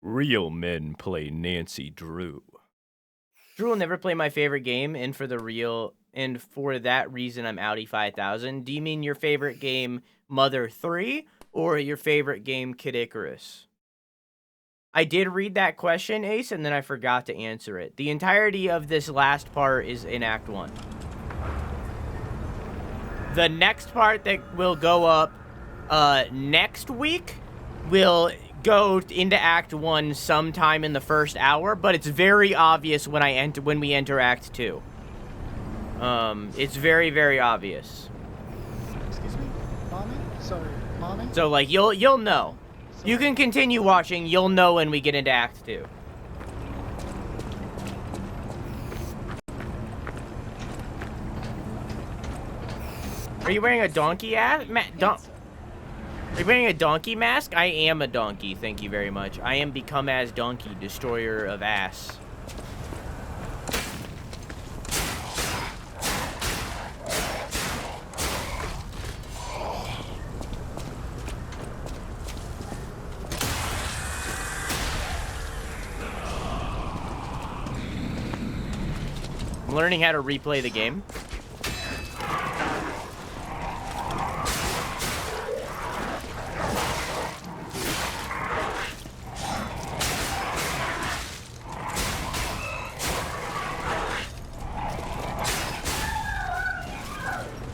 Real men play Nancy Drew. Drew will never play my favorite game, and for that reason, I'm outie 5000. Do you mean your favorite game, Mother 3, or your favorite game, Kid Icarus? I did read that question, Ace, and then I forgot to answer it. The entirety of this last part is in Act 1. The next part that will go up next week will go into Act 1 sometime in the first hour, but it's very obvious when we enter Act 2. It's very, very obvious. Excuse me? Mommy? Sorry, Mommy? So, like, you'll know. You can continue watching, you'll know when we get into Act 2. Are you wearing a donkey Are you wearing a donkey mask? I am a donkey, thank you very much. I am become as donkey, destroyer of ass. I'm learning how to replay the game.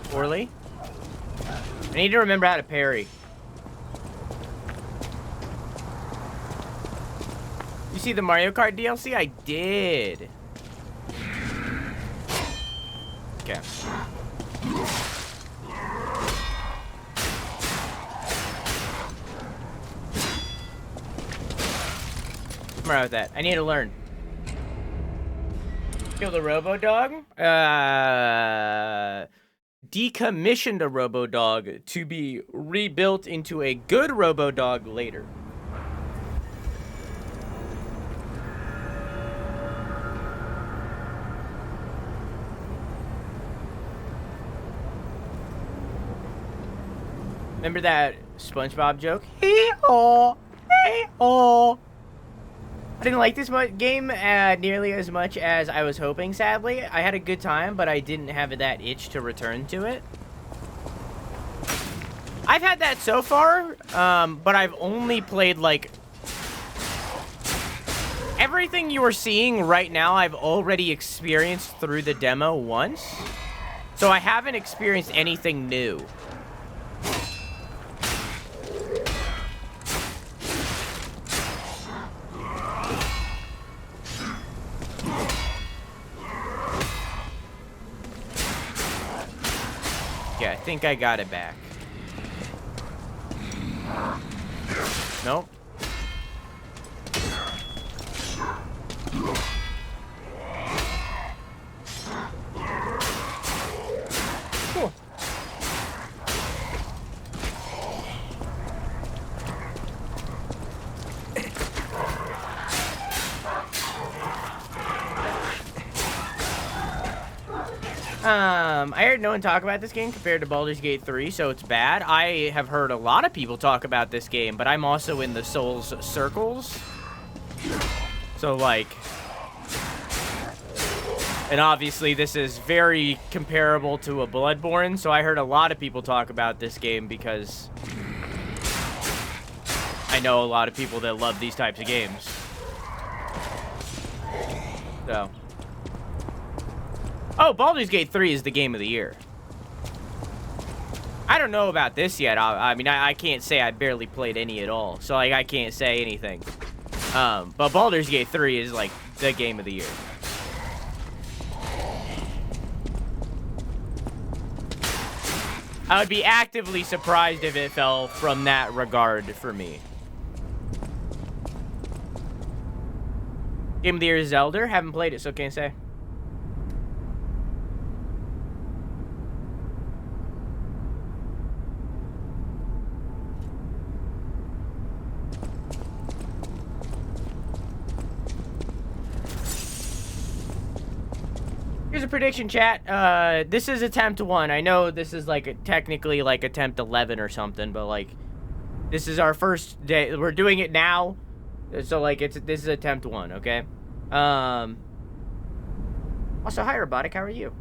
Poorly. I need to remember how to parry. You see the Mario Kart DLC? I did. Okay. I'm right with that. I need to learn. Kill the Robo-Dog? Decommissioned a Robo-Dog to be rebuilt into a good Robo-Dog later. Remember that SpongeBob joke? Hey-oh! Hey-oh! I didn't like this game nearly as much as I was hoping, sadly. I had a good time, but I didn't have that itch to return to it. I've had that so far, but I've only played, like... Everything you are seeing right now, I've already experienced through the demo once. So I haven't experienced anything new. Okay, I think I got it back. Nope. Cool. I heard no one talk about this game compared to Baldur's Gate 3, so it's bad. I have heard a lot of people talk about this game, but I'm also in the Souls circles. So, like... And obviously, this is very comparable to a Bloodborne, so I heard a lot of people talk about this game because... I know a lot of people that love these types of games. So... Oh, Baldur's Gate 3 is the game of the year. I don't know about this yet. I mean, I can't say I barely played any at all. So, like, I can't say anything. But Baldur's Gate 3 is, like, the game of the year. I would be actively surprised if it fell from that regard for me. Game of the year is Zelda. Haven't played it, so can't say. Here's a prediction, chat. This is attempt 1. I know this is like technically like attempt 11 or something, but like this is our first day. We're doing it now. So like this is attempt 1, okay? Also, hi Robotic, how are you?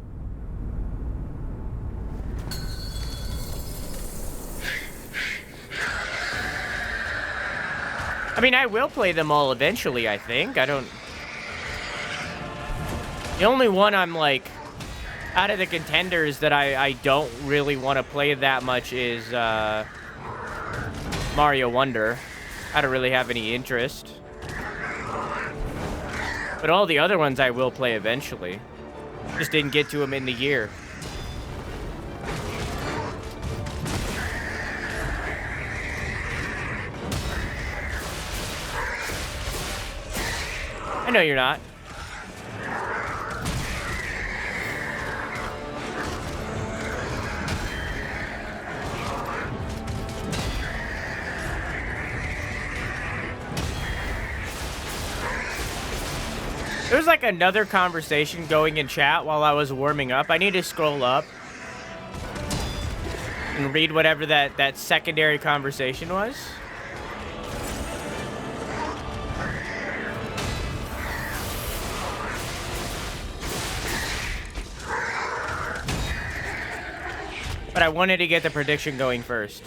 I mean, I will play them all eventually, I think. I don't... The only one I'm, like, out of the contenders that I don't really want to play that much is, Mario Wonder. I don't really have any interest. But all the other ones I will play eventually. Just didn't get to them in the year. I know you're not. There was like another conversation going in chat while I was warming up. I need to scroll up and read whatever that secondary conversation was. But I wanted to get the prediction going first.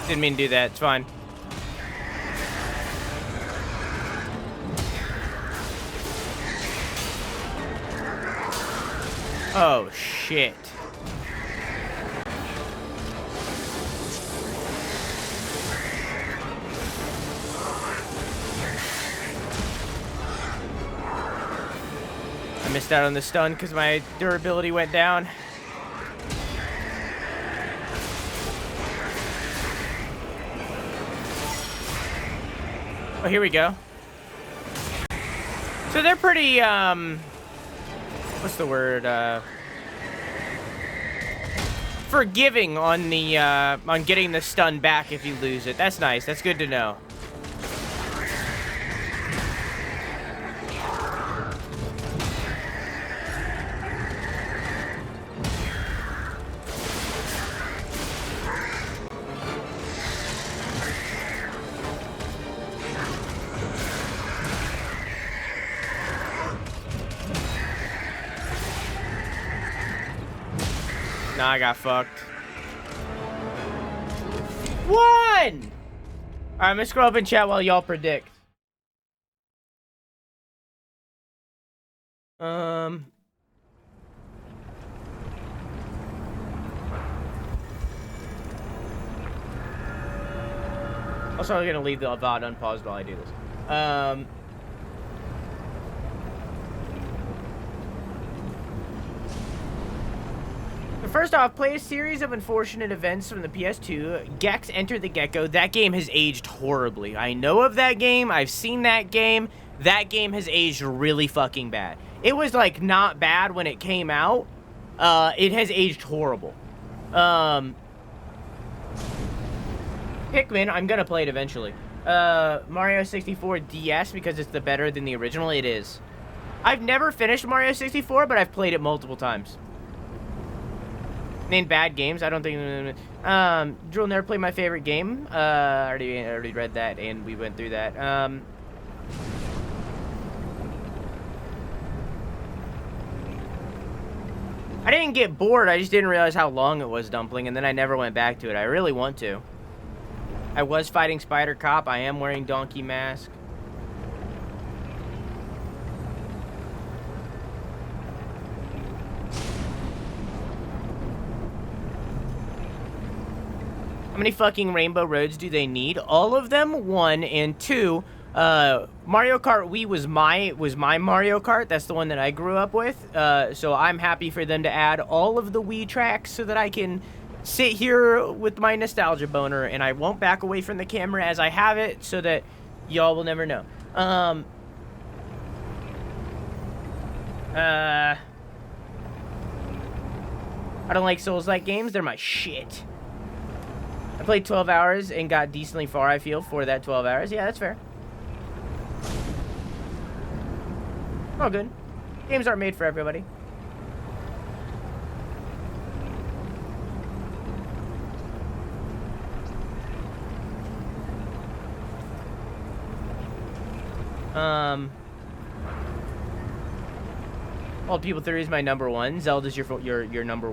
Didn't mean to do that. It's fine. Oh, shit. I missed out on the stun because my durability went down. Oh, here we go. So they're pretty, what's the word, forgiving on the, on getting the stun back if you lose it. That's nice. That's good to know. Nah, I got fucked. 1! Alright, I'm gonna scroll up in chat while y'all predict. Also, I'm gonna leave the VOD unpaused while I do this. First off, play a series of unfortunate events from the PS2. Gex Enter the Gecko. That game has aged horribly. I know of that game. I've seen that game. That game has aged really fucking bad. It was, like, not bad when it came out. It has aged horrible. Pikmin, I'm gonna play it eventually. Mario 64 DS, because it's the better than the original. It is. I've never finished Mario 64, but I've played it multiple times. Named bad games. I don't think. Drill never played my favorite game. I already read that and we went through that. I didn't get bored. I just didn't realize how long it was, Dumpling, and then I never went back to it. I really want to. I was fighting Spider Cop. I am wearing Donkey Mask. How many fucking Rainbow Roads do they need? All of them, 1, and 2. Mario Kart Wii was my Mario Kart. That's the one that I grew up with. So I'm happy for them to add all of the Wii tracks so that I can sit here with my nostalgia boner and I won't back away from the camera as I have it so that y'all will never know. I don't like Souls-like games. They're my shit. I played 12 hours and got decently far, I feel, for that 12 hours. Yeah, that's fair. All good. Games aren't made for everybody. Bald People 3 is my number 1. Zelda's your number.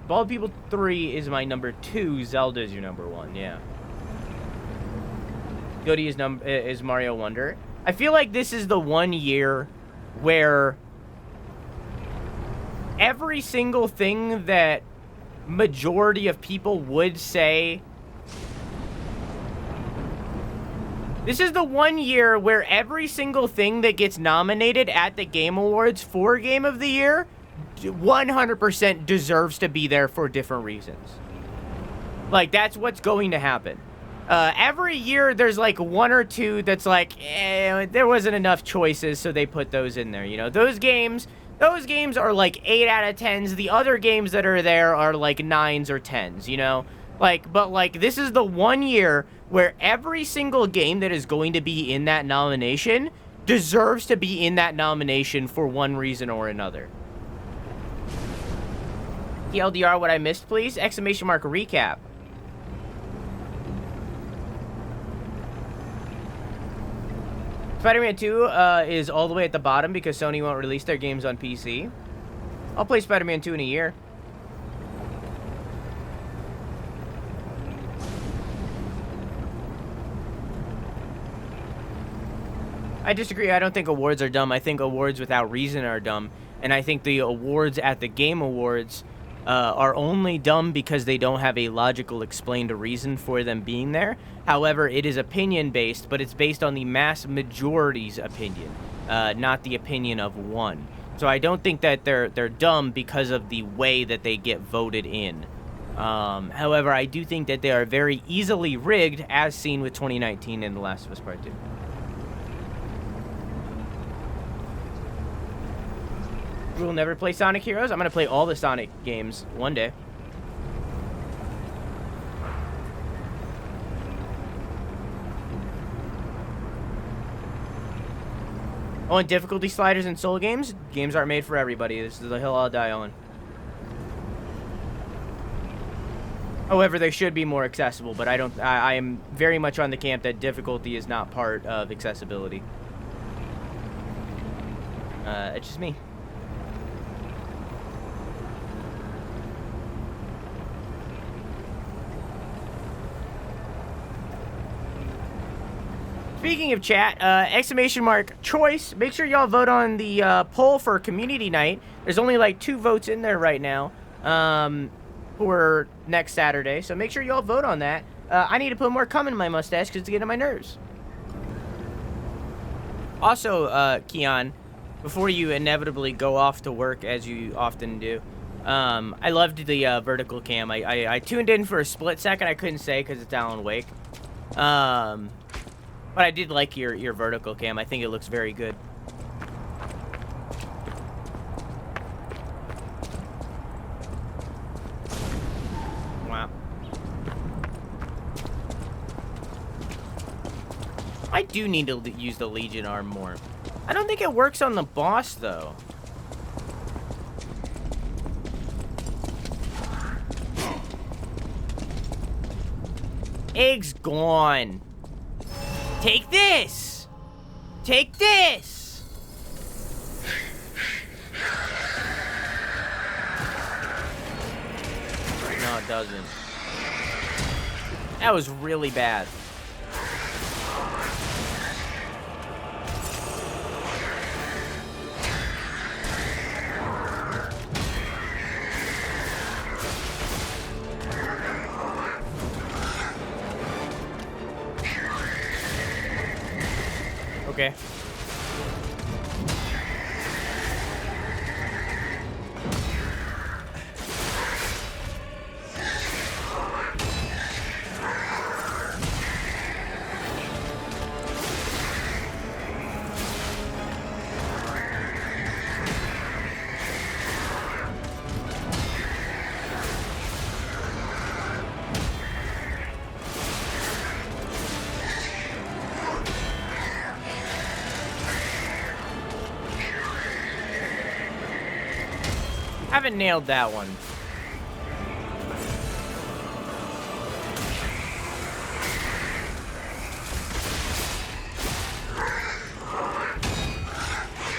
Bald People 3 is my number 2. Zelda's your number 1. Yeah. Goody is Mario Wonder. I feel like this is the one year where every single thing that majority of people would say. This is the one year where every single thing that gets nominated at the Game Awards for Game of the Year 100% deserves to be there for different reasons. Like, that's what's going to happen. Every year, there's like one or two that's like, there wasn't enough choices, so they put those in there. You know, those games are like 8 out of 10s. The other games that are there are like 9s or 10s, you know? Like, but like, this is the one year where every single game that is going to be in that nomination deserves to be in that nomination for one reason or another. TLDR, what I missed, please? Exclamation mark recap. Spider-Man 2 is all the way at the bottom because Sony won't release their games on PC. I'll play Spider-Man 2 in a year. I disagree. I don't think awards are dumb. I think awards without reason are dumb. And I think the awards at the Game Awards are only dumb because they don't have a logical explained reason for them being there. However, it is opinion-based, but it's based on the mass majority's opinion, not the opinion of one. So I don't think that they're dumb because of the way that they get voted in. However, I do think that they are very easily rigged, as seen with 2019 and The Last of Us Part 2. We'll never play Sonic Heroes. I'm going to play all the Sonic games one day. Oh, and difficulty sliders in Soul games? Games aren't made for everybody. This is the hill I'll die on. However, they should be more accessible, but I am very much on the camp that difficulty is not part of accessibility. It's just me. Speaking of chat, exclamation mark choice. Make sure y'all vote on the poll for community night. There's only like 2 votes in there right now for next Saturday. So make sure y'all vote on that. I need to put more cum in my mustache because it's getting on my nerves. Also, Keon, before you inevitably go off to work as you often do, I loved the vertical cam. I tuned in for a split second. I couldn't say because it's Alan Wake. But I did like your vertical cam. I think it looks very good. Wow. I do need to use the Legion arm more. I don't think it works on the boss, though. Egg's gone. Take this! Take this! No, it doesn't. That was really bad. Okay. haven't nailed that one.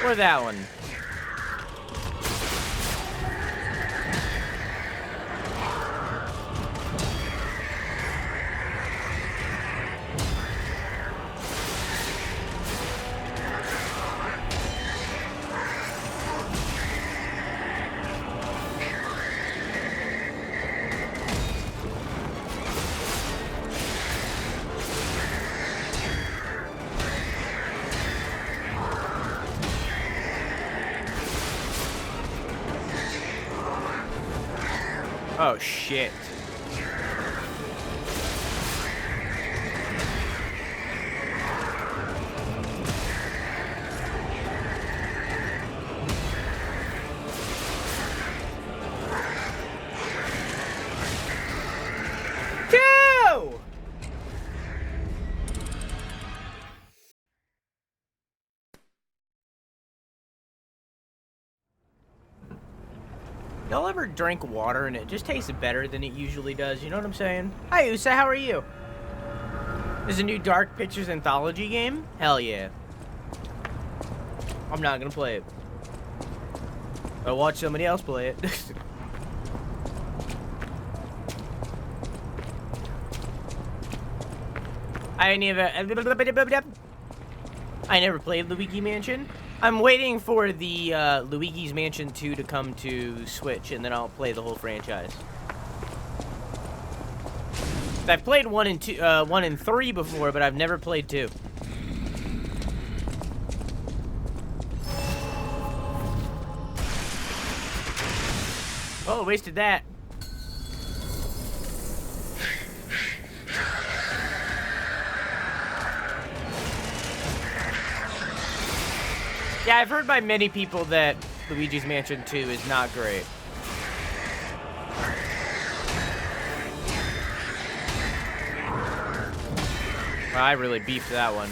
Or that one. Oh, shit. Two! Y'all ever drink water and it just tastes better than it usually does? You know what I'm saying? Hi, Usa. How are you? There's a new Dark Pictures anthology game? Hell yeah. I'm not gonna play it. I'll watch somebody else play it. I never played Luigi Mansion. I'm waiting for the Luigi's Mansion 2 to come to Switch, and then I'll play the whole franchise. I've played 1 and 3 before, but I've never played 2. Oh, wasted that. Yeah, I've heard by many people that Luigi's Mansion 2 is not great. Well, I really beefed that one.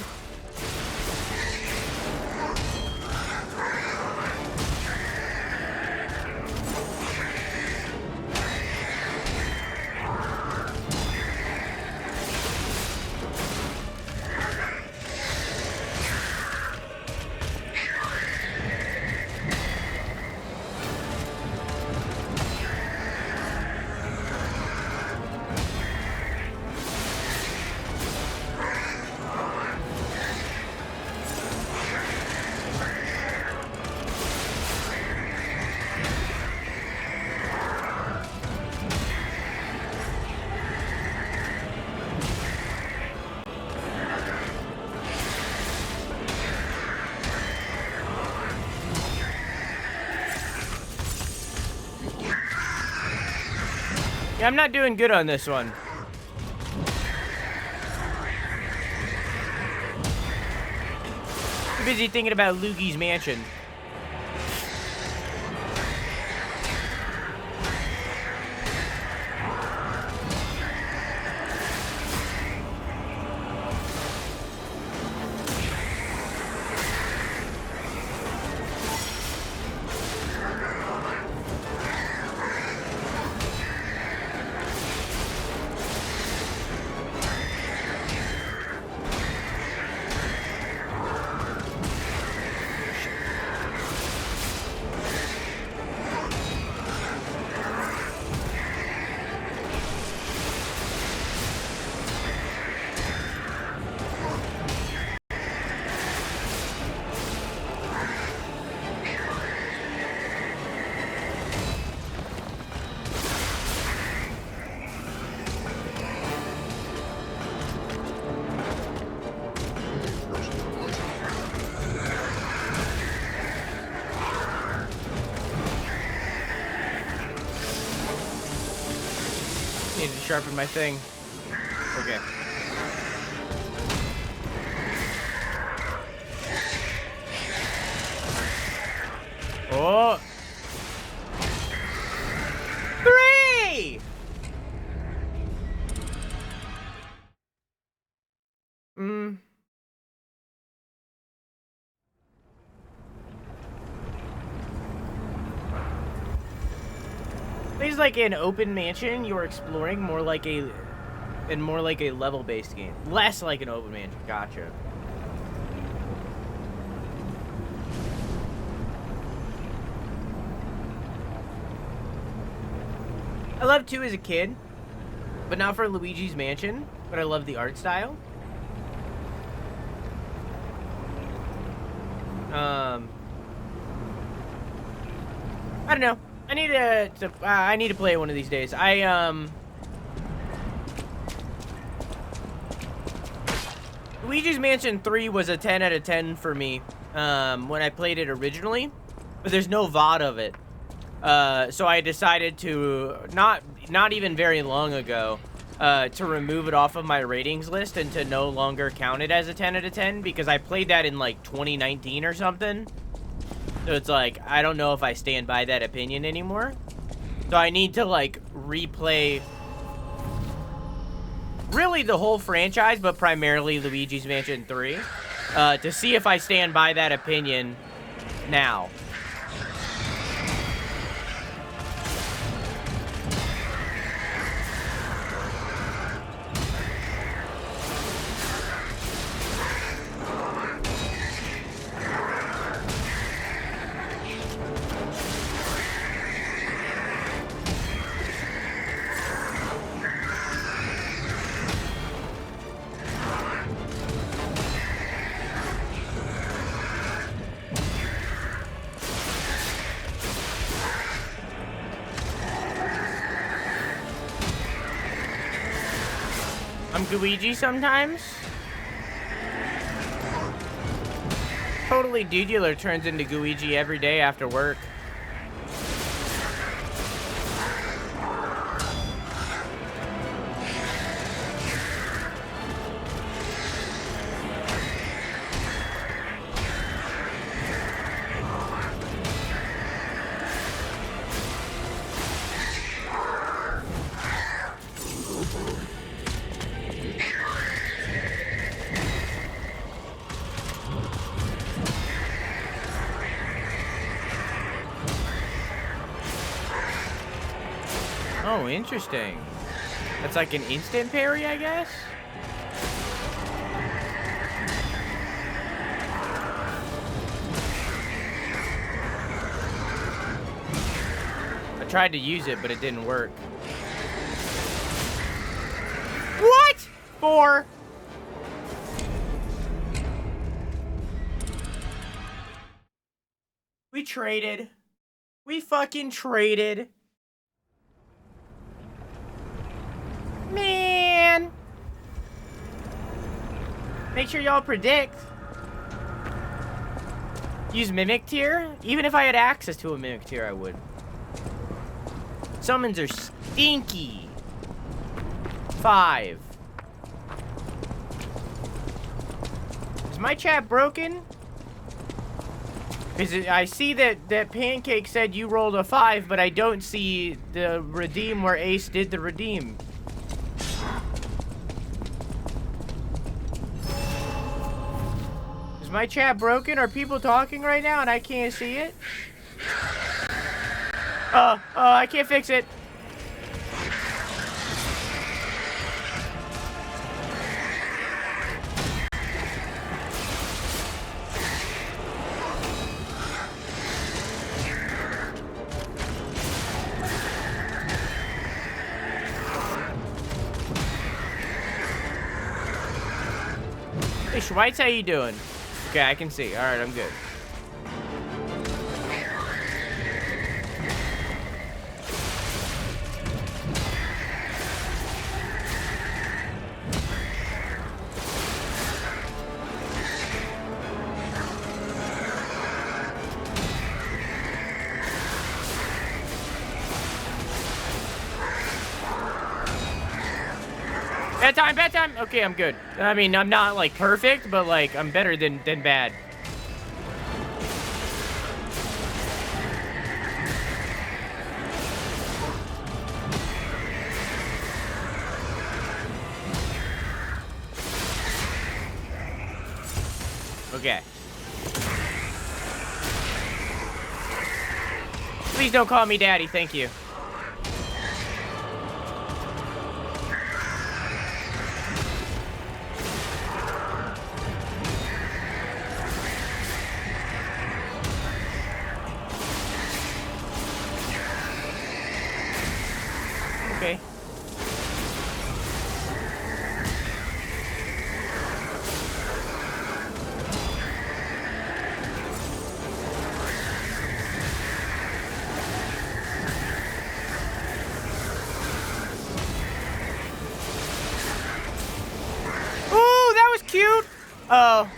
Yeah, I'm not doing good on this one. Too busy thinking about Luigi's Mansion. Need to sharpen my thing. Okay. Oh. 3! is like an open mansion you're exploring, more like a level-based game. Less like an open mansion. Gotcha. I loved 2 as a kid, but not for Luigi's Mansion, but I love the art style. I don't know. I need to play it one of these days. Luigi's Mansion 3 was a 10 out of 10 for me when I played it originally, but there's no VOD of it. So I decided to, not even very long ago, to remove it off of my ratings list and to no longer count it as a 10 out of 10 because I played that in like 2019 or something. So it's like, I don't know if I stand by that opinion anymore. So I need to like replay really the whole franchise, but primarily Luigi's Mansion 3, to see if I stand by that opinion now. I'm Luigi sometimes. Totally Dudular turns into Luigi every day after work. Oh, interesting. That's like an instant parry, I guess? I tried to use it, but it didn't work. What? 4. We traded. We fucking traded. Man. Make sure y'all predict. Use Mimic Tier? Even if I had access to a Mimic Tier, I would. Summons are stinky. 5. Is my chat broken? Because I see that Pancake said you rolled a 5, but I don't see the redeem where Ace did the redeem. Is my chat broken? Are people talking right now and I can't see it? I can't fix it. Hey, Schweitz, how you doing? Okay, I can see. All right, I'm good. Bedtime. Okay, I'm good. I mean, I'm not like perfect, but like I'm better than bad. Okay. Please don't call me daddy, thank you. Oh.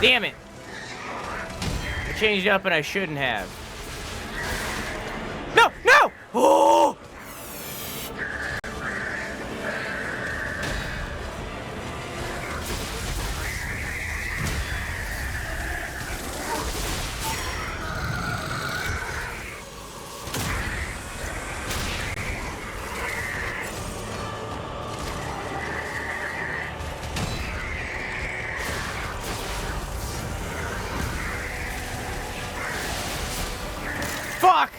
Damn it! I changed up and I shouldn't have. No! No! Oh! Fuck!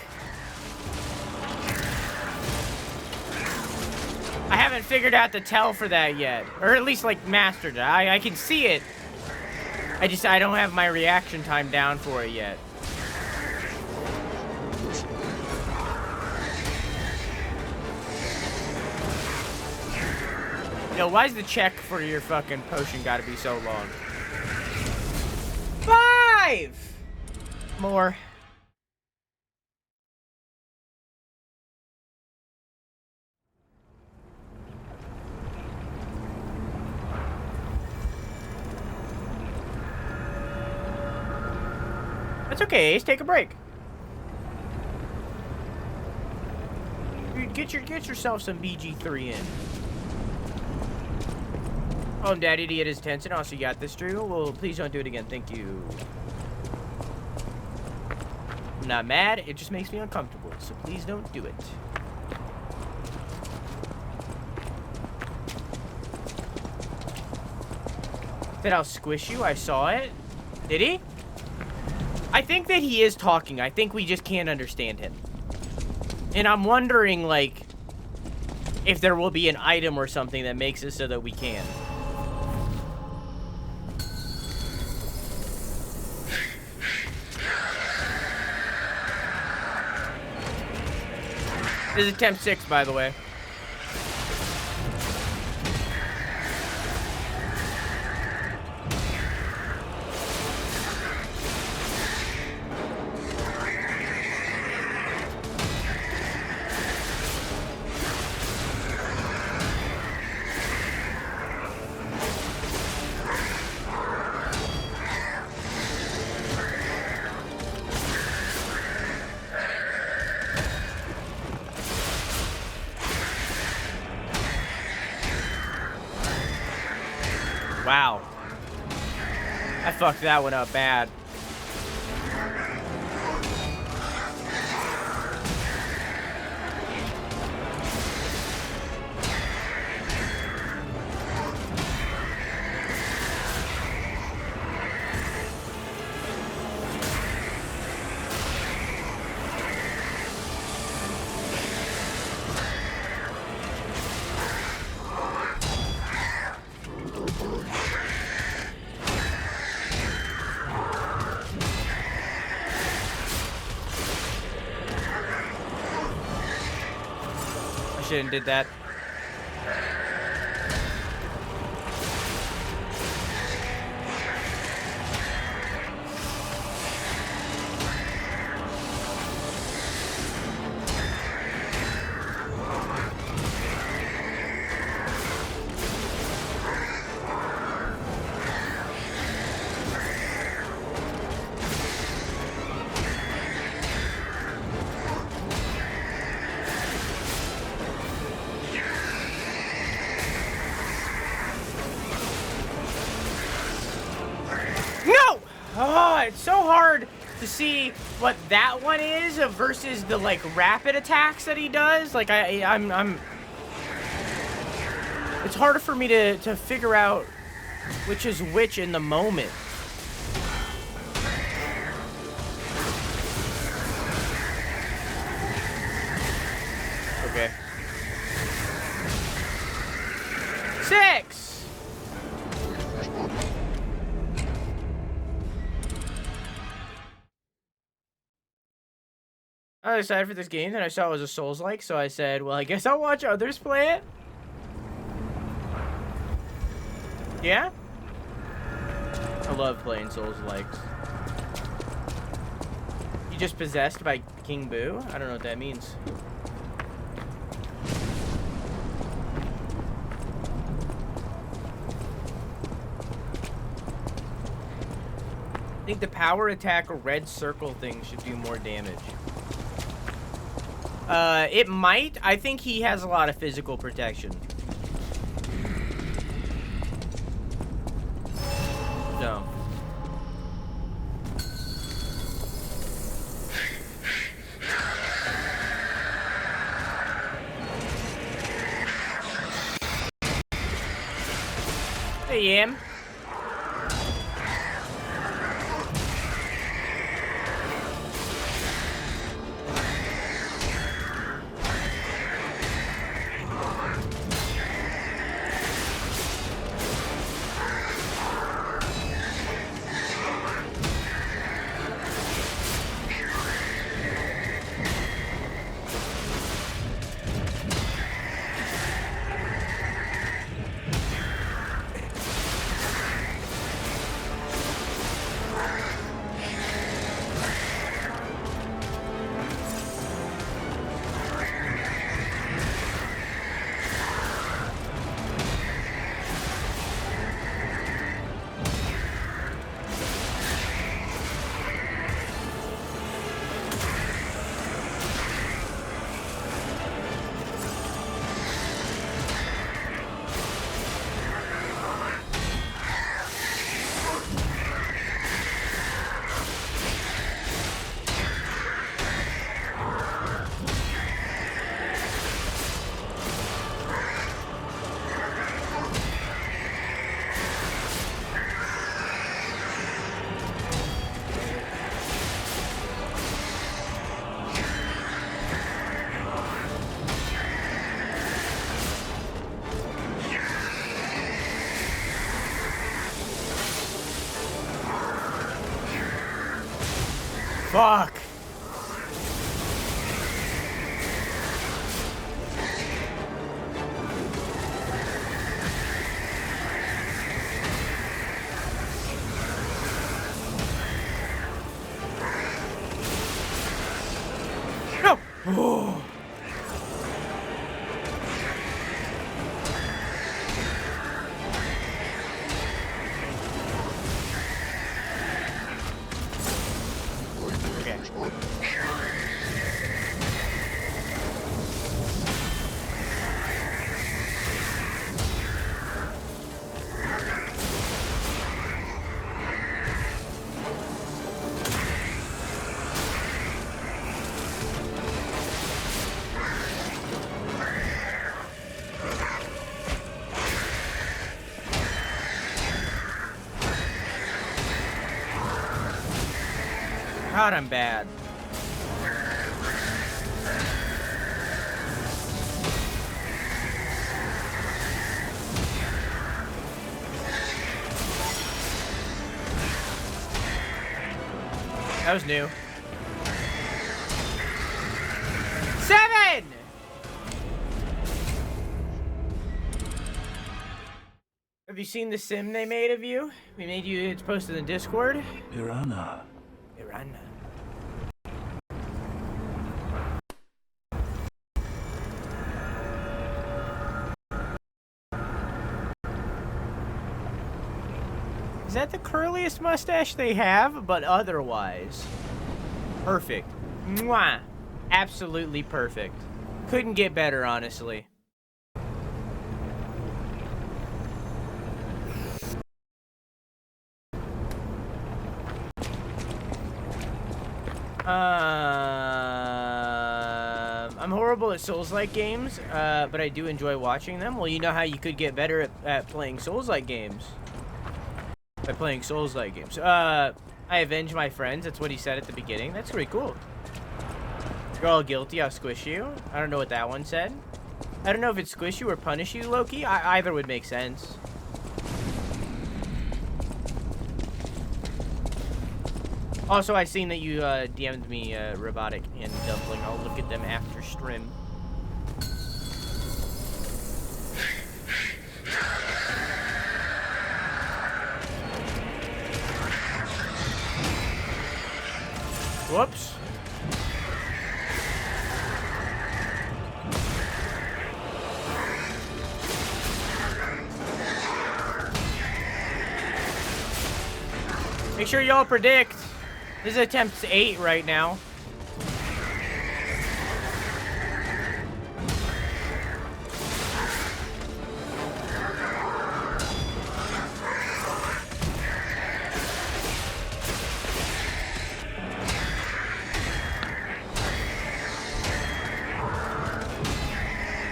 I haven't figured out the tell for that yet. Or at least, like, mastered it. I can see it. I don't have my reaction time down for it yet. Yo, why is the check for your fucking potion gotta be so long? 5! More. That's okay, Ace. Take a break. Get yourself some BG3 in. Oh, Daddy Idiot is tense and also you got this, Drew. Well, please don't do it again. Thank you. I'm not mad. It just makes me uncomfortable. So please don't do it. Said I'll squish you. I saw it. Did he? I think that he is talking. I think we just can't understand him. And I'm wondering, like, if there will be an item or something that makes it so that we can. This is attempt 6, by the way. Wow. I fucked that one up bad. Shouldn't did that. Oh, it's so hard to see what that one is versus the like rapid attacks that he does. Like I'm. It's harder for me to figure out which is which in the moment. Okay. 6. I was excited for this game, and I saw it was a Souls-like, so I said, well, I guess I'll watch others play it. Yeah? I love playing Souls-likes. You just possessed by King Boo? I don't know what that means. I think the power attack red circle thing should do more damage. It might. I think he has a lot of physical protection. No. Hey, Yam. Fuck. No. Oh. God, I'm bad. That was new. 7! Have you seen the sim they made of you? We made you, it's posted in Discord. Piranha. Piranha. Is that the curliest mustache they have? But otherwise, perfect. Mwah. Absolutely perfect. Couldn't get better, honestly. I'm horrible at Souls-like games, but I do enjoy watching them. Well, you know how you could get better at playing Souls-like games? By playing Souls-like games. I avenge my friends. That's what he said at the beginning. That's pretty cool. If you're all guilty, I'll squish you. I don't know what that one said. I don't know if it's squish you or punish you, Loki. Either would make sense. Also, I seen that you DM'd me Robotic and Dumpling. I'll look at them after stream. Whoops. Make sure y'all predict. This is attempt 8 right now.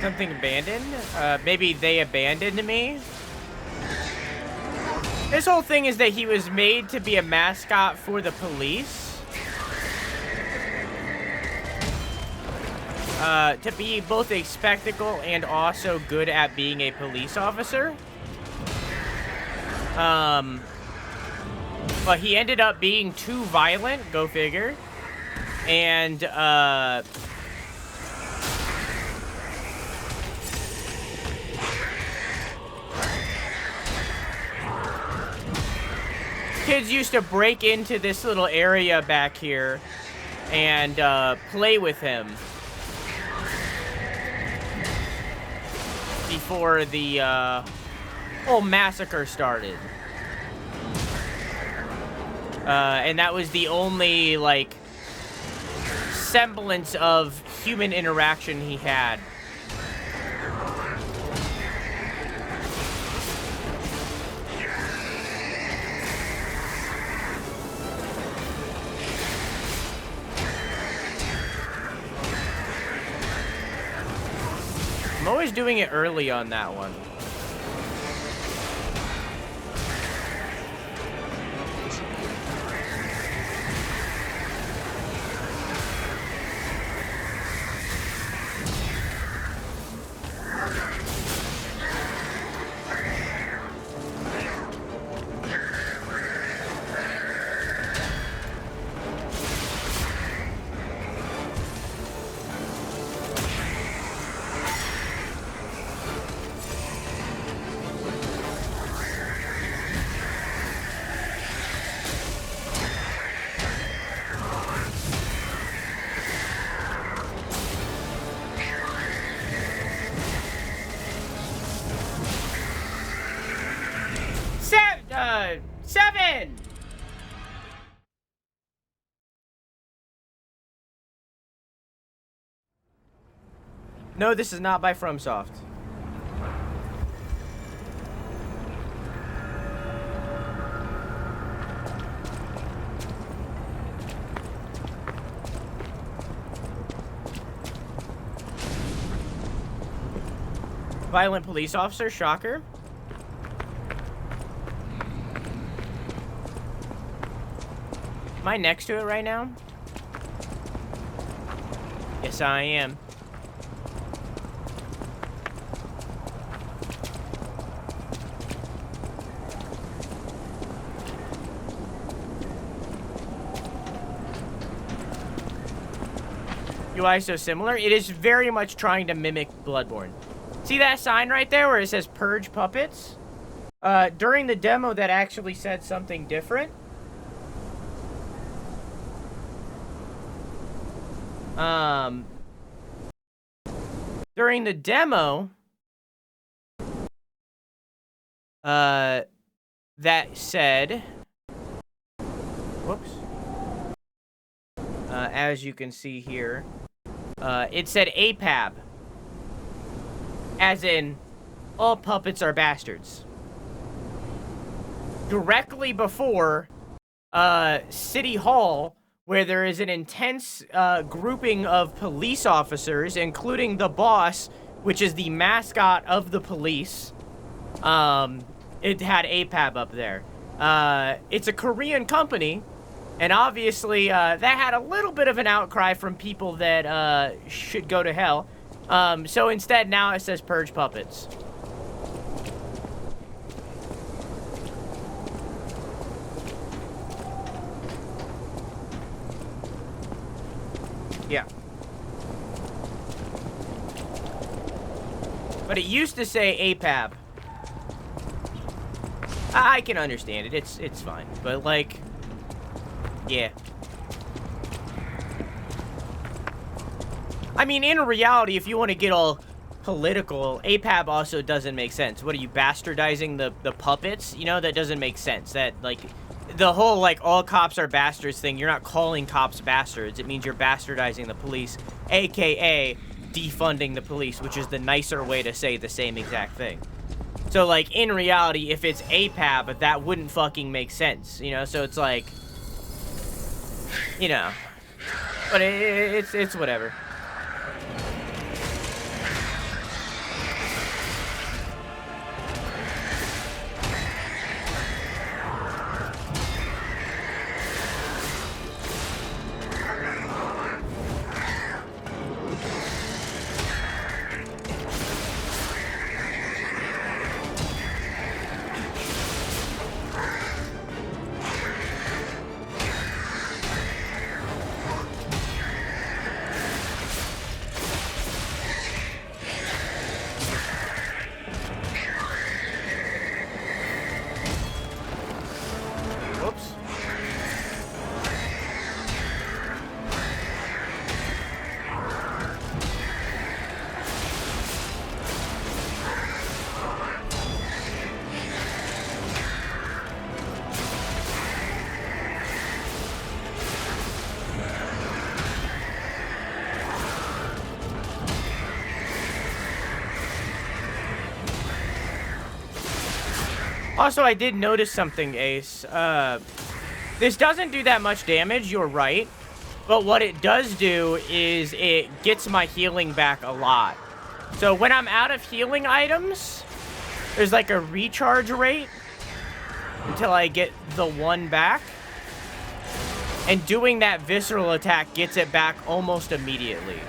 Something abandoned? Maybe they abandoned me? This whole thing is that he was made to be a mascot for the police. To be both a spectacle and also good at being a police officer. But he ended up being too violent, go figure. And, kids used to break into this little area back here and play with him before the whole massacre started. And that was the only, like, semblance of human interaction he had. I'm always doing it early on that one. Seven! No, this is not by FromSoft. Violent police officer, shocker. Am I next to it right now? Yes, I am. UI is so similar. It is very much trying to mimic Bloodborne. See that sign right there where it says Purge Puppets? During the demo, that actually said something different. During the demo, that said, whoops, as you can see here, it said APAB, as in, all puppets are bastards. Directly before, City Hall where there is an intense grouping of police officers, including the boss, which is the mascot of the police. It had APAB up there. It's a Korean company, and obviously that had a little bit of an outcry from people that should go to hell. So instead, now it says Purge Puppets. Yeah. But it used to say APAB. I can understand it. It's fine. But like, yeah. I mean, in reality, if you want to get all political, APAB also doesn't make sense. What are you, bastardizing the puppets? You know, that doesn't make sense. That, like, the whole, like, all cops are bastards thing, you're not calling cops bastards. It means you're bastardizing the police, a.k.a. defunding the police, which is the nicer way to say the same exact thing. So, like, in reality, if it's APAB, that wouldn't fucking make sense, you know? So it's like, you know. But it's whatever. Also, I did notice something, Ace. This doesn't do that much damage, you're right. But what it does do is it gets my healing back a lot. So when I'm out of healing items, there's like a recharge rate until I get the one back. And doing that visceral attack gets it back almost immediately.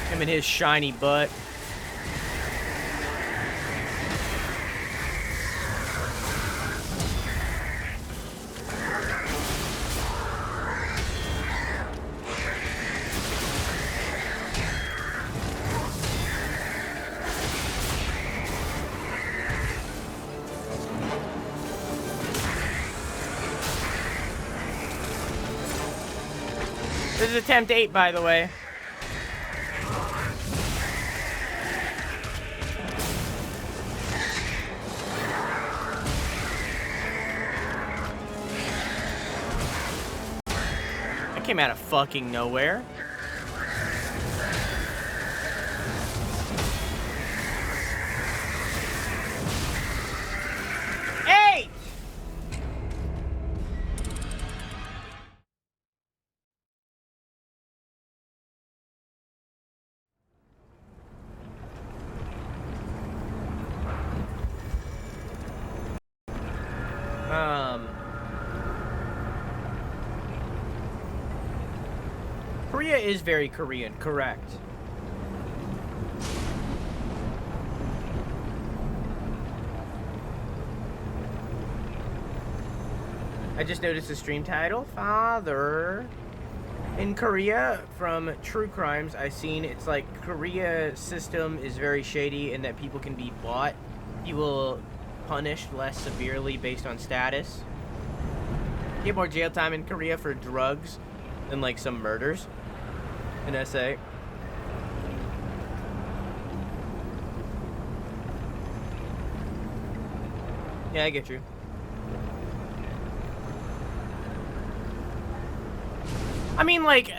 Him and his shiny butt. This is attempt 8, by the way. Came out of fucking nowhere. Hey! Korea is very Korean, correct. I just noticed the stream title, Father. In Korea, from True Crimes, I've seen it's like Korea system is very shady in that people can be bought. People punished less severely based on status. Get more jail time in Korea for drugs than like some murders in SA. Yeah, I get you. I mean, like,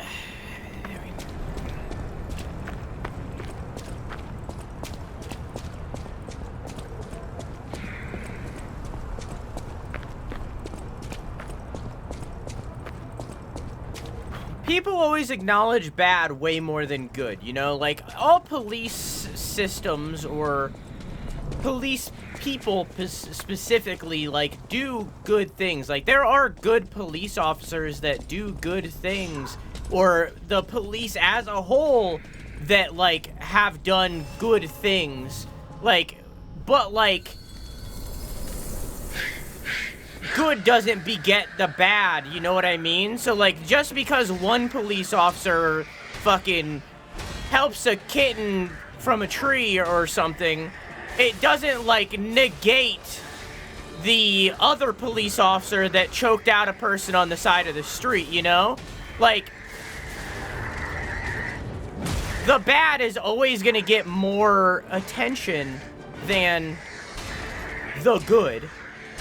people always acknowledge bad way more than good, you know? Like, all police systems or police people specifically, like, do good things. Like, there are good police officers that do good things, or the police as a whole that, like, have done good things. Like, but, like, good doesn't beget the bad, you know what I mean? So, like, just because one police officer fucking helps a kitten from a tree or something, it doesn't, like, negate the other police officer that choked out a person on the side of the street, you know? Like, the bad is always gonna get more attention than the good,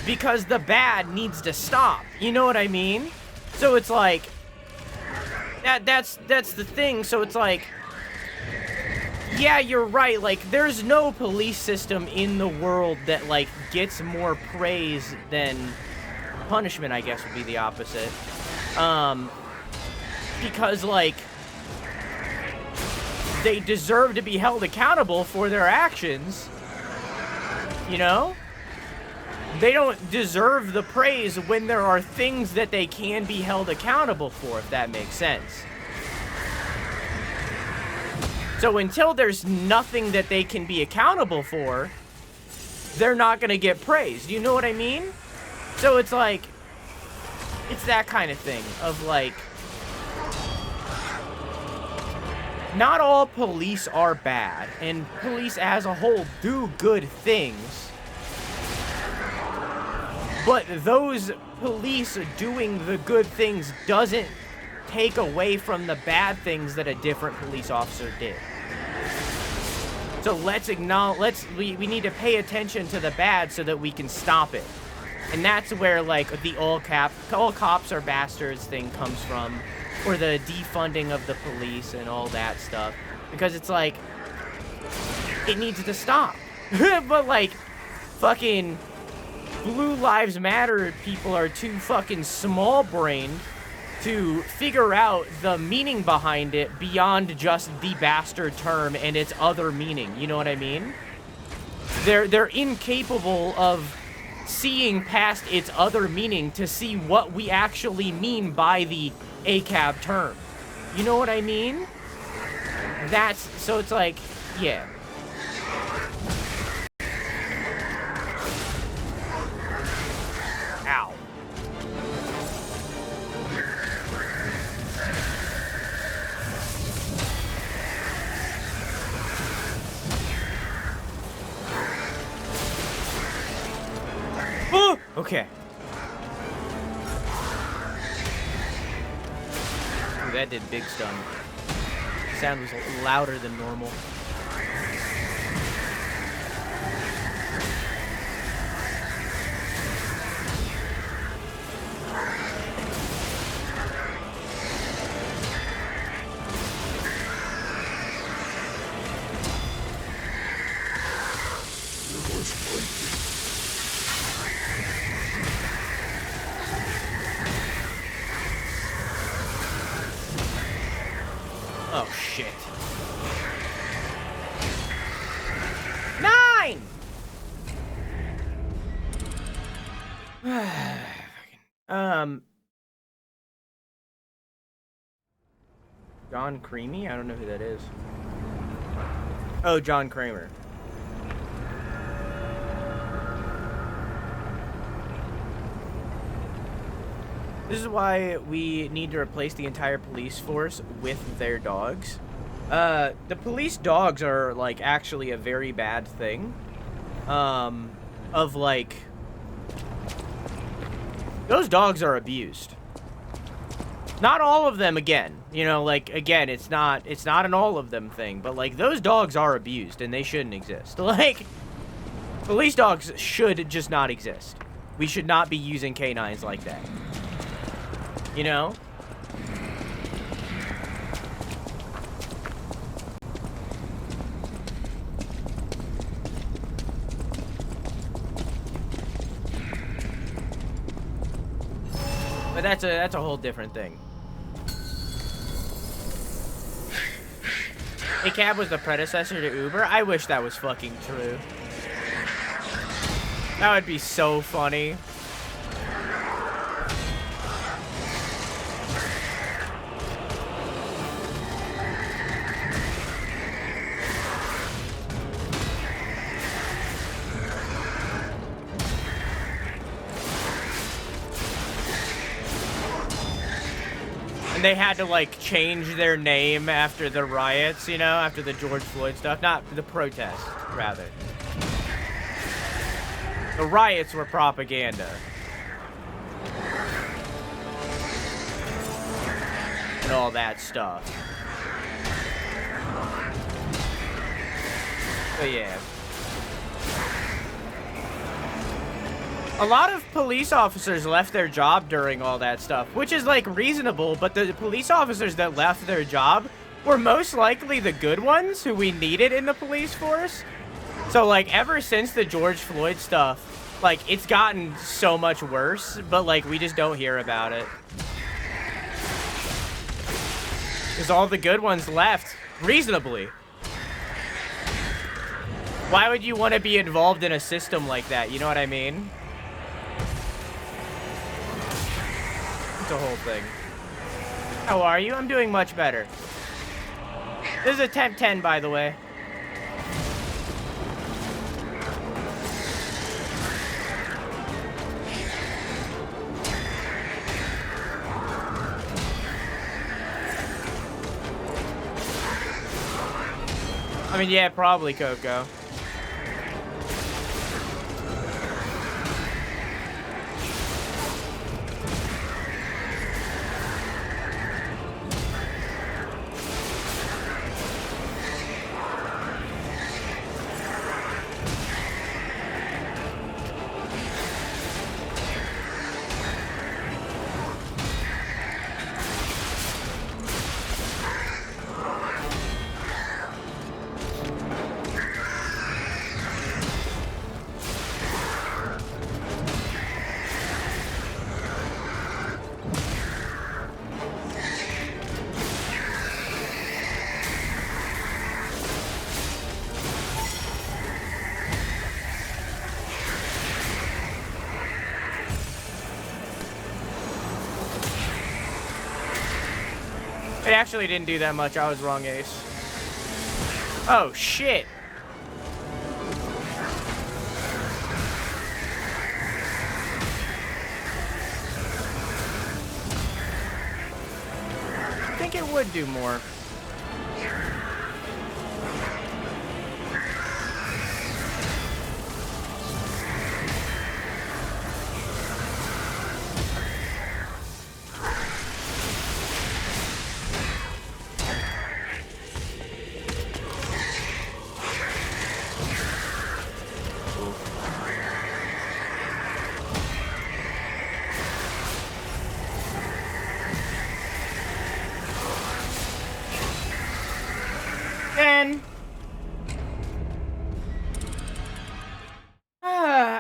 because the bad needs to stop, you know what I mean? So it's like, that's the thing. So it's like, yeah, you're right, like, there's no police system in the world that, like, gets more praise than punishment, I guess would be the opposite. Because, like, they deserve to be held accountable for their actions, you know? They don't deserve the praise when there are things that they can be held accountable for, if that makes sense. So until there's nothing that they can be accountable for, they're not gonna get praised. You know what I mean? So it's like, it's that kind of thing of like, not all police are bad, and police as a whole do good things. But those police doing the good things doesn't take away from the bad things that a different police officer did. So let's acknowledge, we need to pay attention to the bad so that we can stop it. And that's where, like, the all cops are bastards thing comes from, or the defunding of the police and all that stuff. Because it's like, it needs to stop. But, like, fucking Blue Lives Matter people are too fucking small-brained to figure out the meaning behind it beyond just the bastard term and its other meaning. You know what I mean? They're incapable of seeing past its other meaning to see what we actually mean by the APAB term. You know what I mean? So it's like, yeah. Ow. Oh! Okay. Ooh, that did big stun. Sound was louder than normal. Oh, shit. 9! John Creamy? I don't know who that is. Oh, John Kramer. This is why we need to replace the entire police force with their dogs. The police dogs are, like, actually a very bad thing. Of, like, those dogs are abused. Not all of them, again. You know, like, again, it's not an all of them thing, but, like, those dogs are abused, and they shouldn't exist. Like, police dogs should just not exist. We should not be using canines like that. You know? But that's a whole different thing. APAB was the predecessor to Uber? I wish that was fucking true. That would be so funny. And they had to, like, change their name after the riots, you know, after the George Floyd stuff. Not the protests, rather. The riots were propaganda. And all that stuff. But yeah. A lot of police officers left their job during all that stuff, which is, like, reasonable, but the police officers that left their job were most likely the good ones who we needed in the police force. So, like, ever since the George Floyd stuff, like, it's gotten so much worse, but, like, we just don't hear about it. Because all the good ones left, reasonably. Why would you want to be involved in a system like that, you know what I mean? The whole thing. How are you? I'm doing much better. This is attempt 10, by the way. I mean, yeah, probably Coco. It actually didn't do that much. I was wrong, Ace. Oh, shit. I think it would do more.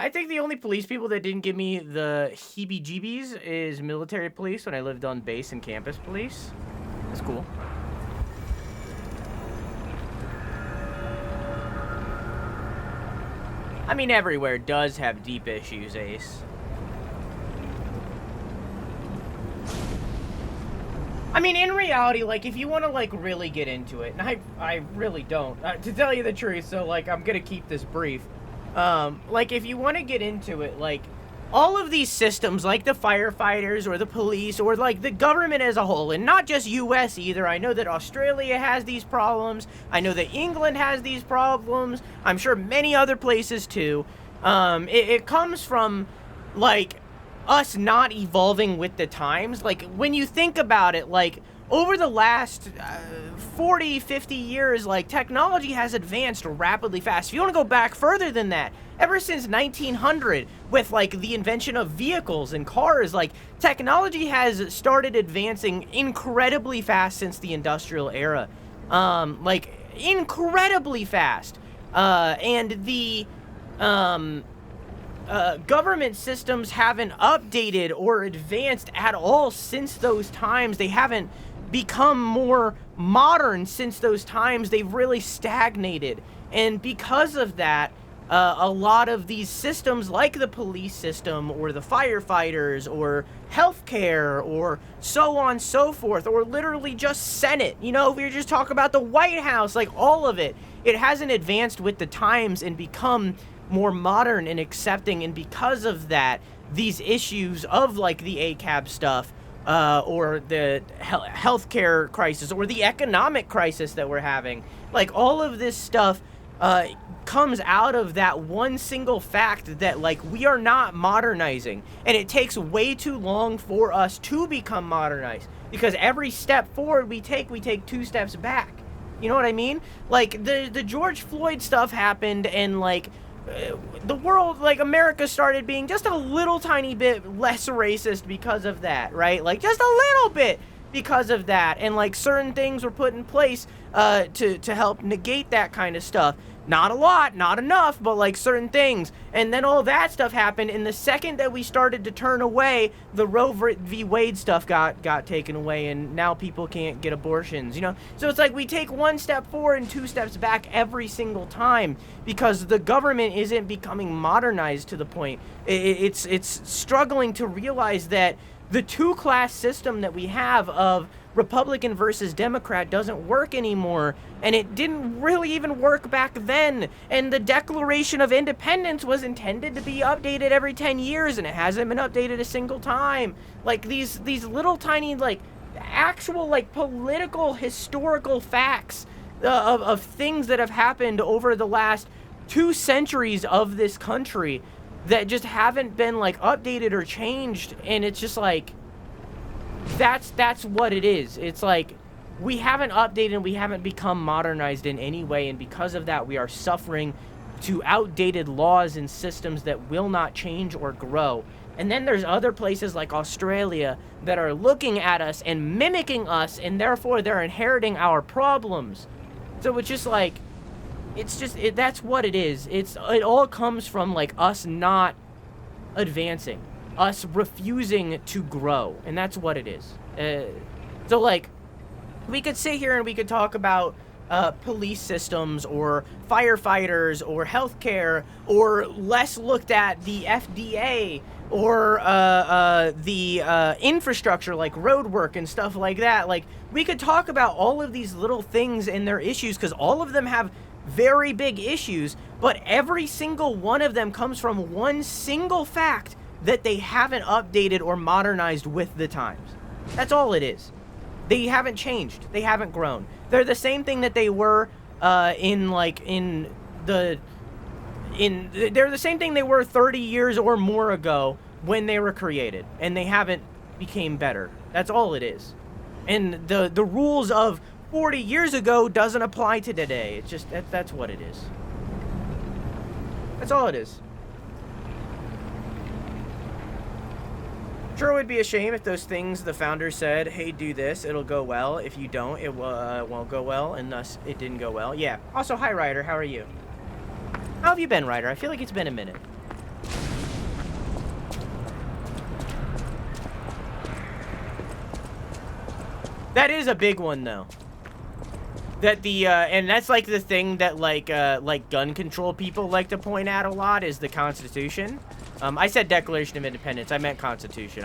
I think the only police people that didn't give me the heebie-jeebies is military police when I lived on base and campus police. That's cool. I mean, everywhere does have deep issues, Ace. I mean, in reality, like, if you want to, like, really get into it, and I really don't, to tell you the truth, so, like, I'm gonna keep this brief. Like, if you want to get into it, like, all of these systems, like the firefighters or the police or, like, the government as a whole, and not just US either. I know that Australia has these problems. I know that England has these problems. I'm sure many other places, too. It comes from, like, us not evolving with the times. Like, when you think about it, like, over the last 40, 50 years, like, technology has advanced rapidly fast. If you want to go back further than that, ever since 1900, with, like, the invention of vehicles and cars, like, technology has started advancing incredibly fast since the industrial era. Like, incredibly fast. And the government systems haven't updated or advanced at all since those times. They haven't become more modern since those times. They've really stagnated. And because of that, a lot of these systems, like the police system or the firefighters or healthcare or so on so forth, or literally just Senate, you know, if we just talk about the White House, like all of it, it hasn't advanced with the times and become more modern and accepting. And because of that, these issues of like the APAB stuff, or the healthcare crisis, or the economic crisis that we're having, like all of this stuff comes out of that one single fact that, like, we are not modernizing, and it takes way too long for us to become modernized, because every step forward we take 2 steps back. You know what I mean? Like, the George Floyd stuff happened, and like the world, like America, started being just a little tiny bit less racist because of that, right? Like, just a little bit because of that. And like certain things were put in place to help negate that kind of stuff. Not a lot, not enough, but like certain things. And then all that stuff happened, and the second that we started to turn away, the Roe v. Wade stuff got taken away, and now people can't get abortions, you know? So it's like we take 1 step forward and 2 steps back every single time, because the government isn't becoming modernized to the point. It's struggling to realize that the 2-class system that we have of Republican versus Democrat doesn't work anymore, and it didn't really even work back then. And the Declaration of Independence was intended to be updated every 10 years, and it hasn't been updated a single time. Like, these little tiny, like, actual, like, political, historical facts of things that have happened over the last 2 centuries of this country that just haven't been, like, updated or changed. And it's just like, that's what it is. It's like, we haven't updated and we haven't become modernized in any way, and because of that, we are suffering to outdated laws and systems that will not change or grow. And then there's other places like Australia that are looking at us and mimicking us, and therefore they're inheriting our problems. So it's just like, that's what it is. It all comes from like us not advancing, us refusing to grow, and that's what it is. So like, we could sit here and we could talk about police systems or firefighters or healthcare, or less looked at the FDA or the infrastructure like road work and stuff like that. Like, we could talk about all of these little things and their issues, because all of them have very big issues, but every single one of them comes from one single fact that they haven't updated or modernized with the times. That's all it is. They haven't changed. They haven't grown. They're the same thing that they were they're the same thing they were 30 years or more ago when they were created, and they haven't became better. That's all it is. And the rules of 40 years ago doesn't apply to today. It's just, that's what it is. That's all it is. Sure, it would be a shame if those things the founders said, hey, do this, it'll go well. If you don't, it won't go well, and thus it didn't go well. Yeah. Also, hi, Ryder. How are you? How have you been, Ryder? I feel like it's been a minute. That is a big one, though. That the, and that's like the thing that like gun control people like to point out a lot, is the Constitution. I said Declaration of Independence. I meant Constitution.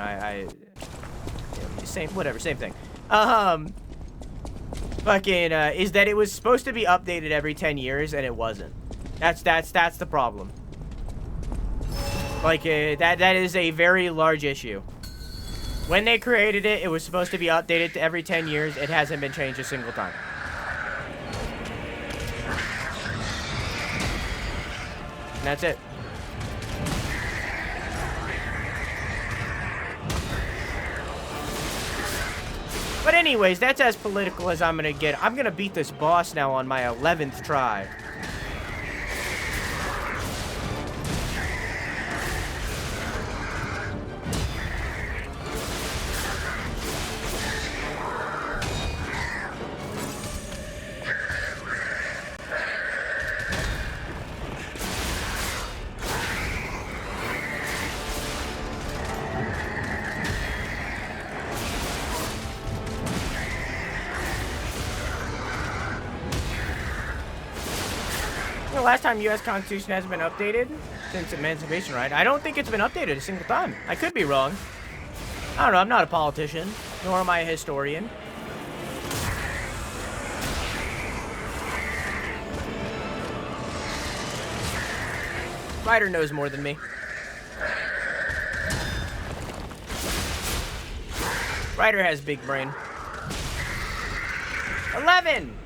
Same thing. Fucking, is that it was supposed to be updated every 10 years, and it wasn't. That's the problem. Like, that is a very large issue. When they created it, it was supposed to be updated to every 10 years. It hasn't been changed a single time. And that's it. But anyways, that's as political as I'm gonna get. I'm gonna beat this boss now on my 11th try. Last time U.S. Constitution hasn't been updated since Emancipation, right? I don't think it's been updated a single time. I could be wrong. I don't know. I'm not a politician, nor am I a historian. Ryder knows more than me. Ryder has big brain. 11!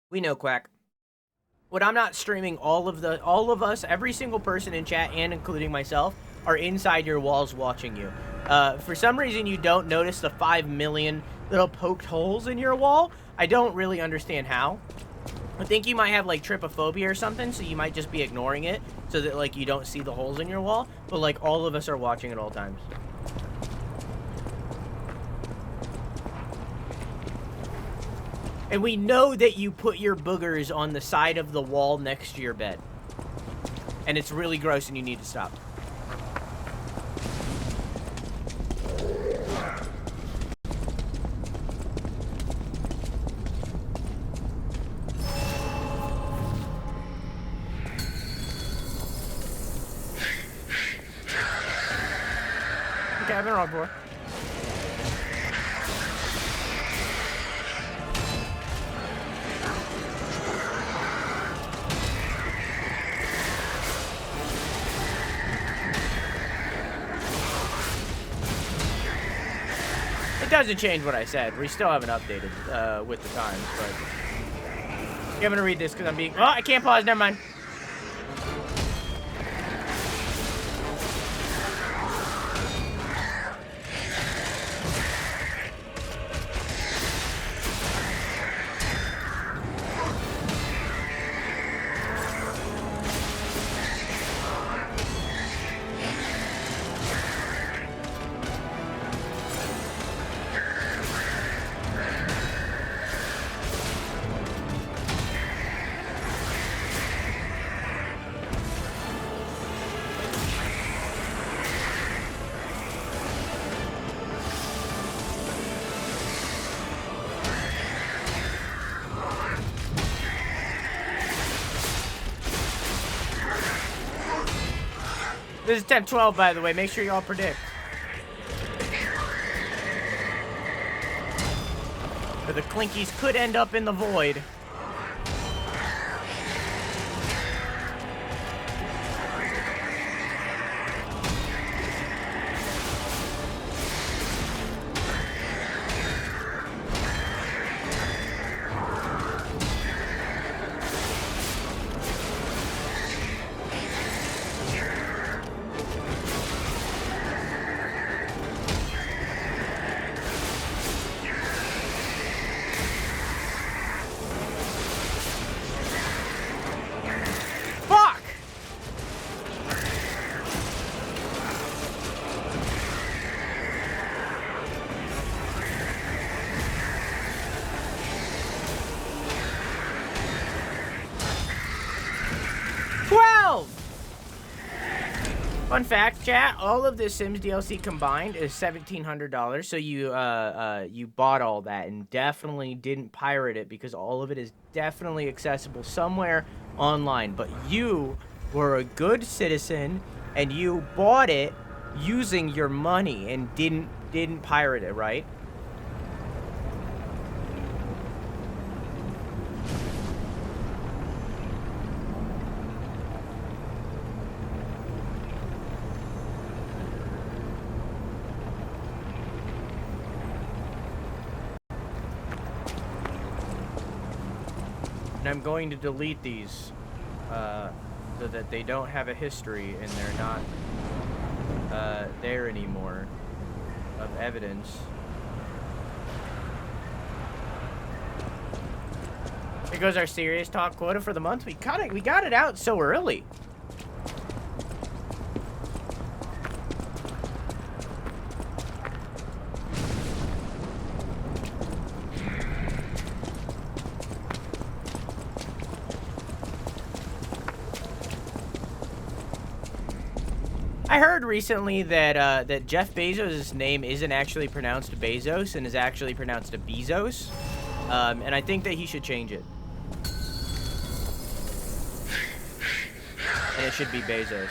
We know, Quack. What I'm not streaming, all of us, every single person in chat, and including myself, are inside your walls watching you. For some reason, you don't notice the 5 million little poked holes in your wall. I don't really understand how. I think you might have, like, trypophobia or something, so you might just be ignoring it, so that, like, you don't see the holes in your wall. But, like, all of us are watching at all times. And we know that you put your boogers on the side of the wall next to your bed. And it's really gross and you need to stop. Okay, I've been wrong before. Doesn't change what I said. We still haven't updated with the times, but I'm gonna read this because I'm being. Oh, I can't pause. Never mind. This is 10-12, by the way. Make sure you all predict. Or the Clinkies could end up in the void. Fun fact, chat, all of the Sims DLC combined is $1,700, so you bought all that and definitely didn't pirate it because all of it is definitely accessible somewhere online. But you were a good citizen and you bought it using your money and didn't pirate it, right? And I'm going to delete these so that they don't have a history and they're not there anymore of evidence. Here goes our serious talk quota for the month. We got it out so early. I heard recently that that Jeff Bezos' name isn't actually pronounced Bezos and is actually pronounced Bezos, and I think that he should change it. And it should be Bezos.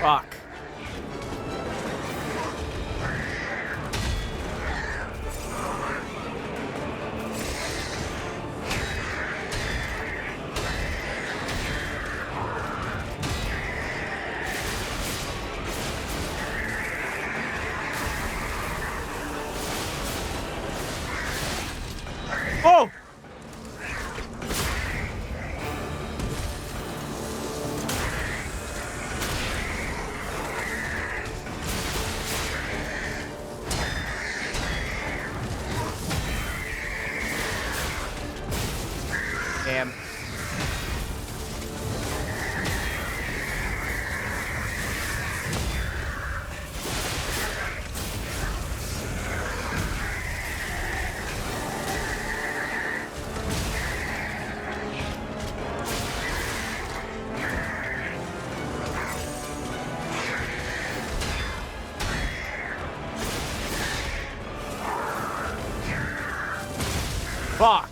Fuck. Oh! Damn. Fuck.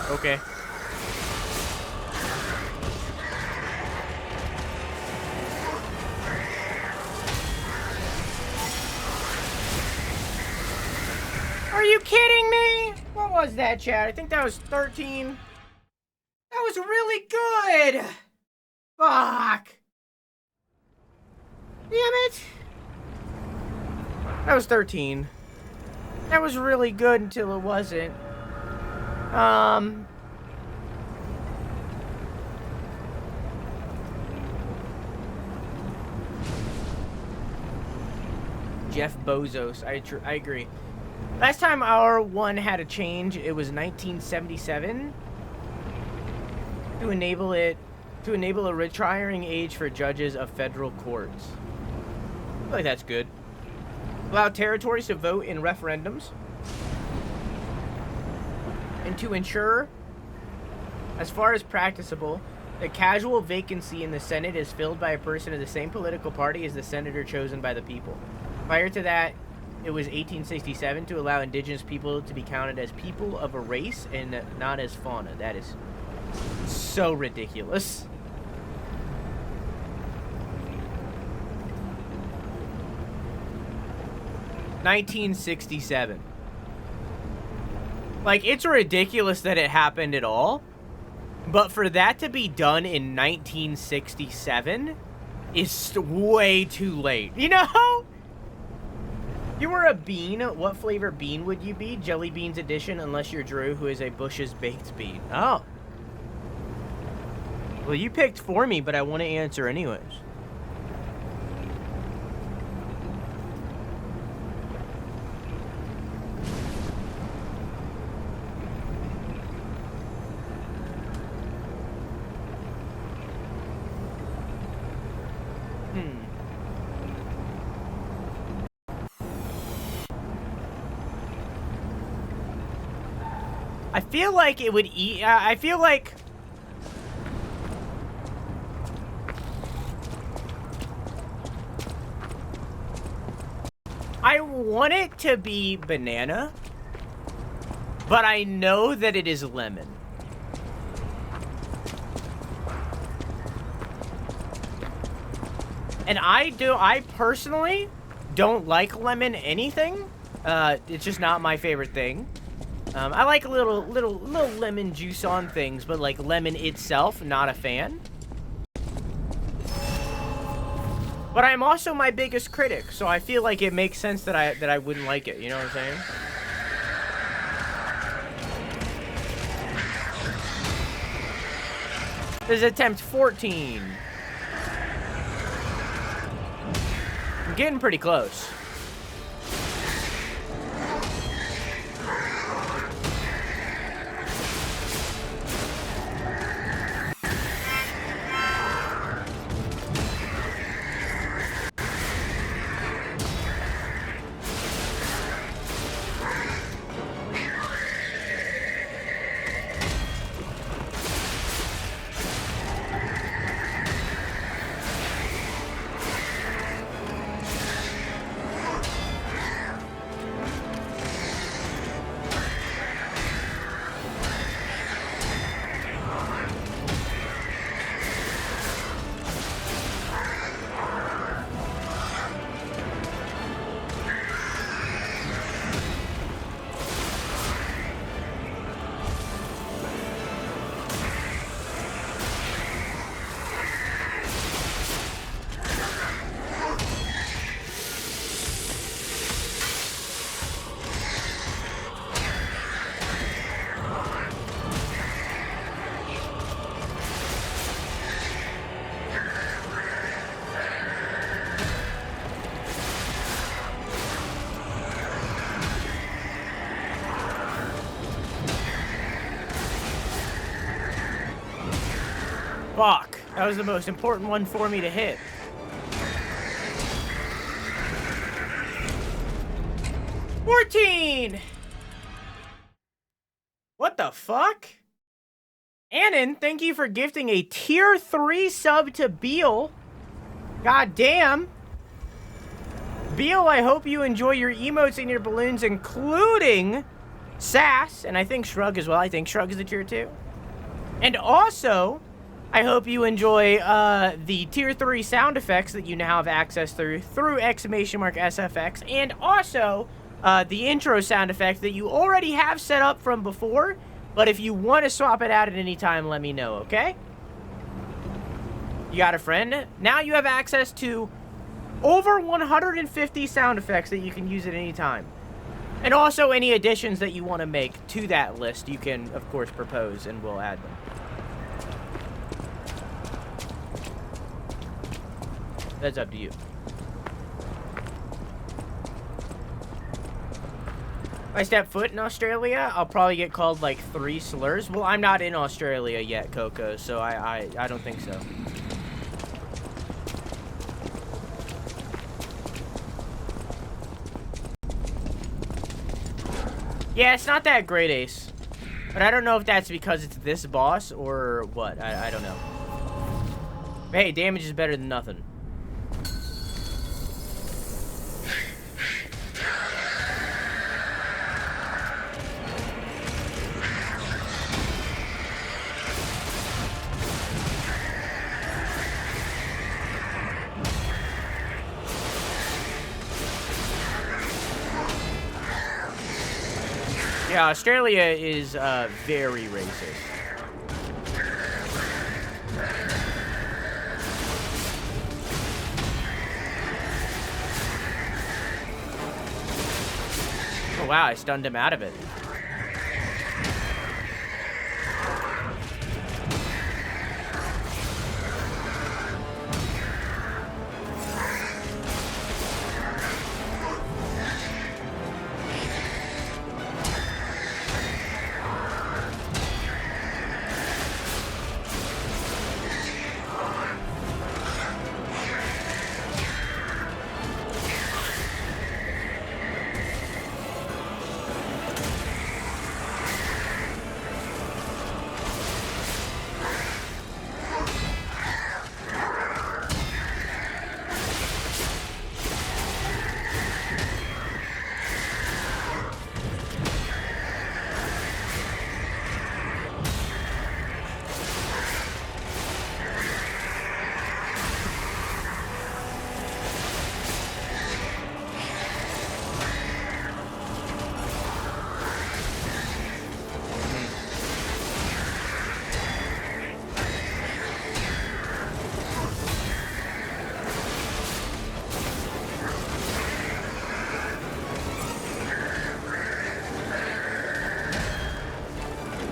Okay. Are you kidding me? What was that, chat? I think that was 13. That was really good. Fuck. Damn it. That was 13. That was really good until it wasn't. Jeff Bezos. I agree. Last time our one had a change, it was 1977 to enable a retiring age for judges of federal courts. I feel like that's good. Allow territories to vote in referendums. And to ensure, as far as practicable, the casual vacancy in the Senate is filled by a person of the same political party as the senator chosen by the people. Prior to that, it was 1867 to allow indigenous people to be counted as people of a race and not as fauna. That is so ridiculous. (1967). Like, it's ridiculous that it happened at all, but for that to be done in 1967 is way too late, you know? You were a bean, what flavor bean would you be? Jelly beans edition, unless you're Drew, who is a Bush's baked bean. Oh. Well, you picked for me, but I want to answer anyways. I feel like it would eat. I feel like I want it to be banana, but I know that it is lemon. And I personally don't like lemon anything. It's just not my favorite thing. I like a little lemon juice on things, but like lemon itself, not a fan. But I'm also my biggest critic, so I feel like it makes sense that I wouldn't like it. You know what I'm saying? This is attempt 14. I'm getting pretty close. Fuck. That was the most important one for me to hit. $14! What the fuck? Annan, thank you for gifting a tier 3 sub to Beal. God damn. Beal, I hope you enjoy your emotes and your balloons, including Sass, and I think Shrug as well. I think Shrug is a tier 2. And also, I hope you enjoy the tier 3 sound effects that you now have access through !SFX, and also the intro sound effect that you already have set up from before, but if you want to swap it out at any time, let me know, okay? You got a friend? Now you have access to over 150 sound effects that you can use at any time. And also any additions that you want to make to that list, you can, of course, propose, and we'll add them. That's up to you. If I step foot in Australia, I'll probably get called like 3 slurs. Well, I'm not in Australia yet, Coco, so I don't think so. Yeah, it's not that great, Ace. But I don't know if that's because it's this boss or what. I don't know. But hey, damage is better than nothing. Yeah, Australia is very racist. Oh wow, I stunned him out of it.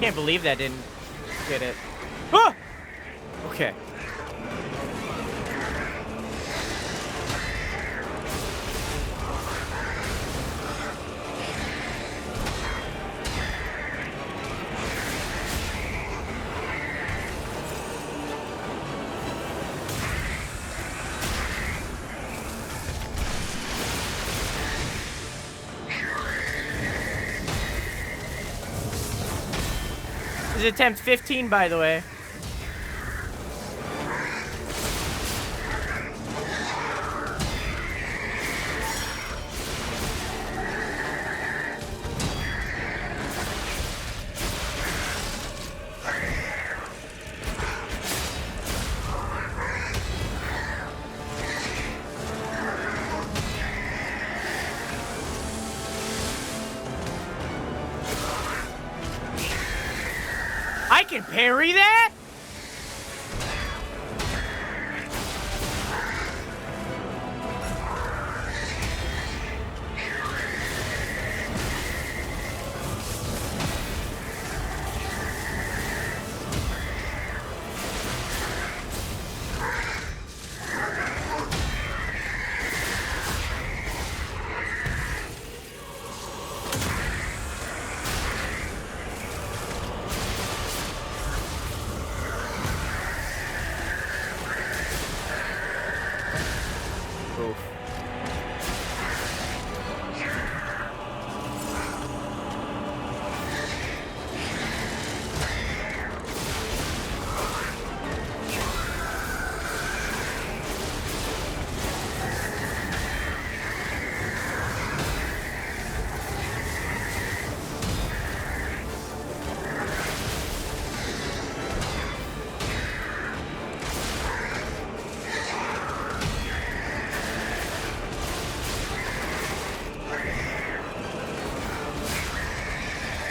Can't believe that didn't get it. Ah! Okay. This is attempt 15, by the way. I can parry that? Oof.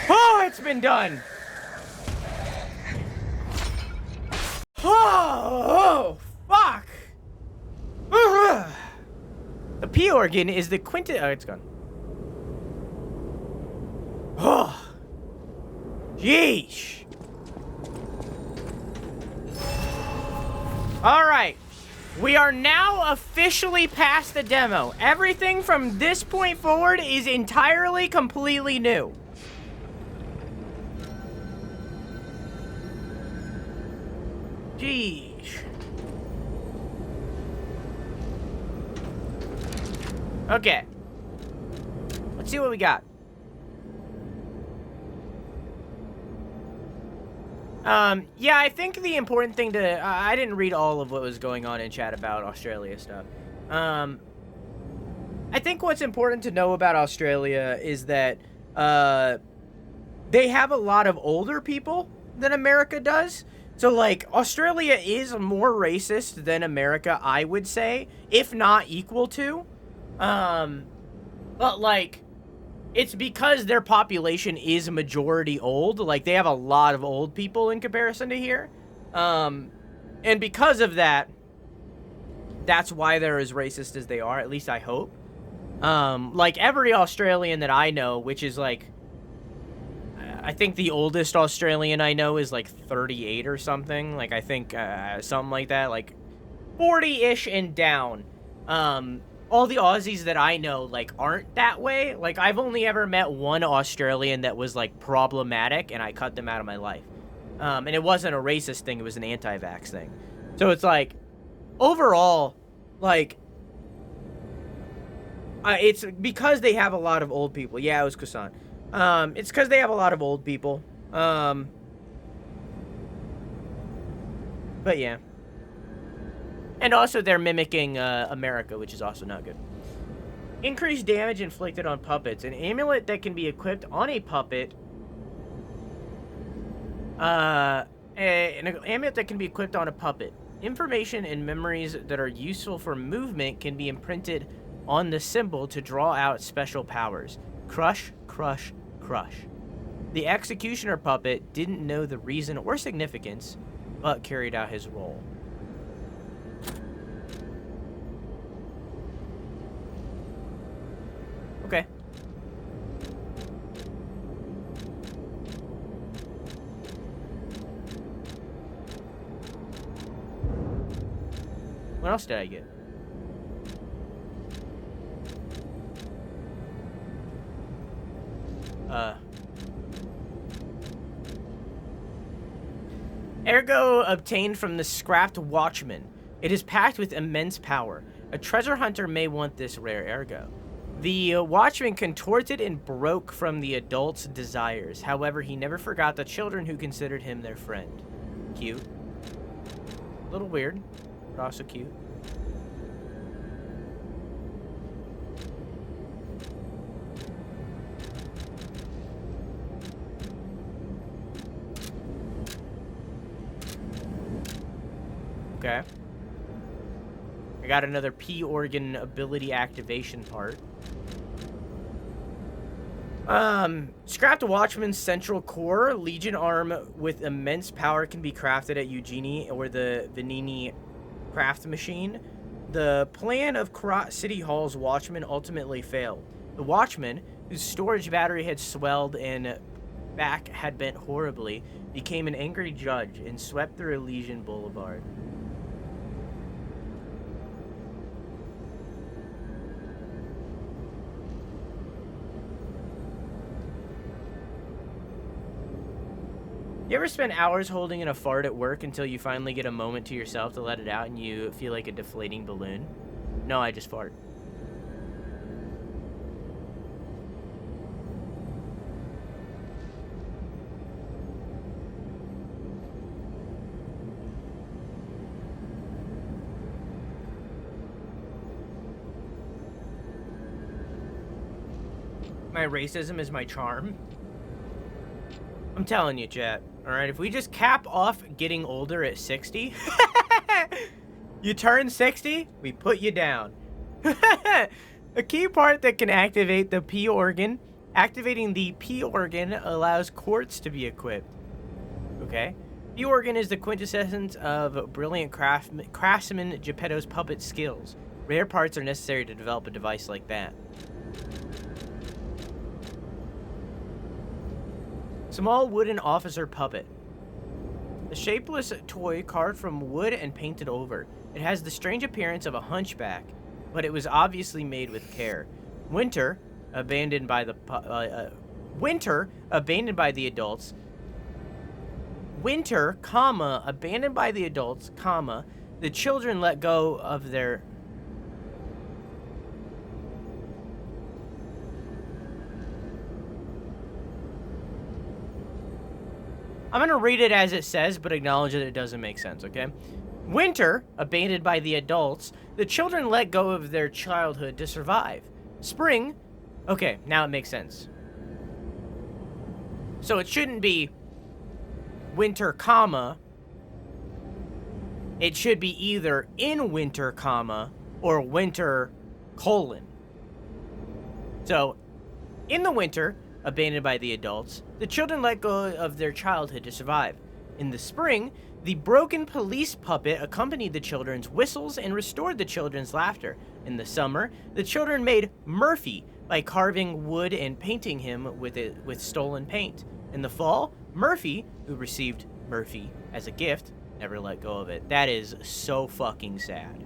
Oh, it's been done. Oh, fuck. The P organ is the Oh, it's gone. Oh, yeesh. All right. We are now officially past the demo. Everything from this point forward is entirely, completely new. Jeez. Okay. Let's see what we got. Yeah, I think the important thing to... I didn't read all of what was going on in chat about Australia stuff. I think what's important to know about Australia is that they have a lot of older people than America does. So, like, Australia is more racist than America, I would say, if not equal to. But, like, it's because their population is majority old. Like, they have a lot of old people in comparison to here. And because of that, that's why they're as racist as they are, at least I hope. Like, every Australian that I know, which is, like, I think the oldest Australian I know is, like, 38 or something. Like, I think, something like that. Like, 40-ish and down. All the Aussies that I know, like, aren't that way. Like, I've only ever met one Australian that was, like, problematic, and I cut them out of my life. And it wasn't a racist thing, it was an anti-vax thing. So it's, like, overall, like, it's because they have a lot of old people. Yeah, it was Kusan. It's because they have a lot of old people. But yeah. And also they're mimicking America, which is also not good. Increased damage inflicted on puppets. An amulet that can be equipped on a puppet. An amulet that can be equipped on a puppet. Information and memories that are useful for movement can be imprinted on the symbol to draw out special powers. Crush, crush, crush. The executioner puppet didn't know the reason or significance, but carried out his role. Okay. What else did I get? Ergo obtained from the scrapped Watchman. It is packed with immense power. A treasure hunter may want this rare ergo. The Watchman contorted and broke from the adult's desires. However, he never forgot the children who considered him their friend. Cute. A little weird, but also cute. Okay. I got another P organ ability activation part. Scrapped Watchman's central core. Legion arm with immense power can be crafted at Eugenie or the Vanini craft machine. The plan of Krat City Hall's Watchman ultimately failed. The Watchman, whose storage battery had swelled and back had bent horribly, became an angry judge and swept through Elysian Boulevard. You ever spend hours holding in a fart at work until you finally get a moment to yourself to let it out and you feel like a deflating balloon? No, I just fart. My racism is my charm. I'm telling you, chat. Alright, if we just cap off getting older at 60, you turn 60, we put you down. A key part that can activate the P organ. Activating the P organ allows quartz to be equipped. Okay. P organ is the quintessence of brilliant craftsman Geppetto's puppet skills. Rare parts are necessary to develop a device like that. Small wooden officer puppet. A shapeless toy carved from wood and painted over. It has the strange appearance of a hunchback, but it was obviously made with care. Winter, abandoned by the adults. Winter, comma, abandoned by the adults, comma, the children let go of their... I'm going to read it as it says, but acknowledge that it doesn't make sense, okay? Winter, abandoned by the adults, the children let go of their childhood to survive. Spring, okay, now it makes sense. So it shouldn't be winter, comma. It should be either in winter, comma, or winter, colon. So, in the winter, abandoned by the adults, the children let go of their childhood to survive. In the spring, the broken police puppet accompanied the children's whistles and restored the children's laughter. In the summer, the children made Murphy by carving wood and painting him with stolen paint. In the fall, Murphy, who received Murphy as a gift, never let go of it. That is so fucking sad.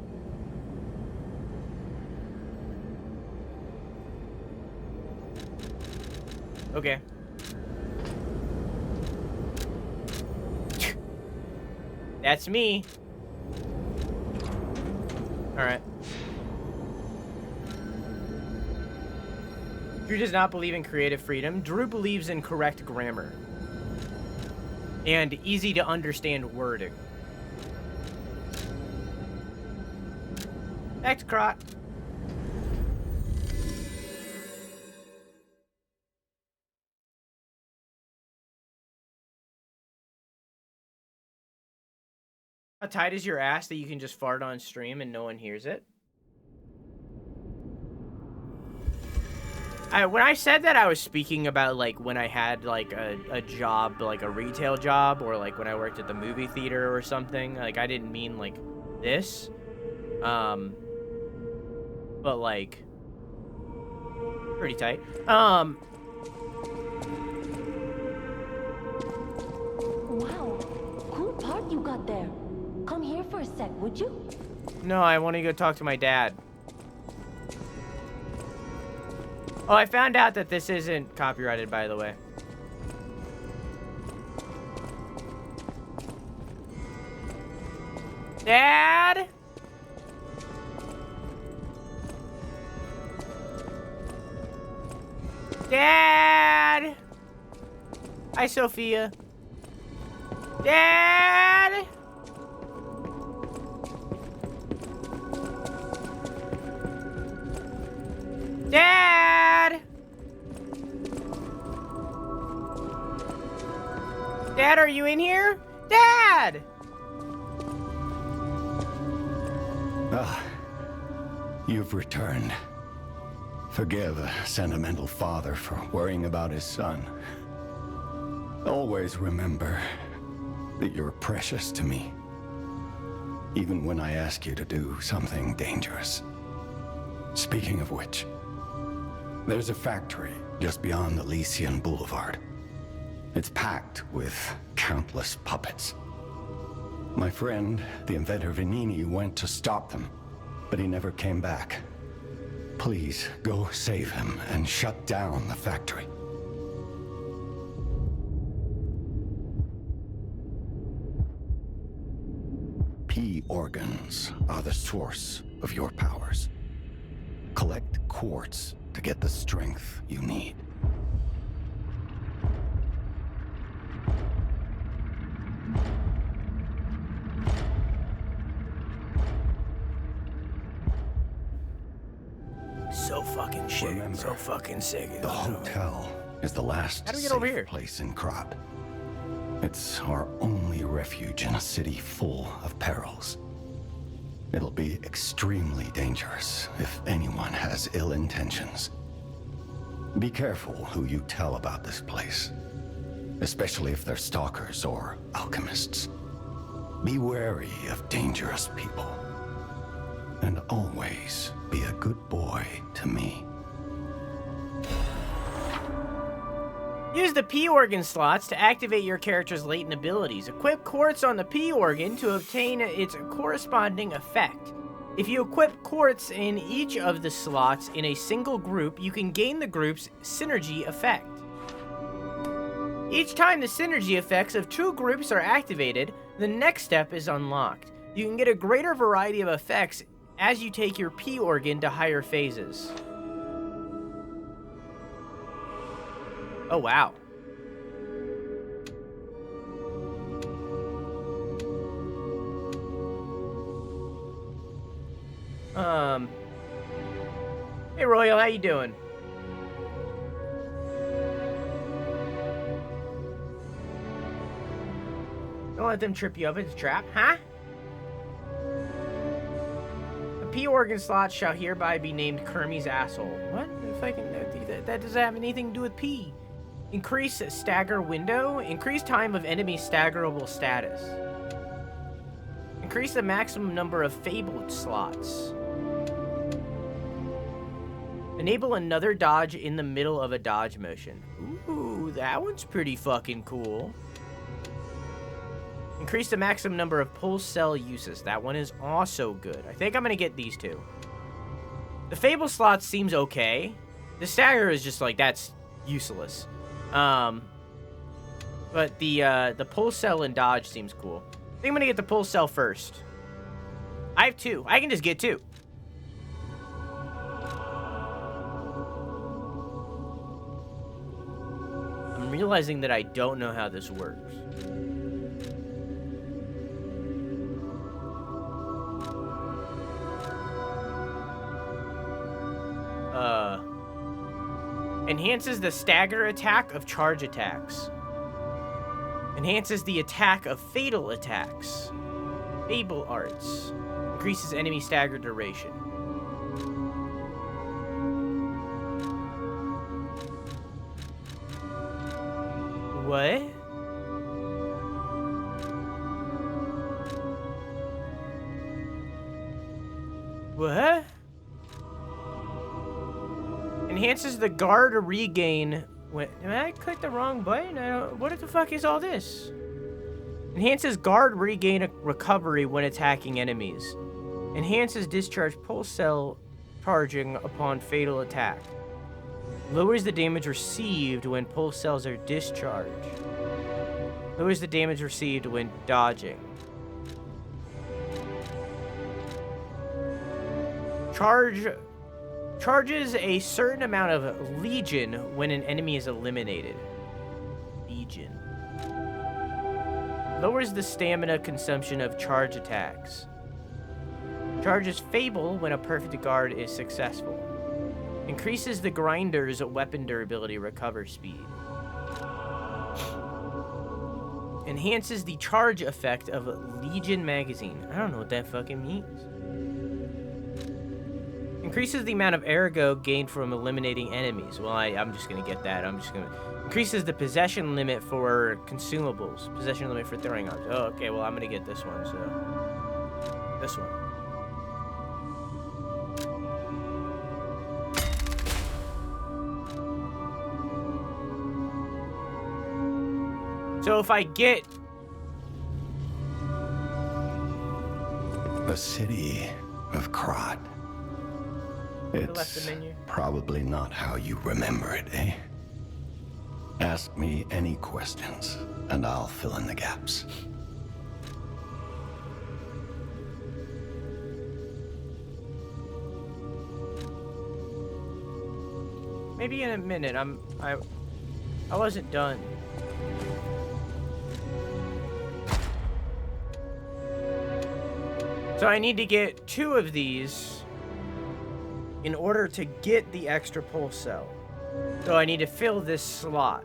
Okay. That's me. Alright. Drew does not believe in creative freedom. Drew believes in correct grammar. And easy to understand wording. Back to Krat. How tight is your ass that you can just fart on stream and no one hears it? When I said that, I was speaking about, like, when I had, like, a job, like, a retail job, or, like, when I worked at the movie theater or something. Like, I didn't mean, like, this. But, like, pretty tight. Wow, cool part you got there. Come here for a sec, would you? No, I want to go talk to my dad. Oh, I found out that this isn't copyrighted, by the way. Dad? Dad? Hi, Sophia. Dad? Dad? Dad, are you in here? Dad! Ah, you've returned. Forgive a sentimental father for worrying about his son. Always remember that you're precious to me, even when I ask you to do something dangerous. Speaking of which, there's a factory just beyond Elysian Boulevard. It's packed with countless puppets. My friend, the inventor Vanini, went to stop them, but he never came back. Please, go save him and shut down the factory. P organs are the source of your powers. Collect quartz to get the strength you need. So fucking shit. Remember, so fucking sick. The hotel is the last How do we get over safe here? place in Krat. It's our only refuge in a city full of perils. It'll be extremely dangerous if anyone has ill intentions. Be careful who you tell about this place, especially if they're stalkers or alchemists. Be wary of dangerous people. And always be a good boy to me. Use the P organ slots to activate your character's latent abilities. Equip quartz on the P organ to obtain its corresponding effect. If you equip quartz in each of the slots in a single group, you can gain the group's synergy effect. Each time the synergy effects of two groups are activated, the next step is unlocked. You can get a greater variety of effects as you take your P organ to higher phases. Oh, wow. Royal, how you doing? Don't let them trip you up. It's a trap, huh? A P organ slot shall hereby be named Kermie's asshole. What? That doesn't have anything to do with P. Increase stagger window. Increase time of enemy staggerable status. Increase the maximum number of fabled slots. Enable another dodge in the middle of a dodge motion. Ooh, that one's pretty fucking cool. Increase the maximum number of pulse cell uses. That one is also good. I think I'm gonna get these two. The fable slot seems okay. The stagger is just like, that's useless. But the pulse cell and dodge seems cool. I think I'm gonna get the pulse cell first. I have two. I can just get two. I'm realizing that I don't know how this works. Enhances the stagger attack of charge attacks. Enhances the attack of fatal attacks. Fable arts. Increases enemy stagger duration. What? What? Enhances the guard regain when... I clicked the wrong button? What the fuck is all this? Enhances guard regain recovery when attacking enemies. Enhances discharge pulse cell charging upon fatal attack. Lowers the damage received when pulse cells are discharged. Lowers the damage received when dodging. Charges a certain amount of Legion when an enemy is eliminated. Legion. Lowers the stamina consumption of charge attacks. Charges Fable when a perfect guard is successful. Increases the grinder's weapon durability recover speed. Enhances the charge effect of Legion magazine. I don't know what that fucking means. Increases the amount of ergo gained from eliminating enemies. Well, I'm just gonna get that. Increases the possession limit for consumables. Possession limit for throwing arms. Oh, okay, well, I'm gonna get this one, so... This one. So if I get... The city of Krat. It's probably not how you remember it, eh? Ask me any questions, and I'll fill in the gaps. Maybe in a minute. I wasn't done. So I need to get 2 of these in order to get the extra pulse cell. So I need to fill this slot.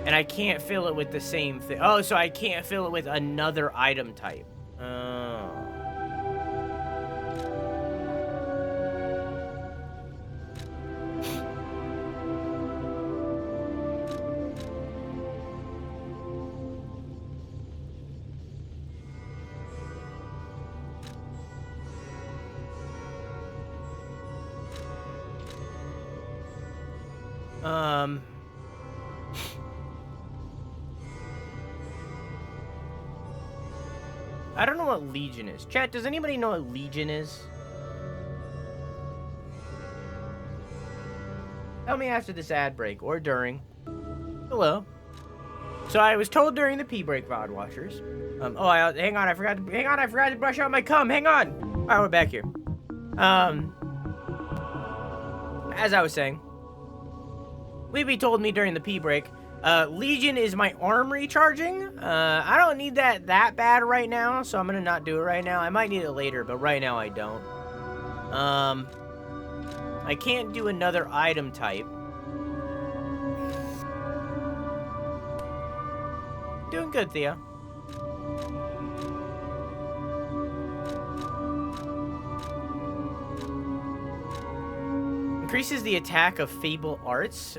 And I can't fill it with the same thing. Oh, so I can't fill it with another item type. Oh. I don't know what Legion is. Chat, does anybody know what Legion is? Tell me after this ad break or during. Hello. So I was told during the pee break, VOD watchers. Hang on, I forgot to brush out my cum. Hang on. All right, we're back here. As I was saying, Weeby told me during the pee break, Legion is my arm recharging. I don't need that bad right now, so I'm gonna not do it right now. I might need it later, but right now I don't. I can't do another item type. Doing good, Thea. Increases the attack of Fable Arts.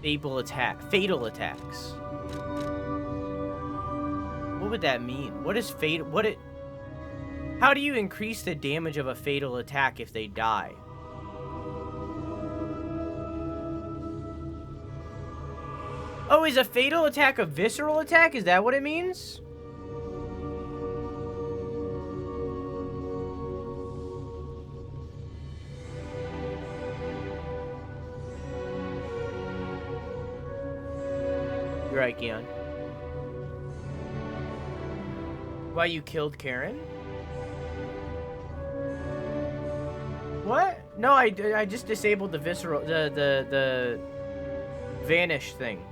Fatal attacks. What would that mean? What is fatal? How do you increase the damage of a fatal attack if they die? Oh, is a fatal attack a visceral attack? Is that what it means? You're right, Keon. Why you killed Karen? What? No, I just disabled the visceral, the vanish thing.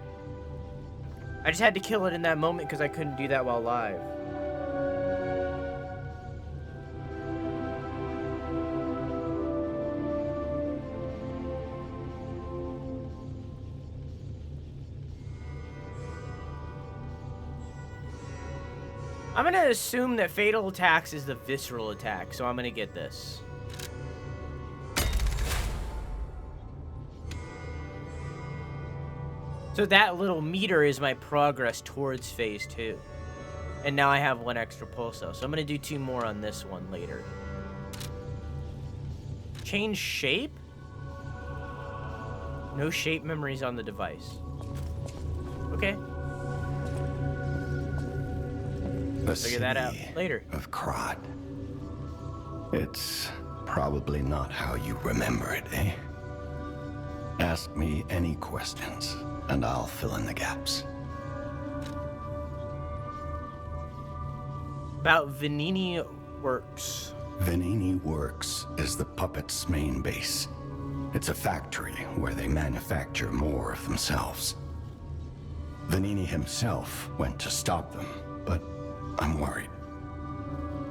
I just had to kill it in that moment because I couldn't do that while live. I'm gonna assume that fatal attacks is the visceral attack, so I'm gonna get this. So that little meter is my progress towards phase 2. And now I have 1 extra pulso. So I'm going to do 2 more on this one later. Change shape? No shape memories on the device. Okay. Figure that out later. Of Krat. It's probably not how you remember it, eh? Ask me any questions, and I'll fill in the gaps. About Venini Works. Venini Works is the puppet's main base. It's a factory where they manufacture more of themselves. Venini himself went to stop them, but I'm worried.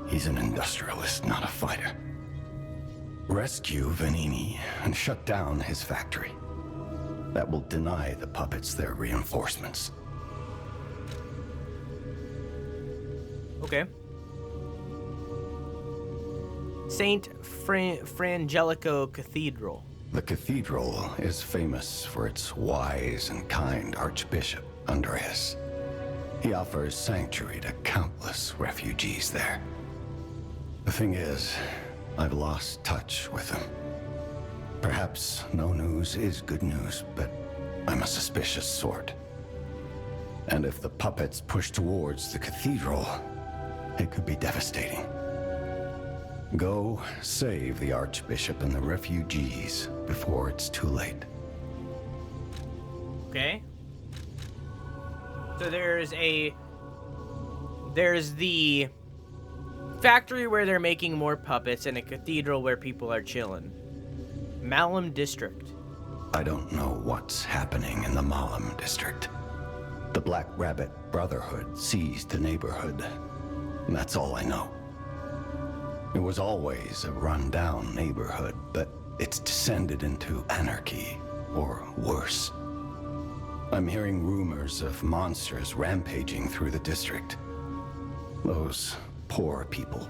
He's an industrialist, not a fighter. Rescue Venini and shut down his factory. That will deny the puppets their reinforcements. Okay. Saint Frangelico Cathedral. The cathedral is famous for its wise and kind Archbishop, Andreas. He offers sanctuary to countless refugees there. The thing is, I've lost touch with him. Perhaps no news is good news, but I'm a suspicious sort. And if the puppets push towards the cathedral, it could be devastating. Go save the Archbishop and the refugees before it's too late. Okay. So there's the factory where they're making more puppets and a cathedral where people are chilling. Malum District. I don't know what's happening in the Malum District. The Black Rabbit Brotherhood seized the neighborhood. And that's all I know. It was always a run-down neighborhood, but it's descended into anarchy, or worse. I'm hearing rumors of monsters rampaging through the district. Those poor people.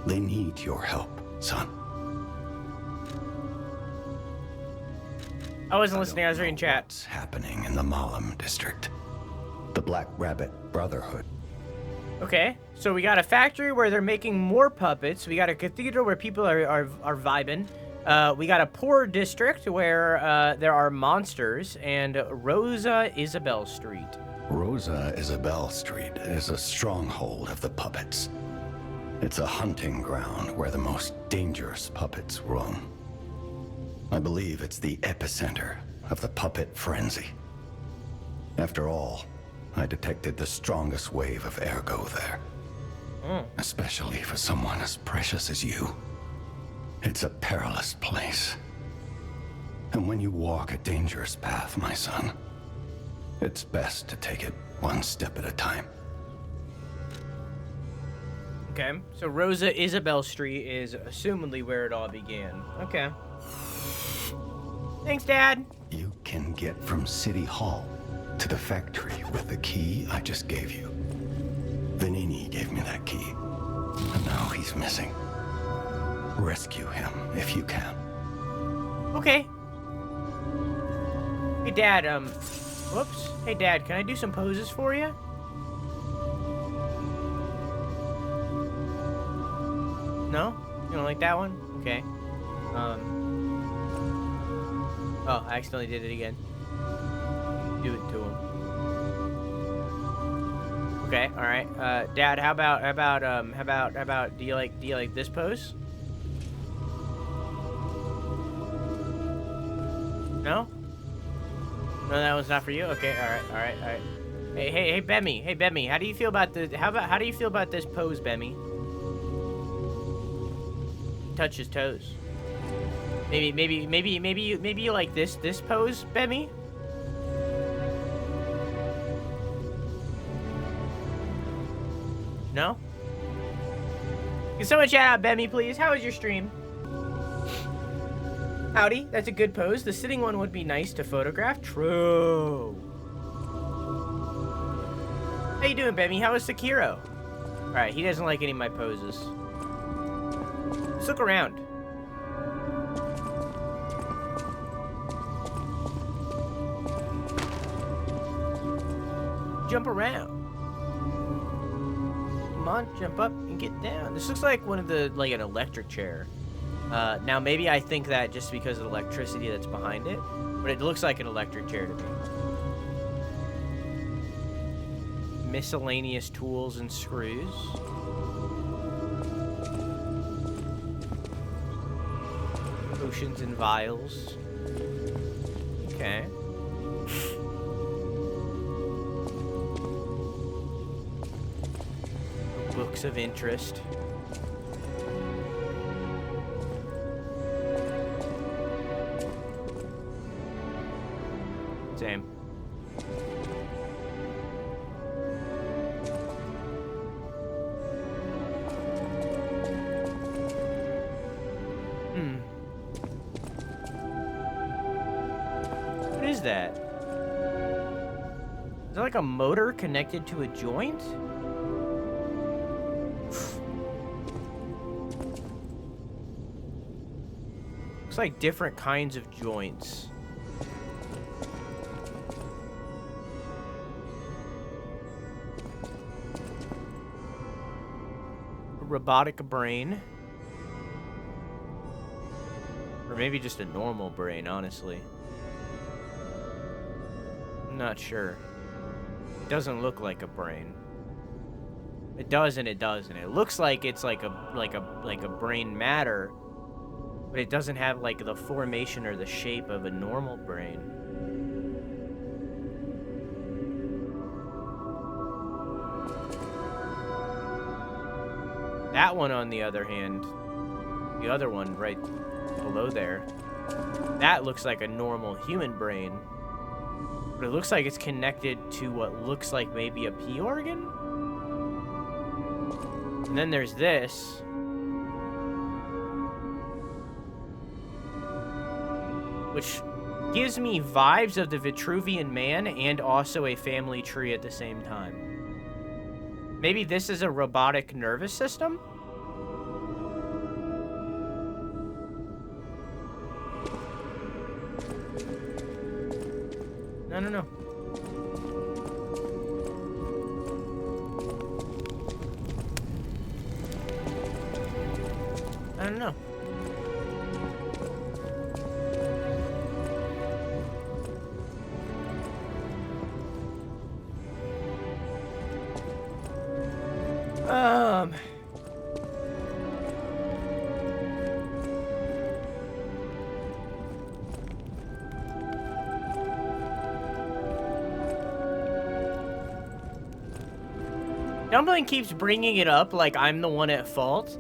They need your help, son. I wasn't listening, I was reading chat. What's happening in the Malum District? The Black Rabbit Brotherhood. Okay, so we got a factory where they're making more puppets. We got a cathedral where people are vibing. We got a poor district where there are monsters, and Rosa Isabel Street. Rosa Isabel Street is a stronghold of the puppets. It's a hunting ground where the most dangerous puppets roam. I believe it's the epicenter of the puppet frenzy. After all, I detected the strongest wave of ergo there. Especially for someone as precious as you. It's a perilous place. And when you walk a dangerous path, my son, it's best to take it one step at a time. Okay, so Rosa Isabel Street is assumedly where it all began. Okay. Thanks, Dad. You can get from City Hall to the factory with the key I just gave you. Vanini gave me that key, and now he's missing. Rescue him if you can. Okay. Hey, Dad, whoops. Hey, Dad, can I do some poses for you? No? You don't like that one? Okay. Oh, I accidentally did it again. Do it to him. Okay, all right. Dad, how about, do you like this pose? No? No, that one's not for you? Okay, all right. Hey, Bemmy, how do you feel about how do you feel about this pose, Bemmy? Touch his toes. Maybe you like this pose, Bemmy? No? Can someone shout out Bemmy, please? How was your stream? Howdy, that's a good pose. The sitting one would be nice to photograph. True. How you doing, Bemmy? How was Sekiro? Alright, he doesn't like any of my poses. Let's look around. Jump around. Come on, jump up and get down. This looks like one of the, like an electric chair. Now maybe I think that just because of the electricity that's behind it, but it looks like an electric chair to me. Miscellaneous tools and screws. Potions and vials. Okay. Books of interest. Same. What is that? Is that like a motor connected to a joint? Looks like different kinds of joints. A robotic brain. Or maybe just a normal brain, honestly. I'm not sure. It doesn't look like a brain. It does and it doesn't. It looks like it's like a brain matter, but it doesn't have like the formation or the shape of a normal brain. That one, on the other hand, the other one right below there, that looks like a normal human brain, but it looks like it's connected to what looks like maybe a pea organ. And then there's this. Which gives me vibes of the Vitruvian Man and also a family tree at the same time. Maybe this is a robotic nervous system? I don't know. I don't know. Dumpling keeps bringing it up like I'm the one at fault.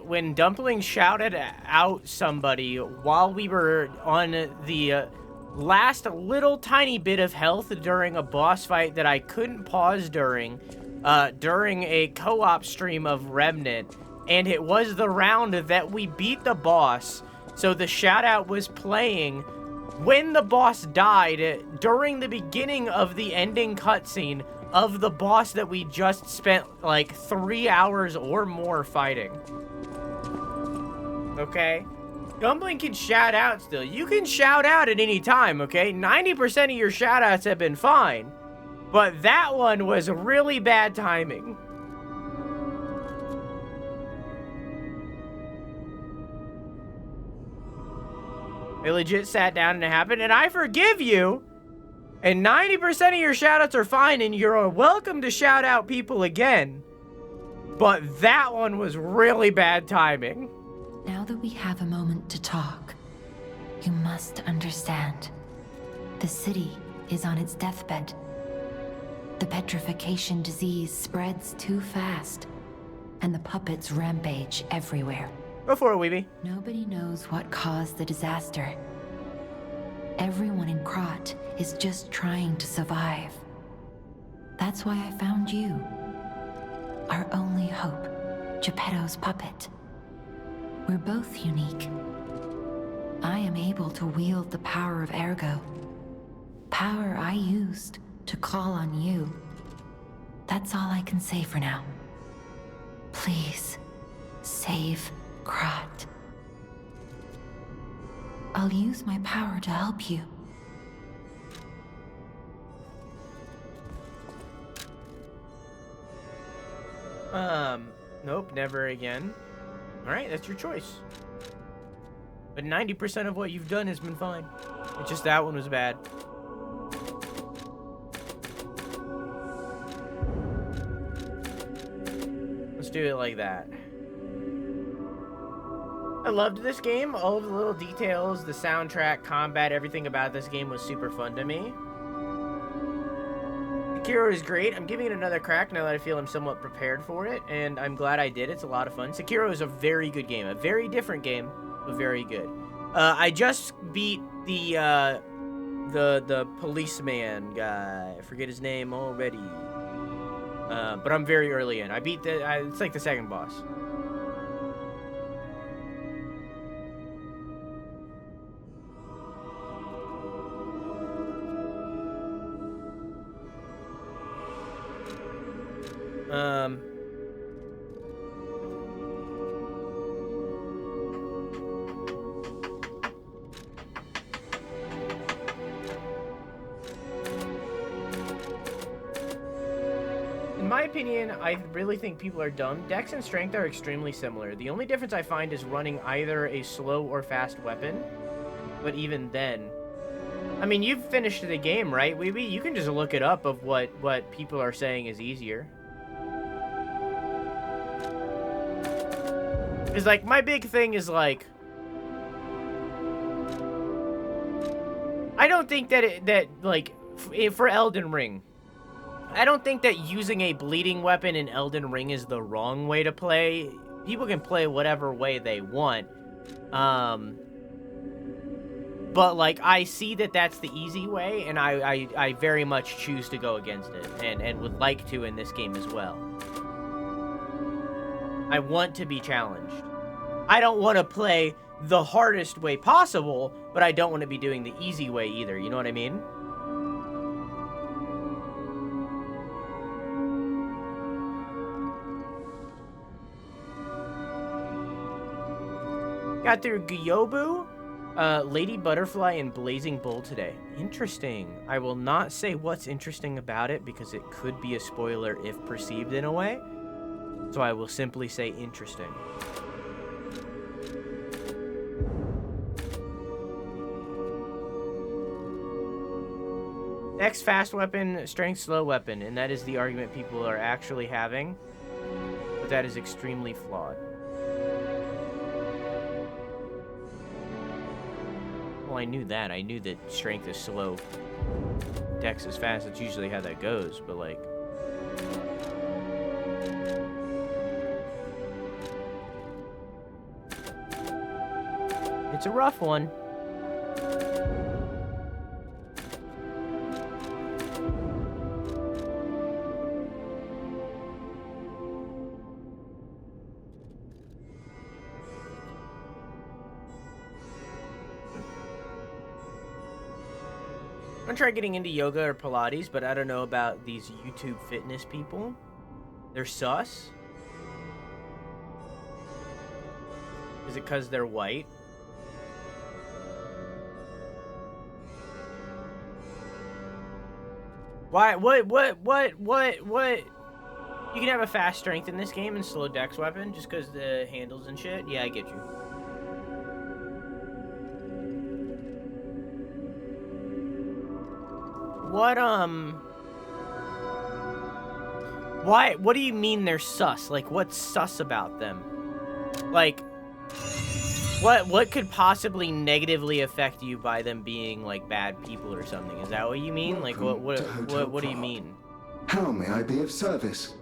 When Dumpling shouted out somebody while we were on the last little tiny bit of health during a boss fight that I couldn't pause during a co-op stream of Remnant, and it was the round that we beat the boss, so the shout out was playing when the boss died during the beginning of the ending cutscene of the boss that we just spent like 3 hours or more fighting. Okay? Dumpling can shout out still. You can shout out at any time, okay? 90% of your shout outs have been fine. But that one was really bad timing. It legit sat down and it happened, and I forgive you. And 90% of your shoutouts are fine, and you're welcome to shout out people again. But that one was really bad timing. Now that we have a moment to talk, you must understand. The city is on its deathbed. The petrification disease spreads too fast, and the puppets rampage everywhere. Go for it, Weeby. Nobody knows what caused the disaster. Everyone in Krat is just trying to survive. That's why I found you. Our only hope, Geppetto's puppet. We're both unique. I am able to wield the power of Ergo. Power I used to call on you. That's all I can say for now. Please, save Krat. I'll use my power to help you. Nope, never again. Alright, that's your choice. But 90% of what you've done has been fine. It's just that one was bad. Let's do it like that. I loved this game. All of the little details, the soundtrack, combat, everything about this game was super fun to me. Sekiro is great. I'm giving it another crack now that I feel I'm somewhat prepared for it, and I'm glad I did. It's a lot of fun. Sekiro is a very good game. A very different game, but very good. I just beat the policeman guy. I forget his name already. But I'm very early in. I beat it's like the second boss. In my opinion, I really think people are dumb. Dex and strength are extremely similar. The only difference I find is running either a slow or fast weapon. But even then, I mean, you've finished the game, right, Weeby? You can just look it up of what people are saying is easier. It's like, my big thing is like, I don't think that for Elden Ring, I don't think that using a bleeding weapon in Elden Ring is the wrong way to play. People can play whatever way they want. But, like, I see that that's the easy way, and I very much choose to go against it, and would like to in this game as well. I want to be challenged. I don't want to play the hardest way possible, but I don't want to be doing the easy way either, you know what I mean? Got through Gyobu, Lady Butterfly, and Blazing Bull today. Interesting. I will not say what's interesting about it because it could be a spoiler if perceived in a way. So I will simply say interesting. Dex fast weapon, strength slow weapon, and that is the argument people are actually having. But that is extremely flawed. Well, I knew that. I knew that strength is slow. Dex is fast. That's usually how that goes, but like... It's a rough one. gonna try getting into yoga or Pilates, but I don't know about these YouTube fitness people. They're sus. Is it because they're white? Why? What? You can have a fast strength in this game and slow dex weapon just because the handles and shit? Yeah, I get you. What do you mean they're sus? Like, what's sus about them? Like, what could possibly negatively affect you by them being, like, bad people or something? Is that what you mean? Like, what do you mean? How may I be of service?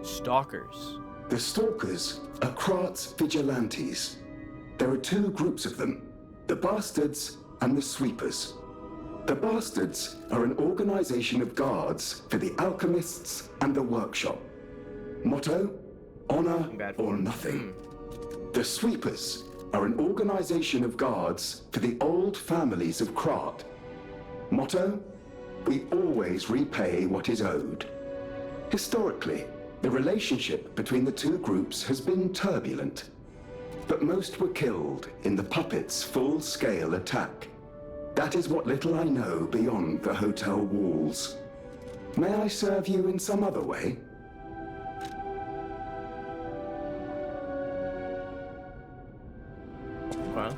Stalkers. The Stalkers are Krat's vigilantes. There are two groups of them, the Bastards and the Sweepers. The Bastards are an organization of guards for the alchemists and the workshop. Motto, honor or nothing. The Sweepers are an organization of guards for the old families of Krat. Motto, we always repay what is owed. Historically, the relationship between the two groups has been turbulent, but most were killed in the puppets' full-scale attack. That is what little I know beyond the hotel walls. May I serve you in some other way? Well.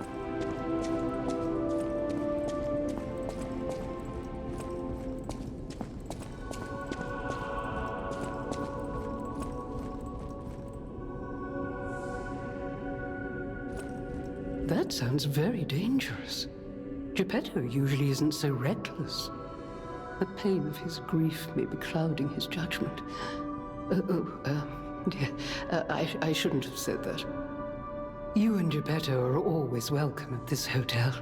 That sounds very dangerous. Geppetto usually isn't so reckless. The pain of his grief may be clouding his judgment. Dear, I shouldn't have said that. You and Geppetto are always welcome at this hotel.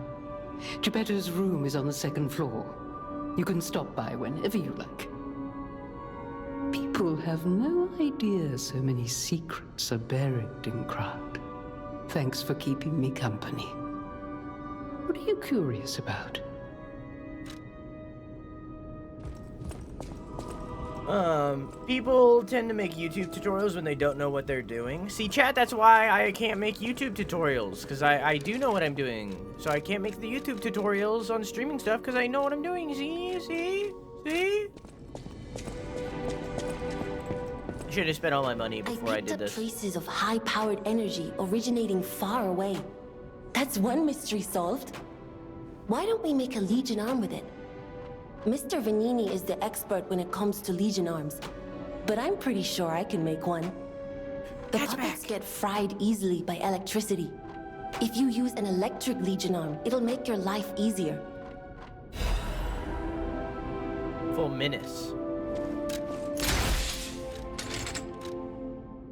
Geppetto's room is on the second floor. You can stop by whenever you like. People have no idea so many secrets are buried in Krat. Thanks for keeping me company. What are you curious about? People tend to make YouTube tutorials when they don't know what they're doing. See, chat, that's why I can't make YouTube tutorials, because I do know what I'm doing. So I can't make the YouTube tutorials on streaming stuff, because I know what I'm doing. See? I should have spent all my money before I did this. I picked up traces of high-powered energy originating far away. That's one mystery solved. Why don't we make a Legion arm with it? Mr. Vanini is the expert when it comes to Legion arms, but I'm pretty sure I can make one. The puppets get fried easily by electricity. If you use an electric Legion arm, it'll make your life easier. Fulminous.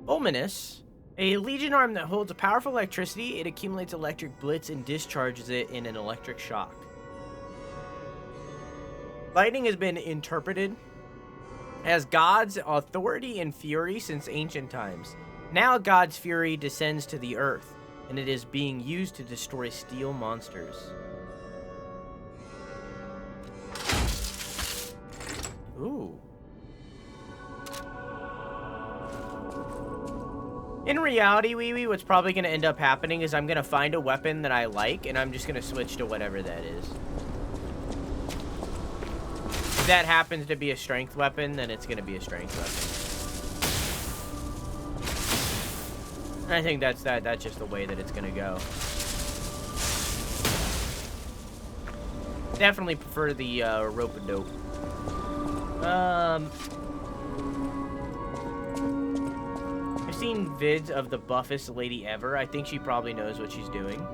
Fulminous? A Legion arm that holds a powerful electricity, it accumulates electric blitz and discharges it in an electric shock. Lightning has been interpreted as God's authority and fury since ancient times. Now God's fury descends to the earth, and it is being used to destroy steel monsters. Ooh. In reality, Wee-Wee, what's probably going to end up happening is I'm going to find a weapon that I like, and I'm just going to switch to whatever that is. If that happens to be a strength weapon, then it's going to be a strength weapon. And I think that's just the way that it's going to go. Definitely prefer the rope-a-dope. I've seen vids of the buffest lady ever. I think she probably knows what she's doing.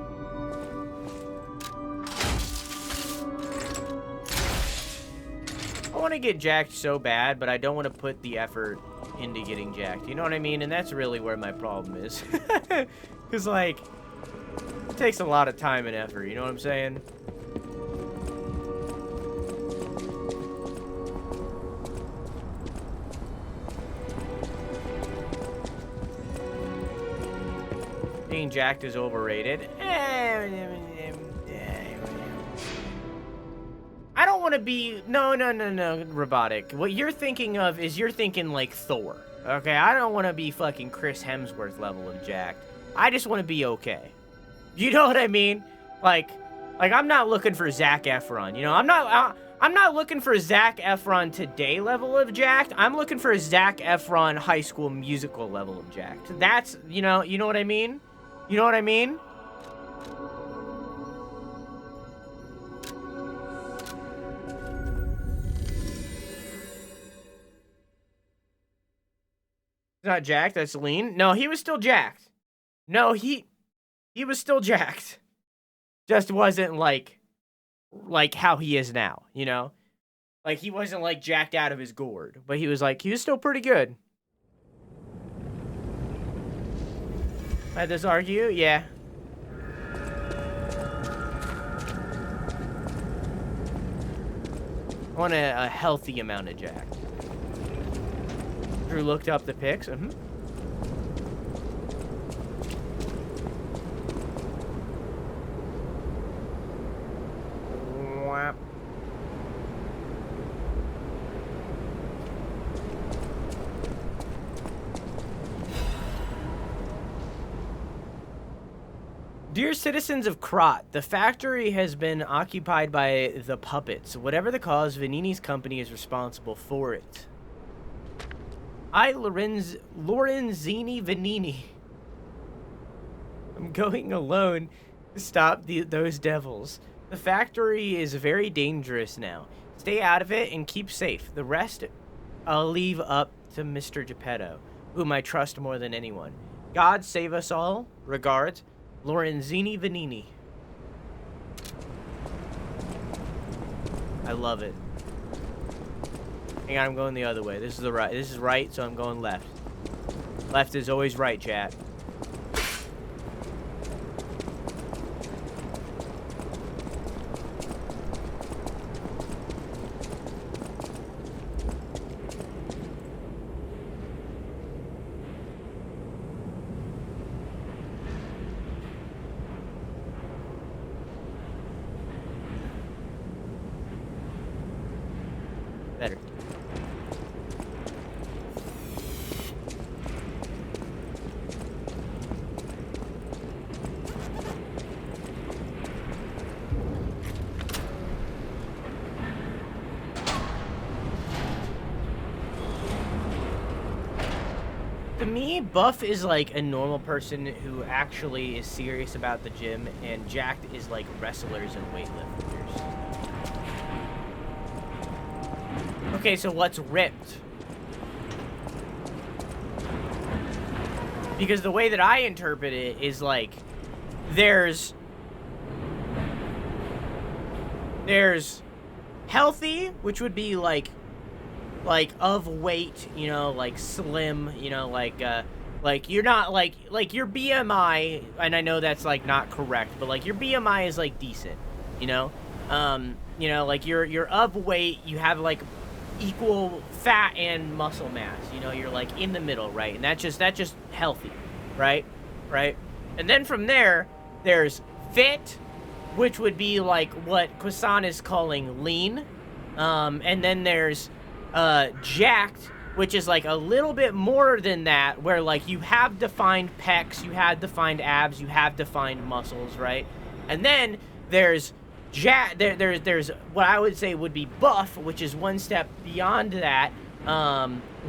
I want to get jacked so bad, but I don't want to put the effort into getting jacked. You know what I mean? And that's really where my problem is. Because, like, it takes a lot of time and effort. You know what I'm saying? being jacked is overrated. I don't want to be... No, Robotic. What you're thinking of is you're thinking like Thor. Okay, I don't want to be fucking Chris Hemsworth level of jacked. I just want to be okay. You know what I mean? Like I'm not looking for Zac Efron. You know, I'm not looking for Zac Efron today level of jacked. I'm looking for a Zac Efron High School Musical level of jacked. That's, you know what I mean? You know what I mean? Not jacked, that's lean. No, he was still jacked. No, he was still jacked. Just wasn't like how he is now, you know? Like, he wasn't like jacked out of his gourd, but he was still pretty good. Had this argue? Yeah. I want a healthy amount of jack. Drew looked up the pics. Whap. Dear citizens of Krat, the factory has been occupied by the puppets. Whatever the cause, Vanini's company is responsible for it. I, Lorenzini Vanini. I'm going alone to stop those devils. The factory is very dangerous now. Stay out of it and keep safe. The rest, I'll leave up to Mr. Geppetto, whom I trust more than anyone. God save us all. Regards, Lorenzini Vanini. I love it. Hang on, I'm going the other way. This is the right. This is right, so I'm going left. Left is always right, chat. Better. To me, buff is like a normal person who actually is serious about the gym, and jacked is like wrestlers and weightlifters. Okay, so what's ripped? Because the way that I interpret it is like there's healthy, which would be like of weight, you know, like slim, you know, like you're not like your BMI, and I know that's like not correct, but like your BMI is like decent, you know, like you're of weight, you have like equal fat and muscle mass, you know, you're like in the middle, right? And that's just healthy, right? And then from there, there's fit, which would be like what Kwasan is calling lean, and then there's jacked, which is like a little bit more than that, where like you have defined pecs, you have defined abs, you have defined muscles, right? And then there's there's what I would say would be buff, which is one step beyond that,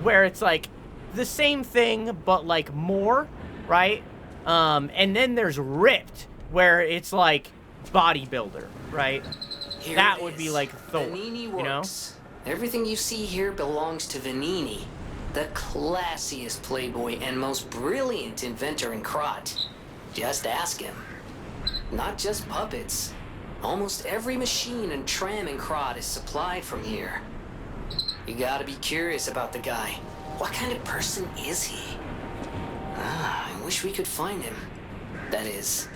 where it's like the same thing but like more, right? And then there's ripped, where it's like bodybuilder, right? That would be like Thor, Vanini you know? works. Everything you see here belongs to Vanini, the classiest playboy and most brilliant inventor in Krat. Just ask him. Not just puppets. Almost every machine and tram in Krat is supplied from here. You gotta be curious about the guy. What kind of person is he? I wish we could find him. That is,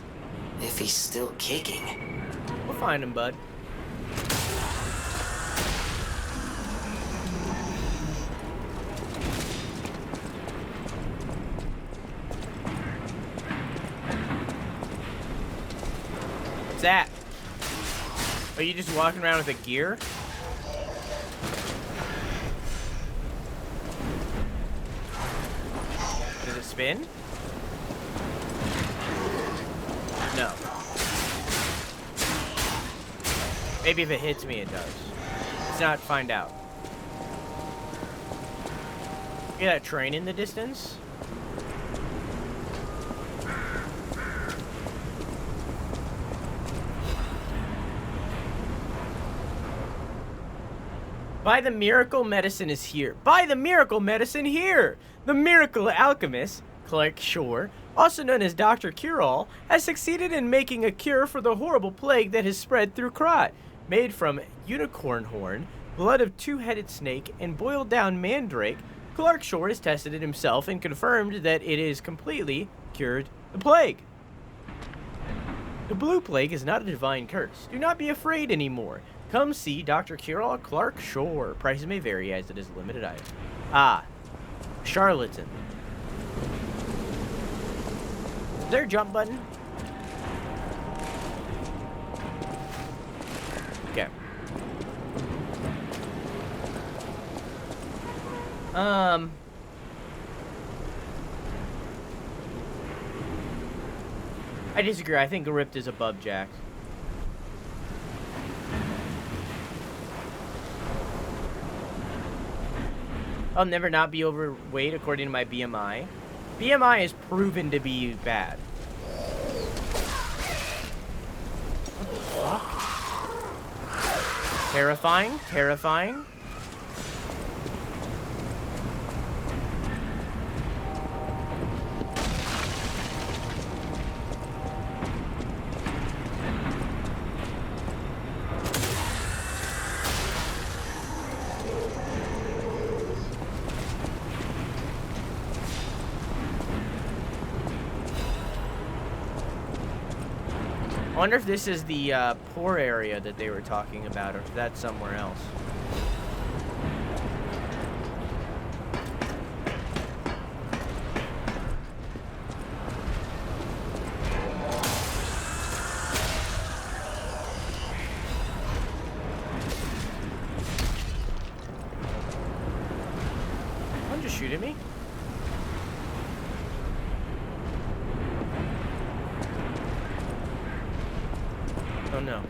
if he's still kicking. We'll find him, bud. What's that? Are you just walking around with a gear? Does it spin? No. Maybe if it hits me, it does. Let's not find out. See that train in the distance? Buy the miracle medicine is here. Buy the miracle medicine here! The miracle alchemist, Clark Shore, also known as Dr. Cure-All, has succeeded in making a cure for the horrible plague that has spread through Krat. Made from unicorn horn, blood of two-headed snake, and boiled down mandrake, Clark Shore has tested it himself and confirmed that it is completely cured the plague. The blue plague is not a divine curse. Do not be afraid anymore. Come see Dr. Cure-All Clark Shore. Prices may vary as it is a limited item. Ah, charlatan. Is there a jump button? Okay. I disagree. I think Ripped is above Jack. I'll never not be overweight according to my BMI. BMI is proven to be bad. What the fuck? Terrifying, terrifying. I wonder if this is the poor area that they were talking about, or if that's somewhere else. Someone just shoot at me? Oh no.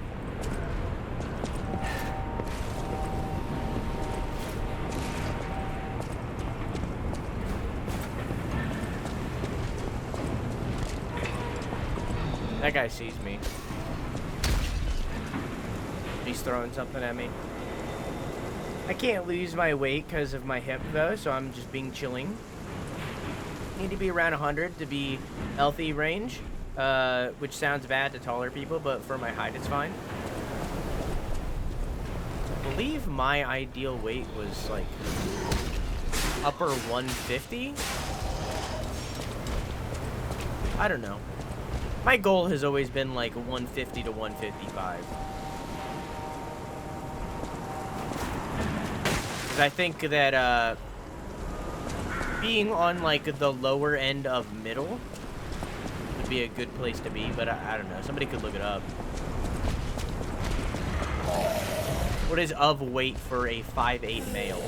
That guy sees me. He's throwing something at me. I can't lose my weight because of my hip though, so I'm just being chilling. Need to be around 100 to be healthy range. Which sounds bad to taller people, but for my height, it's fine. I believe my ideal weight was like upper 150. I don't know. My goal has always been like 150 to 155. Because I think that being on like the lower end of middle be a good place to be, but I don't know. Somebody could look it up. What is of weight for a 5'8" male?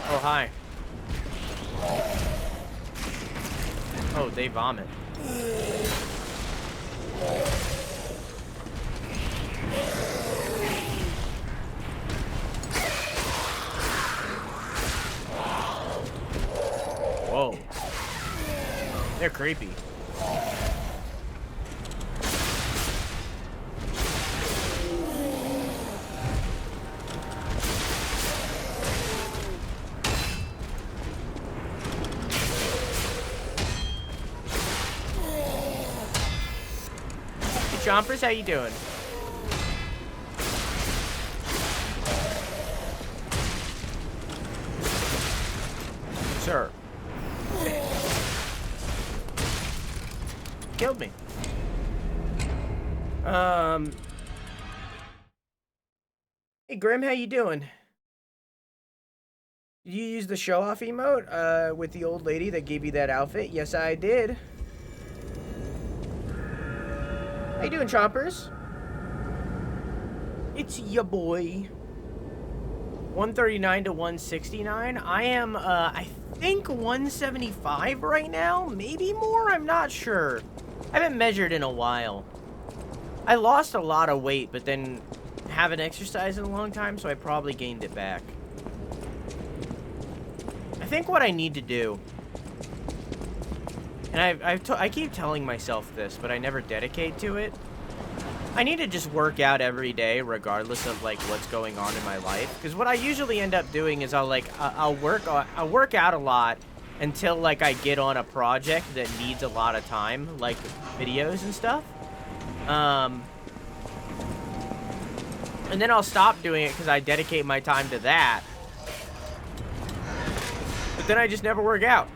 Oh, hi. Oh, they vomit. Whoa. They're creepy. Hey, Chompers, how you doing? Sir. Killed me. Hey Grim, how you doing? Did you use the show-off emote with the old lady that gave you that outfit? Yes, I did. How you doing, Chompers? It's ya boy. 139 to 169. I am, I think 175 right now. Maybe more, I'm not sure. I haven't measured in a while. I lost a lot of weight, but then haven't exercised in a long time, so I probably gained it back. I think what I need to do, and I keep telling myself this, but I never dedicate to it. I need to just work out every day, regardless of like what's going on in my life. Because what I usually end up doing is I'll work out a lot until like I get on a project that needs a lot of time, like videos and stuff. And then I'll stop doing it because I dedicate my time to that. But then I just never work out.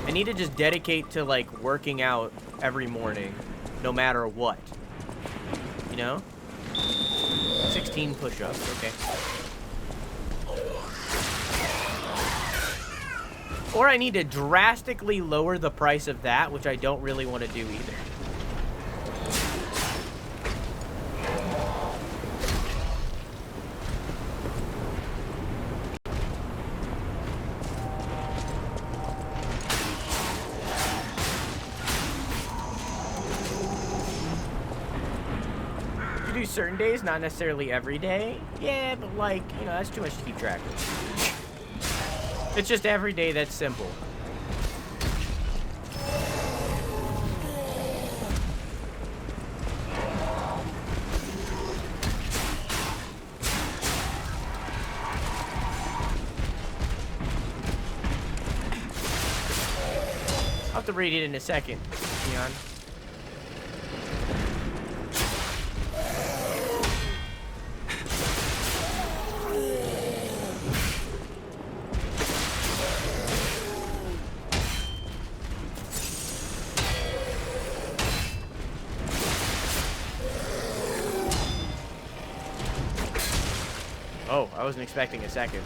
I need to just dedicate to like working out every morning, no matter what. You know? 16 push-ups, okay. Or I need to drastically lower the price of that, which I don't really want to do either. You do certain days, not necessarily every day. Yeah, but like, you know, that's too much to keep track of. It's just every day that's simple. I'll have to read it in a second, Leon. Oh, I wasn't expecting a second.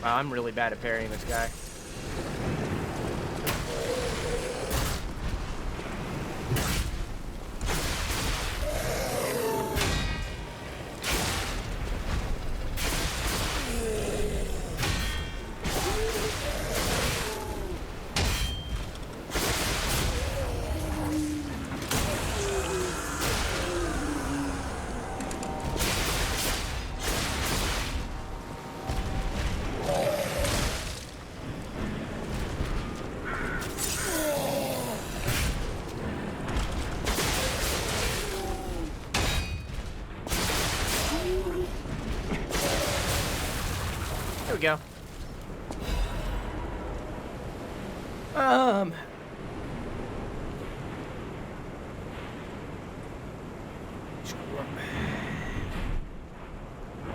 Wow, I'm really bad at parrying this guy. There we go.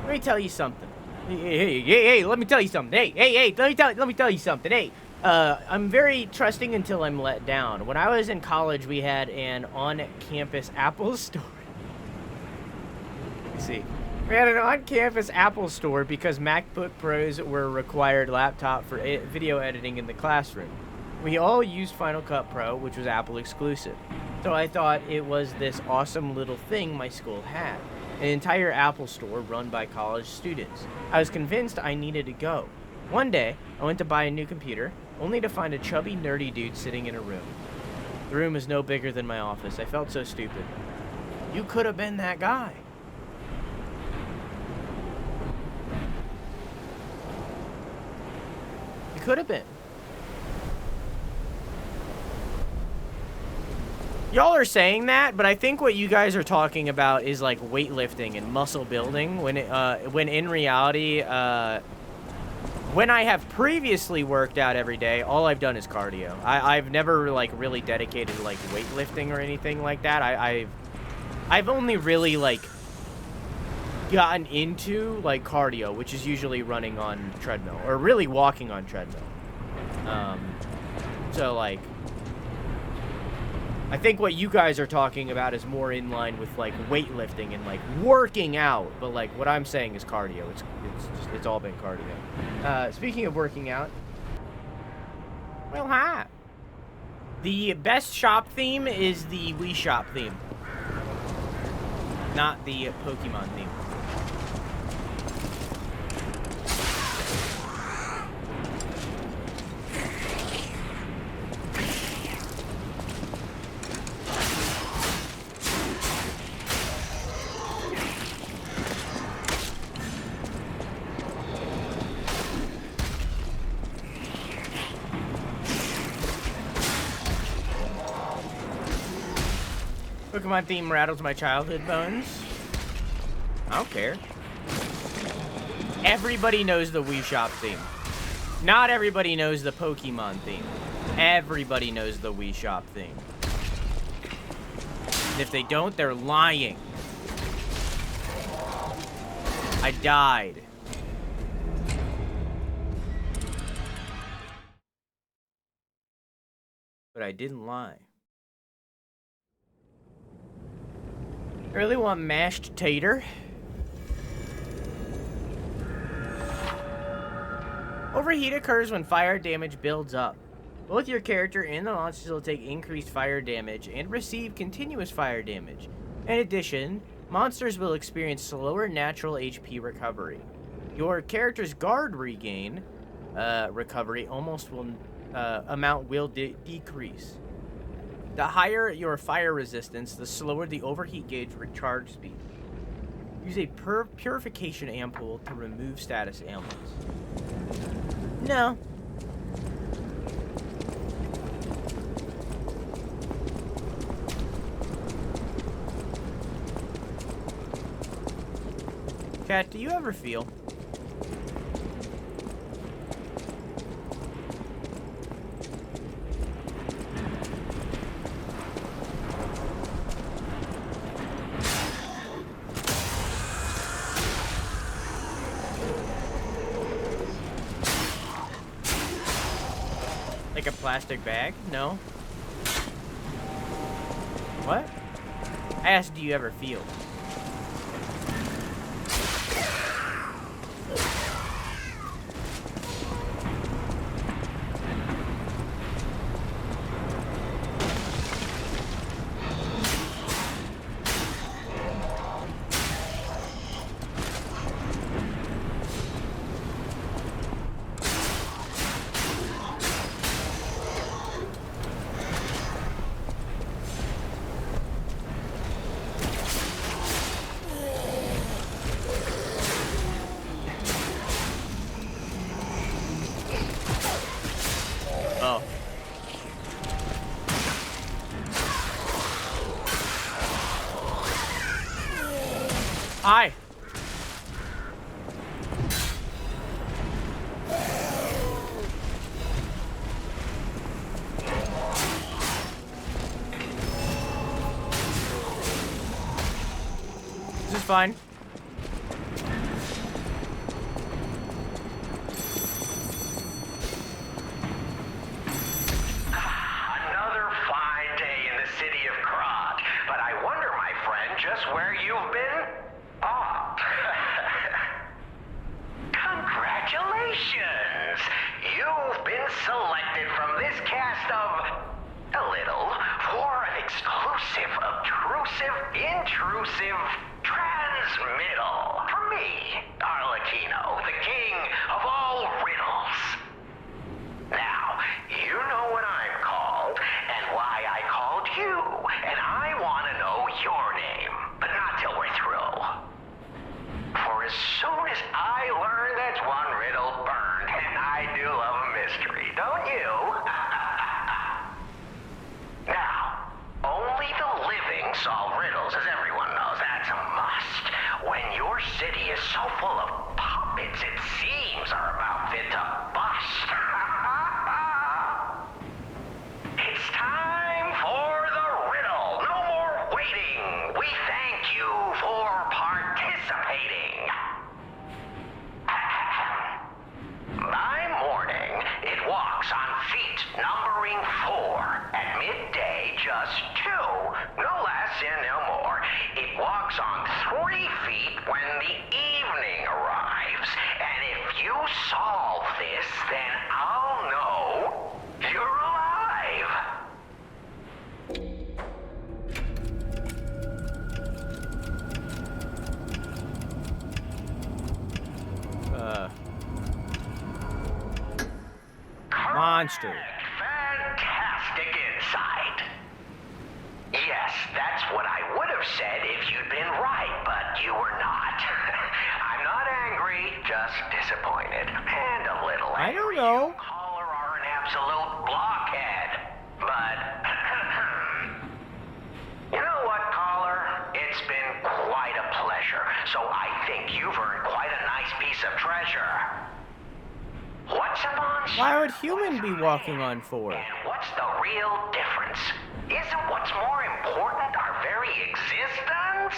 Let me tell you something. Hey, let me tell you something. Hey, let me tell you something. Hey, I'm very trusting until I'm let down. When I was in college, we had an on-campus Apple store. Let's see. We had an on-campus Apple store because MacBook Pros were a required laptop for video editing in the classroom. We all used Final Cut Pro, which was Apple exclusive. So I thought it was this awesome little thing my school had. An entire Apple store run by college students. I was convinced I needed to go. One day, I went to buy a new computer, only to find a chubby, nerdy dude sitting in a room. The room was no bigger than my office. I felt so stupid. You could have been that guy. You could have been. Y'all are saying that, but I think what you guys are talking about is like weightlifting and muscle building. When in reality, when I have previously worked out every day, all I've done is cardio. I've never like really dedicated to like weightlifting or anything like that. I've only really like gotten into like cardio, which is usually running on treadmill or really walking on treadmill. So like, I think what you guys are talking about is more in line with like weightlifting and like working out, but like what I'm saying is cardio. It's all been cardio. Speaking of working out, well, hi. The best shop theme is the Wii Shop theme, not the Pokemon theme. Pokemon theme rattles my childhood bones. I don't care. Everybody knows the Wii Shop theme. Not everybody knows the Pokemon theme. Everybody knows the Wii Shop theme. And if they don't, they're lying. I died. But I didn't lie. I really want mashed tater. Overheat occurs when fire damage builds up. Both your character and the monsters will take increased fire damage and receive continuous fire damage. In addition, monsters will experience slower natural HP recovery. Your character's guard regain recovery amount will decrease. The higher your fire resistance, the slower the overheat gauge recharge speed. Use a purification ampoule to remove status ailments. No. Kat, do you ever feel? Like a plastic bag? No. What? I asked, do you ever feel? Oh. Hi. This is fine. Another fine day in the city of Krat, but I wonder, my friend, just where you've been? Ah. Congratulations! You've been selected from this cast of a little for an exclusive, obtrusive, intrusive transmittal from me, Arlecchino, the king of all riddles. Now, you know what I'm called, and why I called you, and I want to know your name, but not till we're through. For as soon as I learn that's one riddle burned, and I do love a mystery, don't you? Now, only the living solve riddles, as everyone knows. That's a must. When your city is so full of puppets, it seems are about fit to bust. It's time for the riddle. No more waiting. We thank you for participating. you solve this, then I'll know you're alive. Monster. Fantastic insight. Yes, that's what I would have said if you'd been right, but you were not. I'm not angry, just disappointed. And a little angry. I don't know. You caller are an absolute blockhead. But, you know what, caller? It's been quite a pleasure. So I think you've earned quite a nice piece of treasure. What's a monster? Why would human be walking on 4? And what's the real difference? Isn't what's more important our very existence?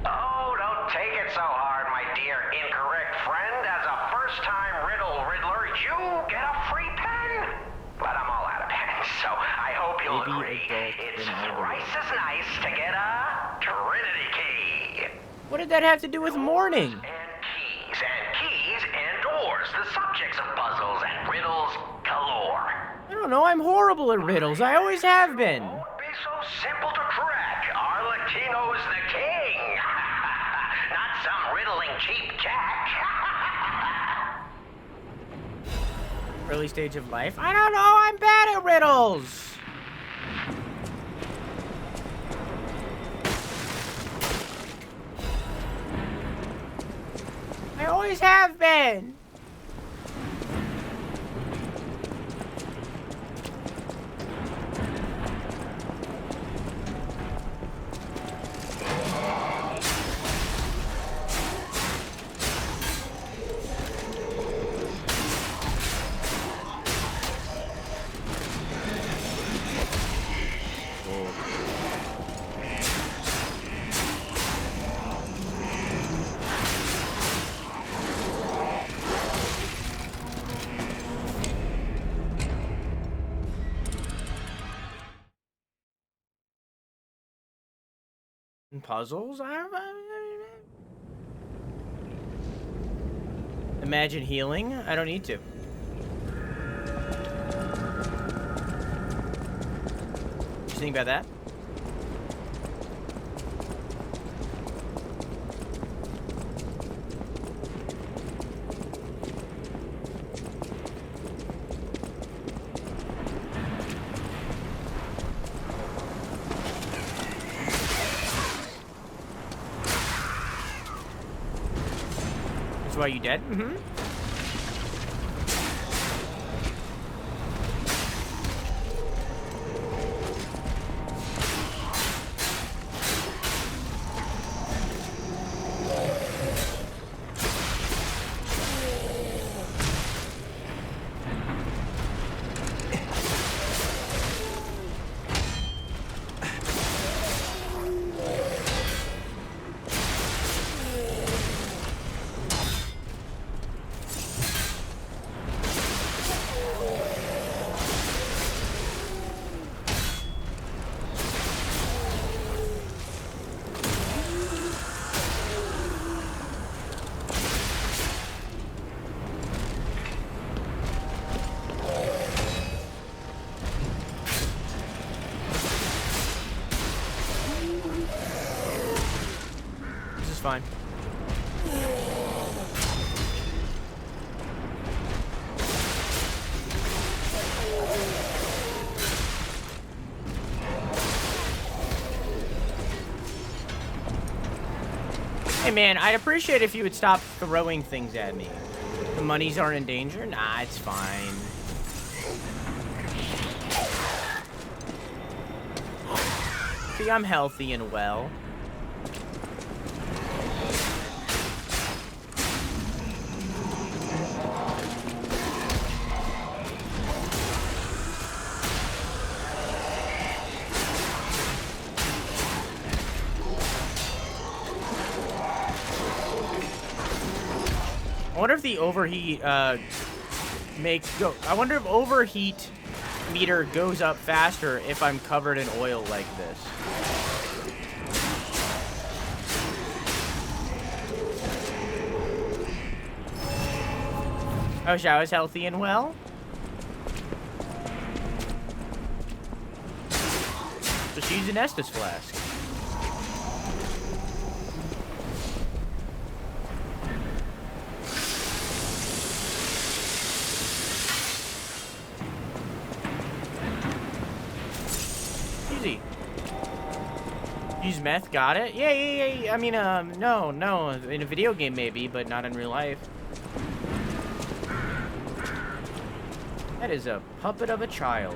Oh, don't take it so hard, my dear incorrect friend. As a first-time riddler, you get a free pen. But I'm all out of pens, so I hope you'll agree. It's thrice as nice to get a Trinity key. What did that have to do with morning? Keys and doors, the subjects of puzzles and riddles galore. I don't know, I'm horrible at riddles. I always have been. Won't be so simple to crack. Arlecchino's the king. Not some riddling cheap jack. Early stage of life? I don't know, I'm bad at riddles. I always have been. Puzzles? Imagine healing? I don't need to. What you think about that? Why you dead? Mm-hmm. Fine. Hey man, I'd appreciate if you would stop throwing things at me. The monies aren't in danger? Nah, it's fine. See, I'm healthy and well. I wonder if the overheat makes go. I wonder if overheat meter goes up faster if I'm covered in oil like this. I wish I was healthy and well. So she's an Estus flask. Easy. Use meth, got it? Yeah. I mean, no. In a video game maybe, but not in real life. That is a puppet of a child.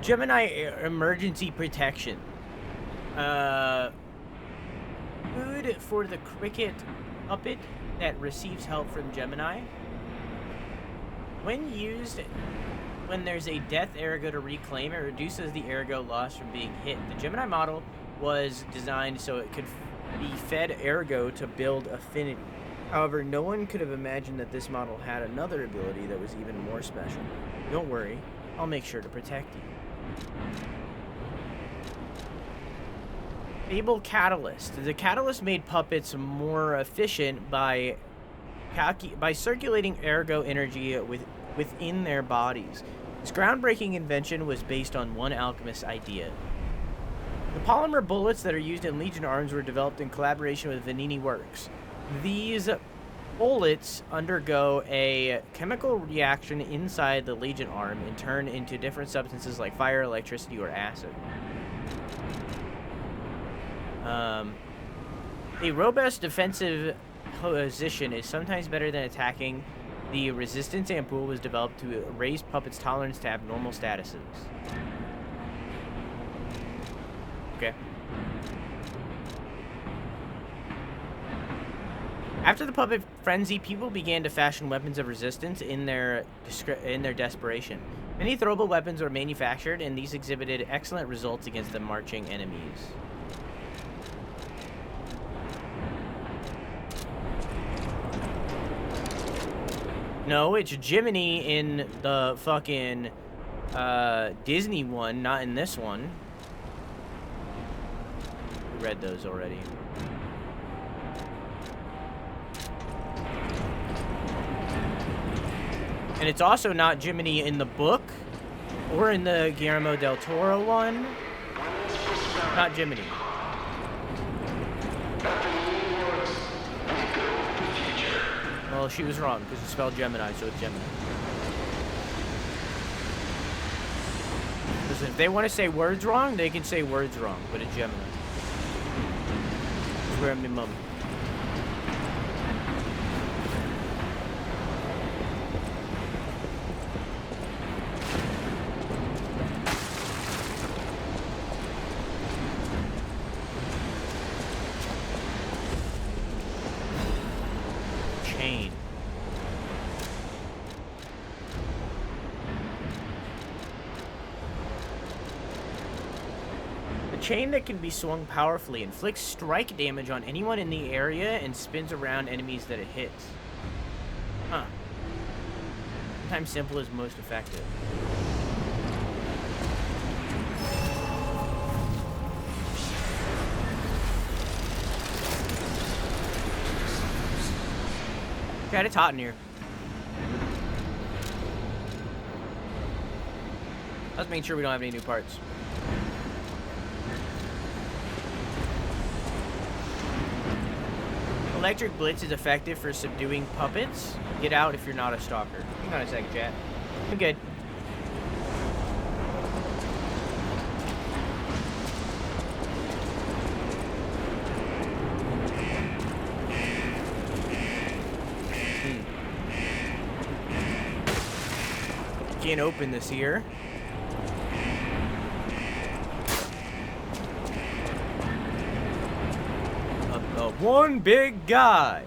Gemini emergency protection. Food for the cricket puppet that receives help from Gemini. When used, when there's a death ergo to reclaim, it reduces the ergo loss from being hit. The Gemini model was designed so it could be fed ergo to build affinity. However, no one could have imagined that this model had another ability that was even more special. Don't worry, I'll make sure to protect you. Fable Catalyst. The Catalyst made puppets more efficient by circulating ergo energy within their bodies. This groundbreaking invention was based on one alchemist's idea. The polymer bullets that are used in Legion arms were developed in collaboration with Vanini Works. These bullets undergo a chemical reaction inside the Legion arm and turn into different substances like fire, electricity, or acid. A robust defensive position is sometimes better than attacking. The resistance ampoule was developed to raise puppets' tolerance to abnormal statuses. Okay. After the puppet frenzy, people began to fashion weapons of resistance in their desperation. Many throwable weapons were manufactured, and these exhibited excellent results against the marching enemies. No, it's Jiminy in the fucking Disney one, not in this one. We read those already. And it's also not Jiminy in the book or in the Guillermo del Toro one. Not Jiminy. Well, she was wrong because it's spelled Gemini, so it's Gemini. Listen, if they want to say words wrong, they can say words wrong, but it's Gemini. It's where my mum. Chain that can be swung powerfully, inflicts strike damage on anyone in the area, and spins around enemies that it hits. Huh. Sometimes simple is most effective. God, it's hot in here. Let's make sure we don't have any new parts. Electric Blitz is effective for subduing puppets. Get out if you're not a stalker. Hang on a second, chat. I'm good. Can't open this here. One big guy.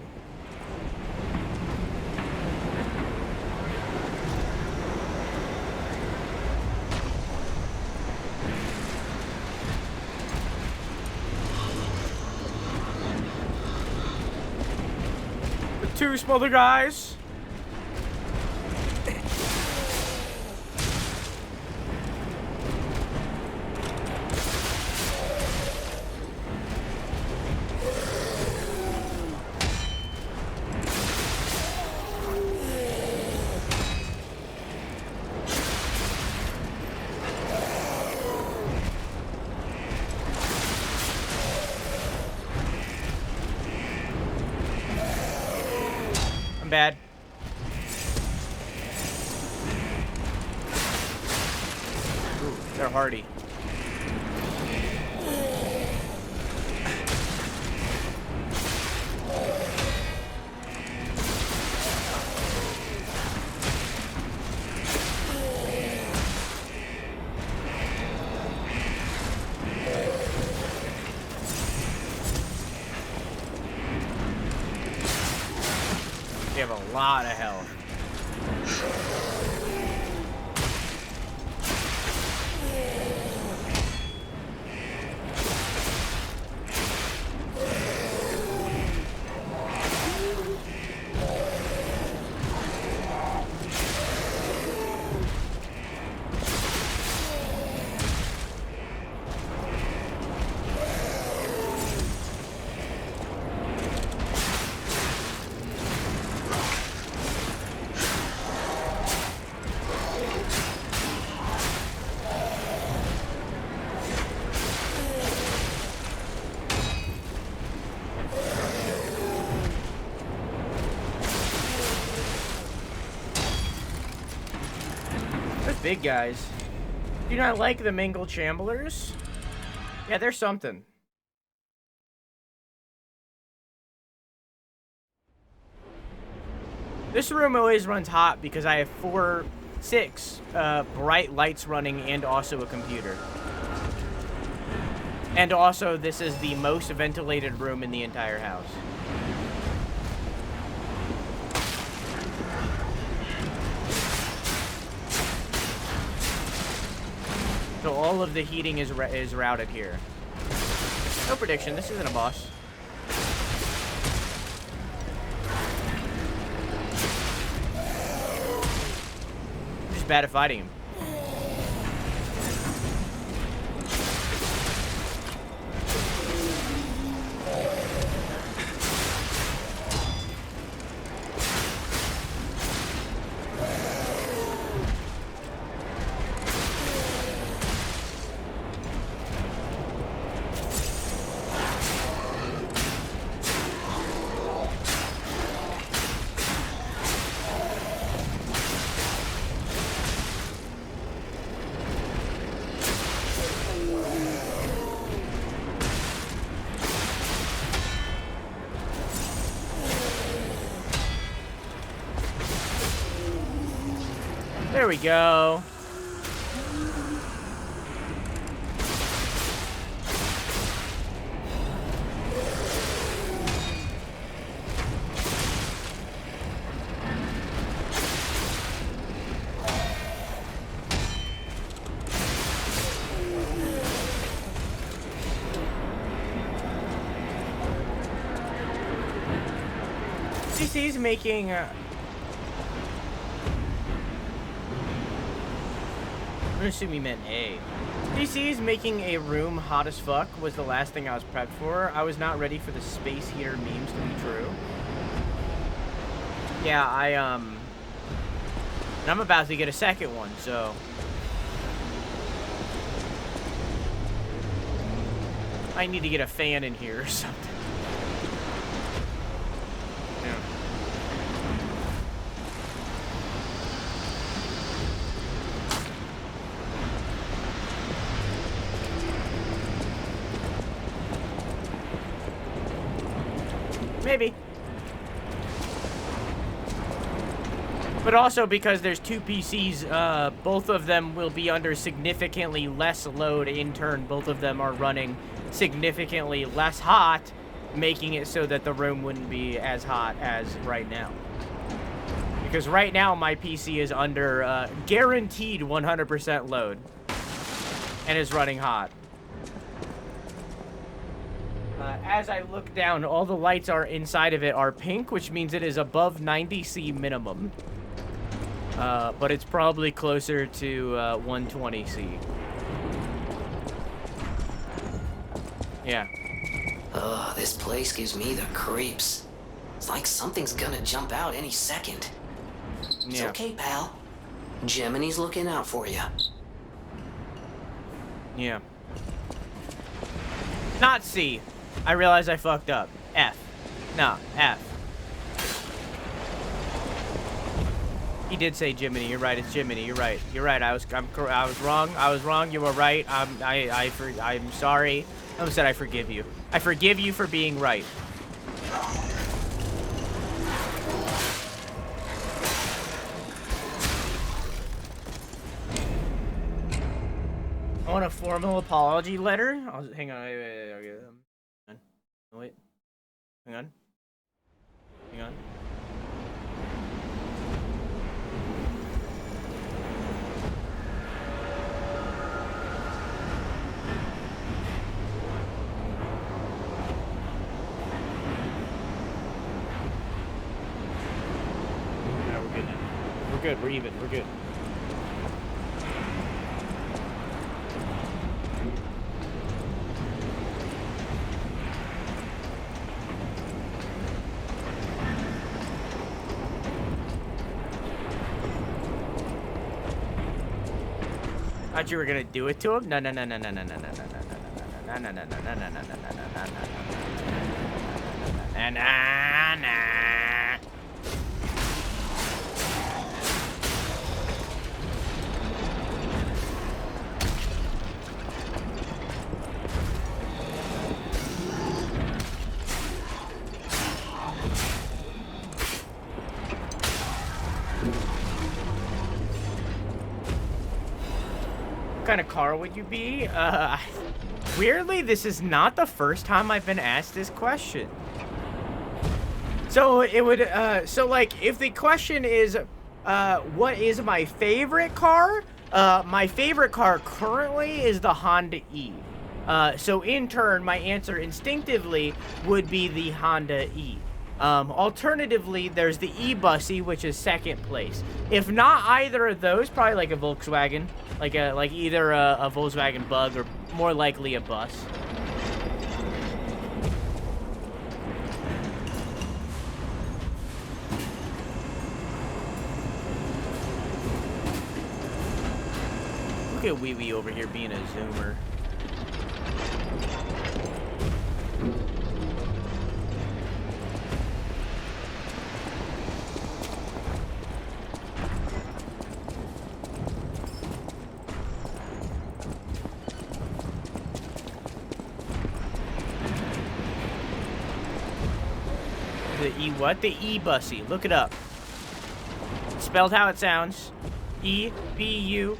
two smother guys. Bad. Ooh, they're hardy. They have a lot of health. Big guys. Do you not like the Mingle Chamblers? Yeah, they're something. This room always runs hot because I have 6 bright lights running and also a computer. And also, this is the most ventilated room in the entire house. So all of the heating is routed here. No prediction. This isn't a boss. I'm just bad at fighting him. There we go. CC's making I'm gonna assume you meant A. DC's making a room hot as fuck was the last thing I was prepped for. I was not ready for the space heater memes to be true. Yeah, and I'm about to get a second one, so. I need to get a fan in here or something. Maybe. But also because there's 2 PCs, both of them will be under significantly less load in turn. Both of them are running significantly less hot, making it so that the room wouldn't be as hot as right now. Because right now my PC is under guaranteed 100% load and is running hot. As I look down, all the lights are inside of it are pink, which means it is above 90C minimum. But it's probably closer to 120C. Yeah. Oh, this place gives me the creeps. It's like something's gonna jump out any second. It's Yeah. okay, pal. Gemini's looking out for you. Yeah. Not C. I realize I fucked up. F. No, F. He did say Jiminy. You're right. It's Jiminy. You're right. You're right. I was wrong. I was wrong. You were right. I'm sorry. I almost said I forgive you. I forgive you for being right. I want a formal apology letter. Hang on. Wait. Hang on. Hang on. No, we're good now. We're good. We're even. We're good. Thought you were gonna do it to him? No. What kind of car would you be? Weirdly, this is not the first time I've been asked this question. So it would, so like, if the question is, what is my favorite car? My favorite car currently is the Honda E. So in turn, my answer instinctively would be the Honda E. Alternatively, there's the E-Bussy, which is second place. If not either of those, probably like a Volkswagen, like either a Volkswagen Bug or more likely a bus. Look at Wee Wee over here being a zoomer. The E what? The E-Bussy. Look it up. It's spelled how it sounds. E-B-U-S-S-Y.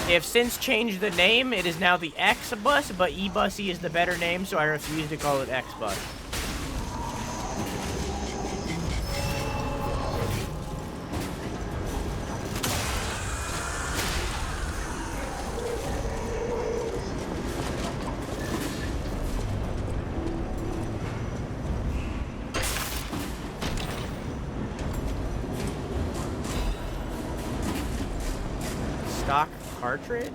They have since changed the name. It is now the X-Bus, but E-Bussy is the better name, so I refuse to call it X-Bus. Stock cartridge?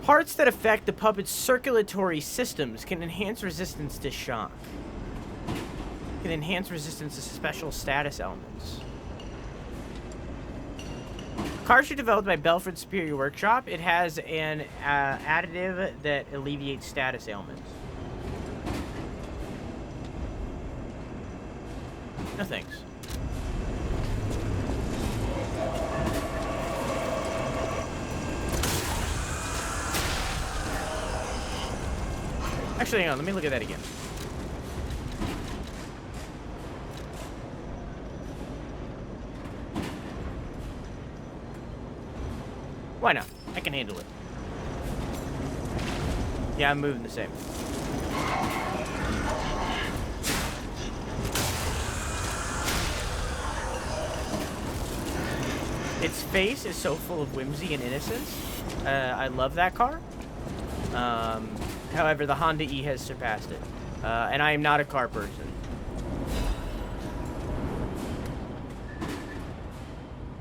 Parts that affect the puppet's circulatory systems can enhance resistance to shock. Can enhance resistance to special status elements. Cartridge developed by Belford Superior Workshop. It has an additive that alleviates status ailments. No thanks. Actually, hang on. Let me look at that again. Why not? I can handle it. Yeah, I'm moving the same. Its face is so full of whimsy and innocence. I love that car. However, the Honda E has surpassed it. And I am not a car person.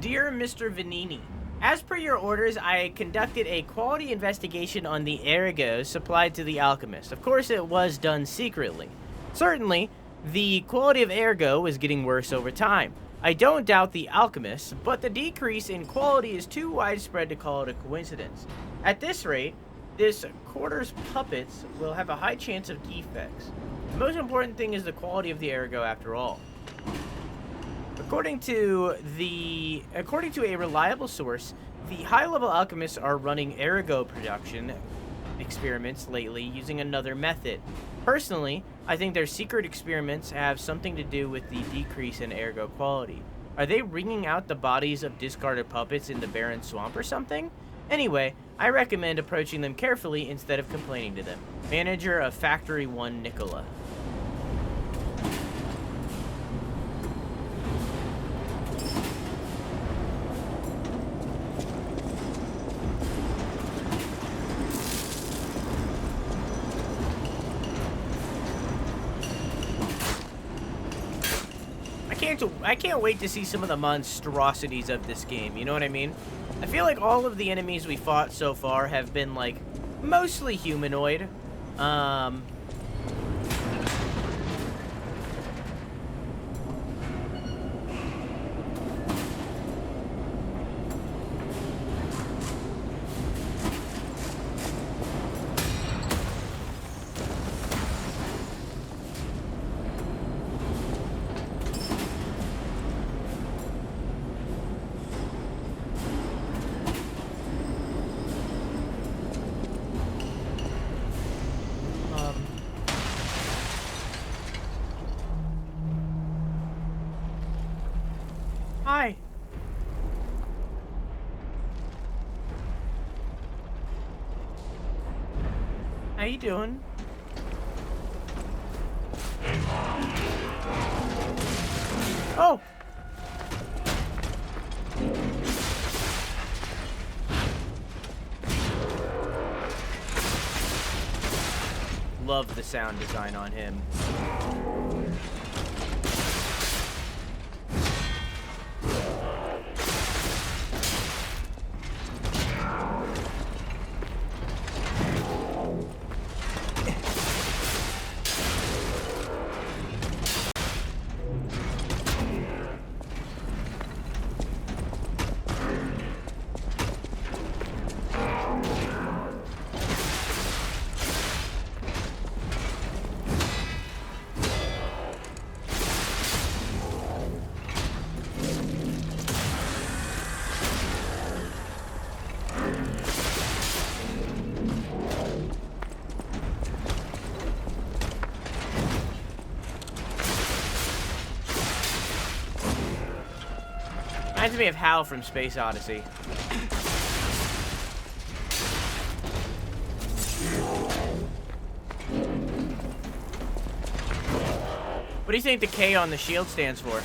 Dear Mr. Vanini, as per your orders, I conducted a quality investigation on the ergo supplied to the alchemist. Of course, it was done secretly. Certainly, the quality of ergo is getting worse over time. I don't doubt the alchemist, but the decrease in quality is too widespread to call it a coincidence. At this rate, this quarter's puppets will have a high chance of defects. The most important thing is the quality of the ergo after all. According to a reliable source, the high-level alchemists are running ergo production experiments lately using another method. Personally, I think their secret experiments have something to do with the decrease in ergo quality. Are they wringing out the bodies of discarded puppets in the barren swamp or something? Anyway, I recommend approaching them carefully instead of complaining to them. Manager of Factory 1 Nicola. I can't wait to see some of the monstrosities of this game, you know what I mean? I feel like all of the enemies we fought so far have been, like, mostly humanoid. Hi. How you doing? Oh. Love the sound design on him. Reminds me of Hal from Space Odyssey. What do you think the K on the shield stands for?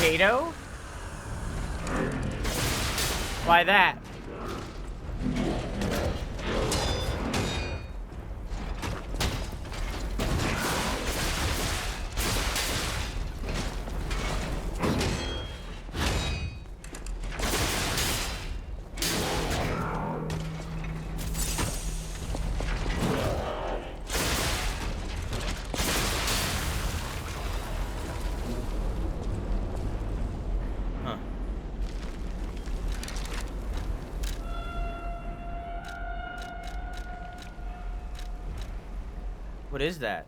Kato? Why that? What is that?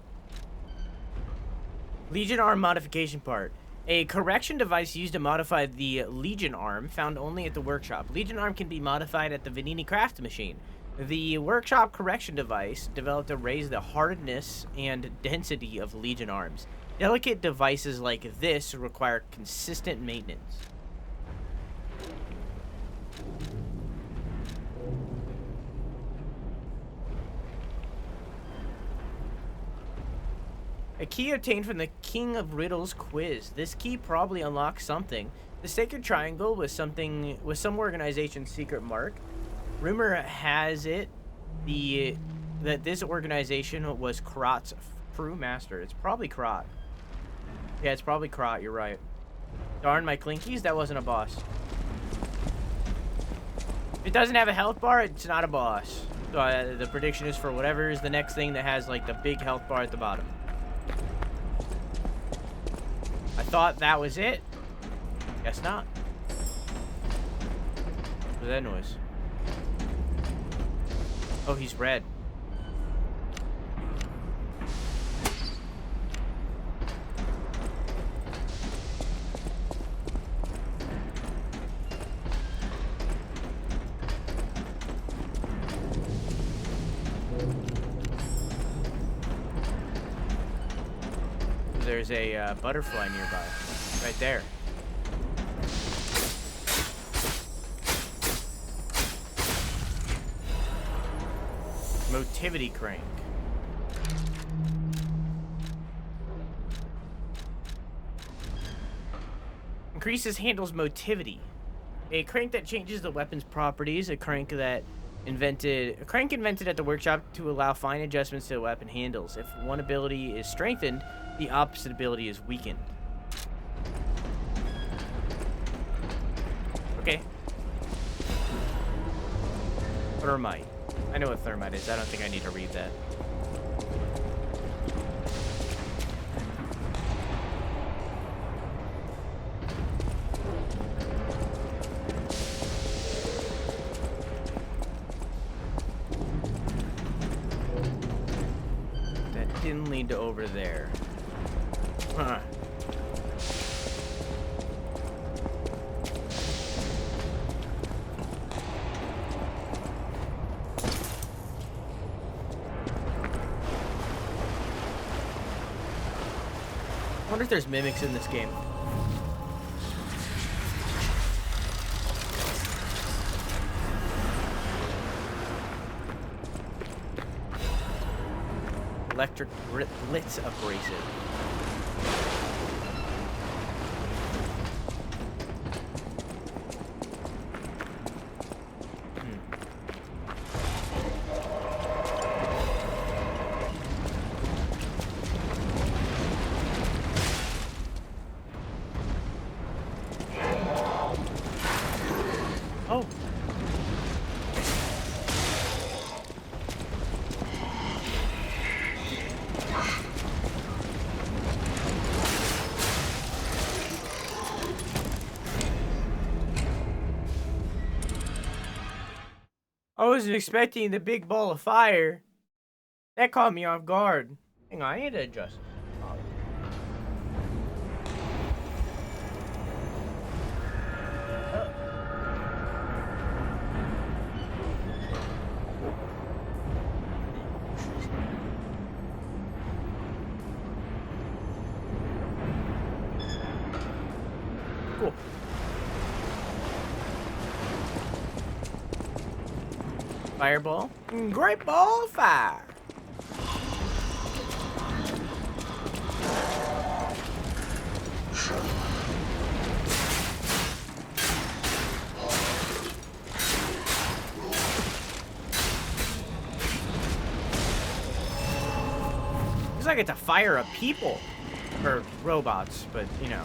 Legion Arm modification part. A correction device used to modify the Legion Arm found only at the workshop. Legion Arm can be modified at the Vanini craft machine. The workshop correction device developed to raise the hardness and density of Legion Arms. Delicate devices like this require consistent maintenance. A key obtained from the King of Riddles quiz. This key probably unlocks something. The Sacred Triangle was some organization's secret mark. Rumor has it that this organization was Krat's crew master. It's probably Krat. Yeah, it's probably Krat. You're right. Darn my Clinkies, that wasn't a boss. If it doesn't have a health bar, it's not a boss. So the prediction is for whatever is the next thing that has like the big health bar at the bottom. I thought that was it. Guess not. What was that noise? Oh, he's red. There's a butterfly nearby. Right there. Motivity crank. Increases handle's motivity. A crank that changes the weapon's properties. A crank invented at the workshop to allow fine adjustments to the weapon handles. If one ability is strengthened, the opposite ability is weakened. Okay. Thermite. I know what thermite is. I don't think I need to read that. That didn't lead to over there. Huh. I wonder if there's mimics in this game. Electric Blitz abrasive. Oh. I wasn't expecting the big ball of fire. That caught me off guard. Hang on, I need to adjust. Cool. Fireball. Great ball of fire. Looks like it's a fire of people. Or robots, but you know.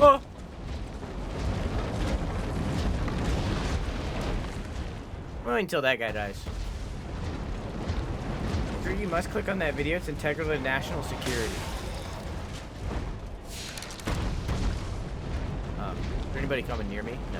Oh. Well, until that guy dies. Drew, you must click on that video. It's integral to national security. Is there anybody coming near me? No.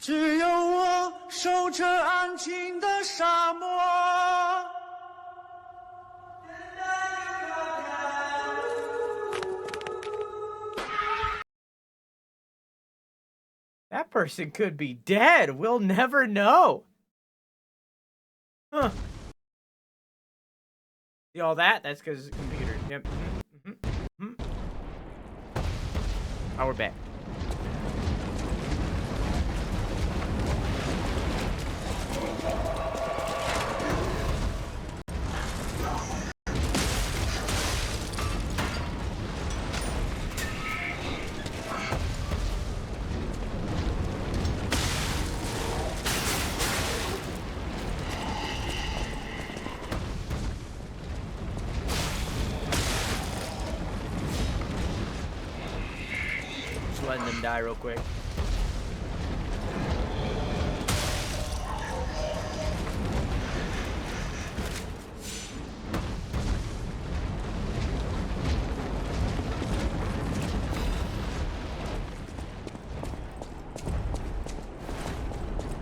只有我守着安静的沙漠。That person could be dead. We'll never know. Huh. See all that? That's because computer. Yep. Oh, we're back. Letting them die real quick.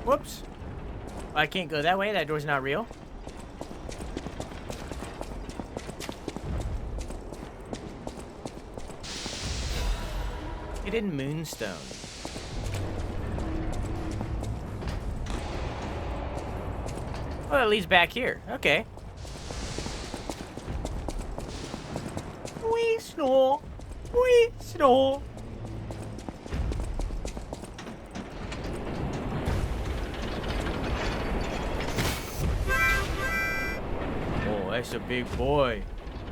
Whoops. I can't go that way. That door's not real. Hidden moonstone. Oh, it leads back here. Okay. Whistle. Whistle. Oh, that's a big boy.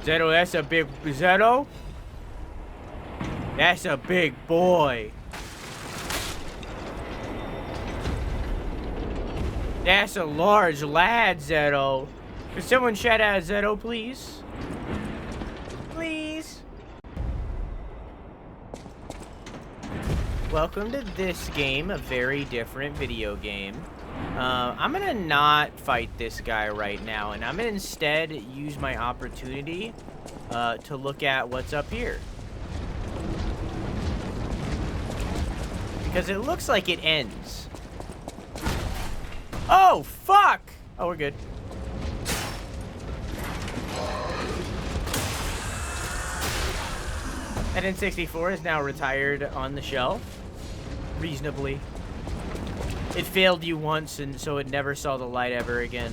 Zero, that's a big... Zero? That's a big boy. That's a large lad, Zero. Could someone shout out Zero, please? Please. Welcome to this game, a very different video game. I'm gonna not fight this guy right now, and I'm gonna instead use my opportunity to look at what's up here. Because it looks like it ends. Oh, fuck! Oh, we're good. That N64 is now retired on the shelf. Reasonably. It failed you once, and so it never saw the light ever again.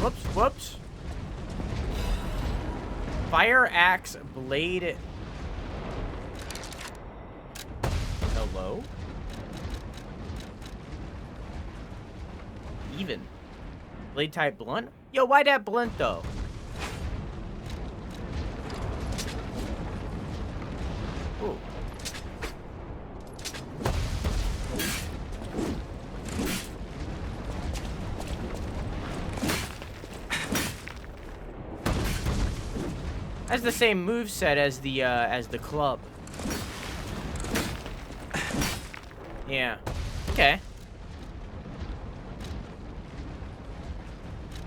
Whoops, whoops. Fire axe blade. Hello? Even. Blade type blunt? Yo, why that blunt though? Ooh. That's the same moveset as the club. Yeah. Okay.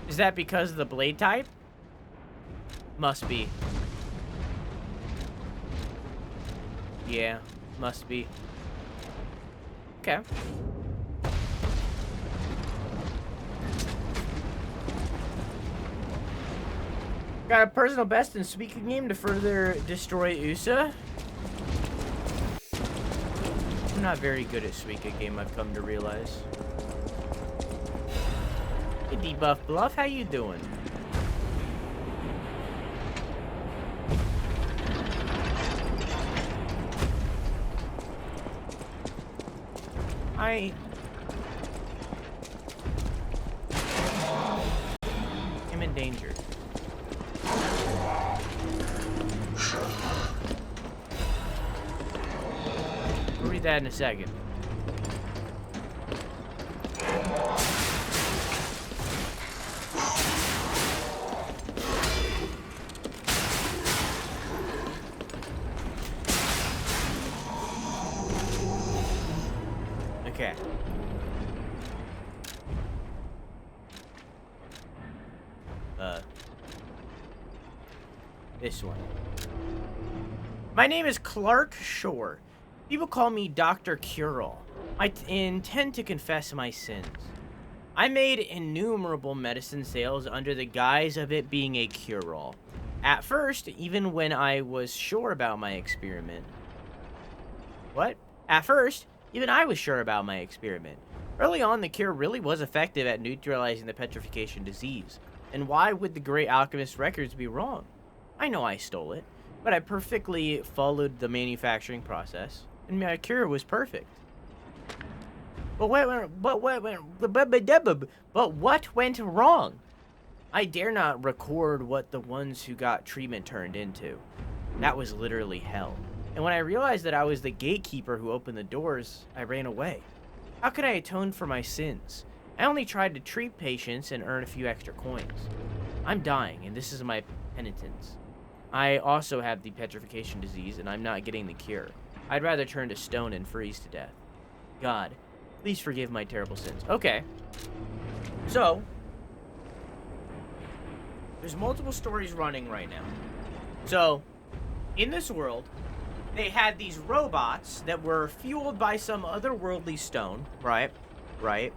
Is that because of the blade type? Must be. Yeah, must be. Okay. Got a personal best in speaking game to further destroy USA. I'm not very good at Suika game, I've come to realize. Hey, Debuff Bluff, how you doing? I'm in danger. We'll read that in a second. Okay. this one. My name is Clark Shore. People call me Dr. Cure-All. I intend to confess my sins. I made innumerable medicine sales under the guise of it being a cure-all. At first, even when I was sure about my experiment. What? At first, even I was sure about my experiment. Early on, the cure really was effective at neutralizing the petrification disease. And why would the Great Alchemist records be wrong? I know I stole it, but I perfectly followed the manufacturing process, and my cure was perfect. But what went wrong? I dare not record what the ones who got treatment turned into. That was literally hell. And when I realized that I was the gatekeeper who opened the doors, I ran away. How could I atone for my sins? I only tried to treat patients and earn a few extra coins. I'm dying, and this is my penitence. I also have the petrification disease, and I'm not getting the cure. I'd rather turn to stone and freeze to death. God, please forgive my terrible sins. Okay. So, there's multiple stories running right now. So, in this world, they had these robots that were fueled by some otherworldly stone, right? Right.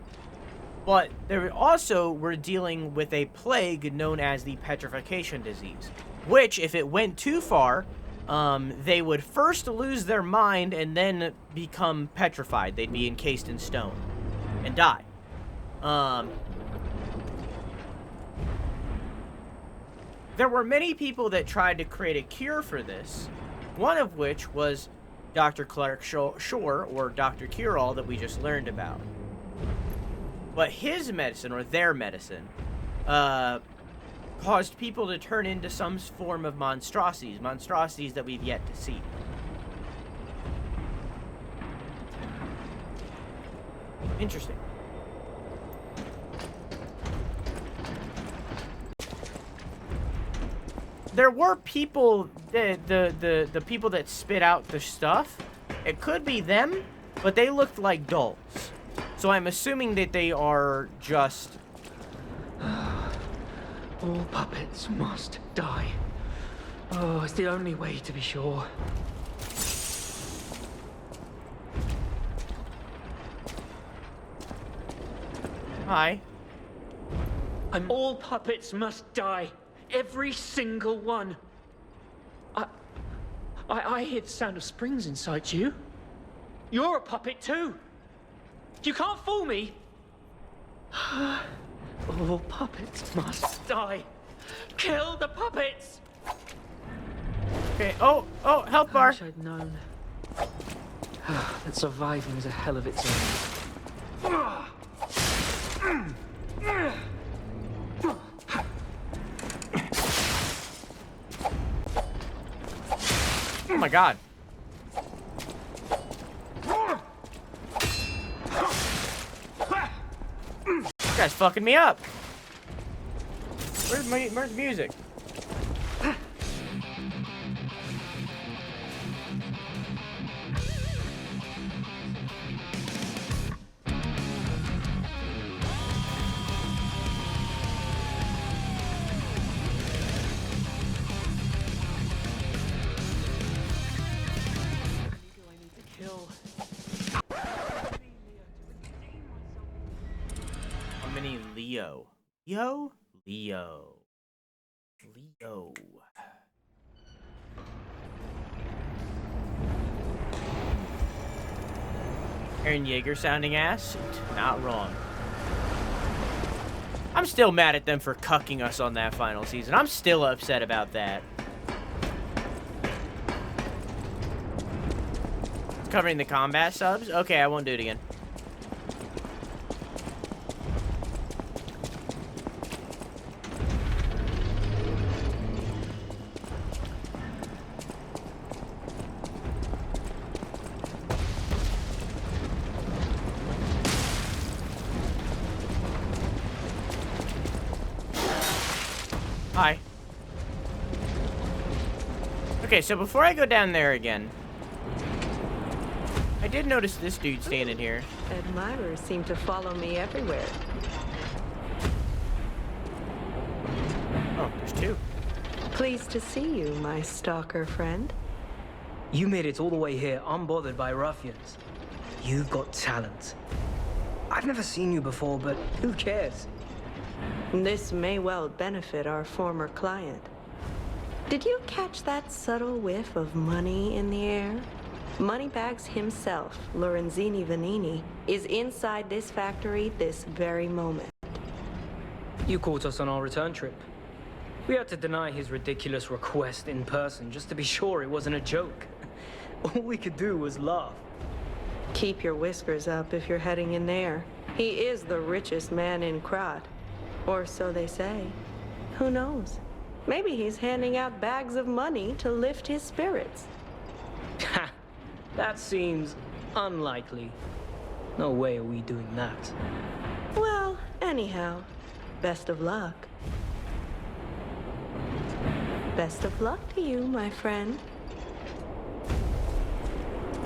But they also were dealing with a plague known as the petrification disease, which, if it went too far, they would first lose their mind and then become petrified. They'd be encased in stone and die. There were many people that tried to create a cure for this, one of which was Dr. Clark Shore, or Dr. Cure-All, that we just learned about. But his medicine, or their medicine, caused people to turn into some form of monstrosities that we've yet to see. Interesting. There were people, the people that spit out the stuff, it could be them, but they looked like dolls. So I'm assuming that they are just... All puppets must die. Oh, it's the only way to be sure. Hi. All puppets must die. Every single one. I hear the sound of springs inside you. You're a puppet too. You can't fool me. All puppets must die. Kill the puppets. Okay. Oh, health bar. I wish I'd known that surviving is a hell of its own. Oh my god. This guy's fucking me up. Where's the music? Leo. Eren Yeager sounding ass? Not wrong. I'm still mad at them for cucking us on that final season. I'm still upset about that. Covering the combat subs? Okay, I won't do it again. Hi. Okay, so before I go down there again, I did notice this dude standing here. Admirers seem to follow me everywhere. Oh, there's two. Pleased to see you, my stalker friend. You made it all the way here unbothered by ruffians. You've got talent. I've never seen you before, but who cares? This may well benefit our former client. Did you catch that subtle whiff of money in the air? Moneybags himself, Lorenzini Vanini, is inside this factory this very moment. You caught us on our return trip. We had to deny his ridiculous request in person just to be sure it wasn't a joke. All we could do was laugh. Keep your whiskers up if you're heading in there. He is the richest man in Krat. Or so they say. Who knows? Maybe he's handing out bags of money to lift his spirits. Ha! That seems unlikely. No way are we doing that. Well, anyhow, best of luck. Best of luck to you, my friend.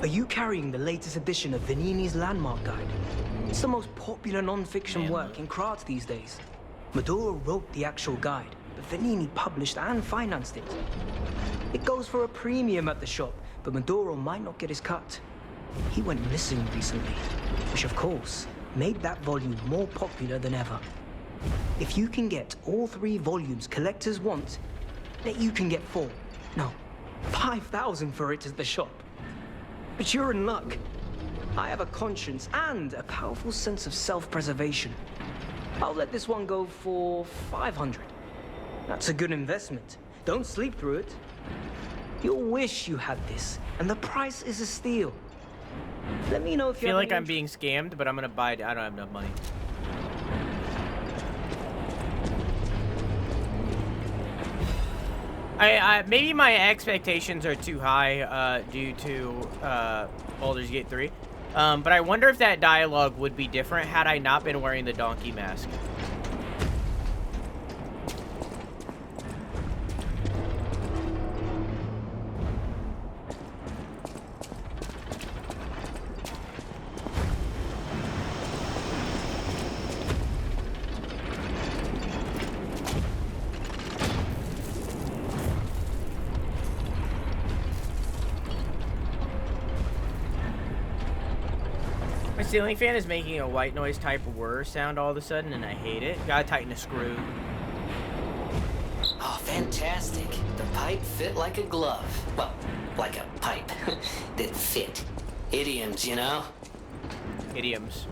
Are you carrying the latest edition of Vanini's Landmark Guide? It's the most popular non-fiction work in Krat these days. Maduro wrote the actual guide, but Vanini published and financed it. It goes for a premium at the shop, but Maduro might not get his cut. He went missing recently, which of course made that volume more popular than ever. If you can get all 3 volumes collectors want, then you can get 4. No, 5,000 for it at the shop. But you're in luck. I have a conscience and a powerful sense of self-preservation. I'll let this one go for 500. That's a good investment. Don't sleep through it. You'll wish you had this, and the price is a steal. Let me know if you feel like I'm being scammed, but I'm gonna buy it. I don't have enough money. Maybe my expectations are too high due to Baldur's Gate 3. But I wonder if that dialogue would be different had I not been wearing the donkey mask. My ceiling fan is making a white noise type whir sound all of a sudden, and I hate it. Gotta tighten a screw. Oh, fantastic. The pipe fit like a glove. Well, like a pipe that fit. Idioms, you know? Idioms.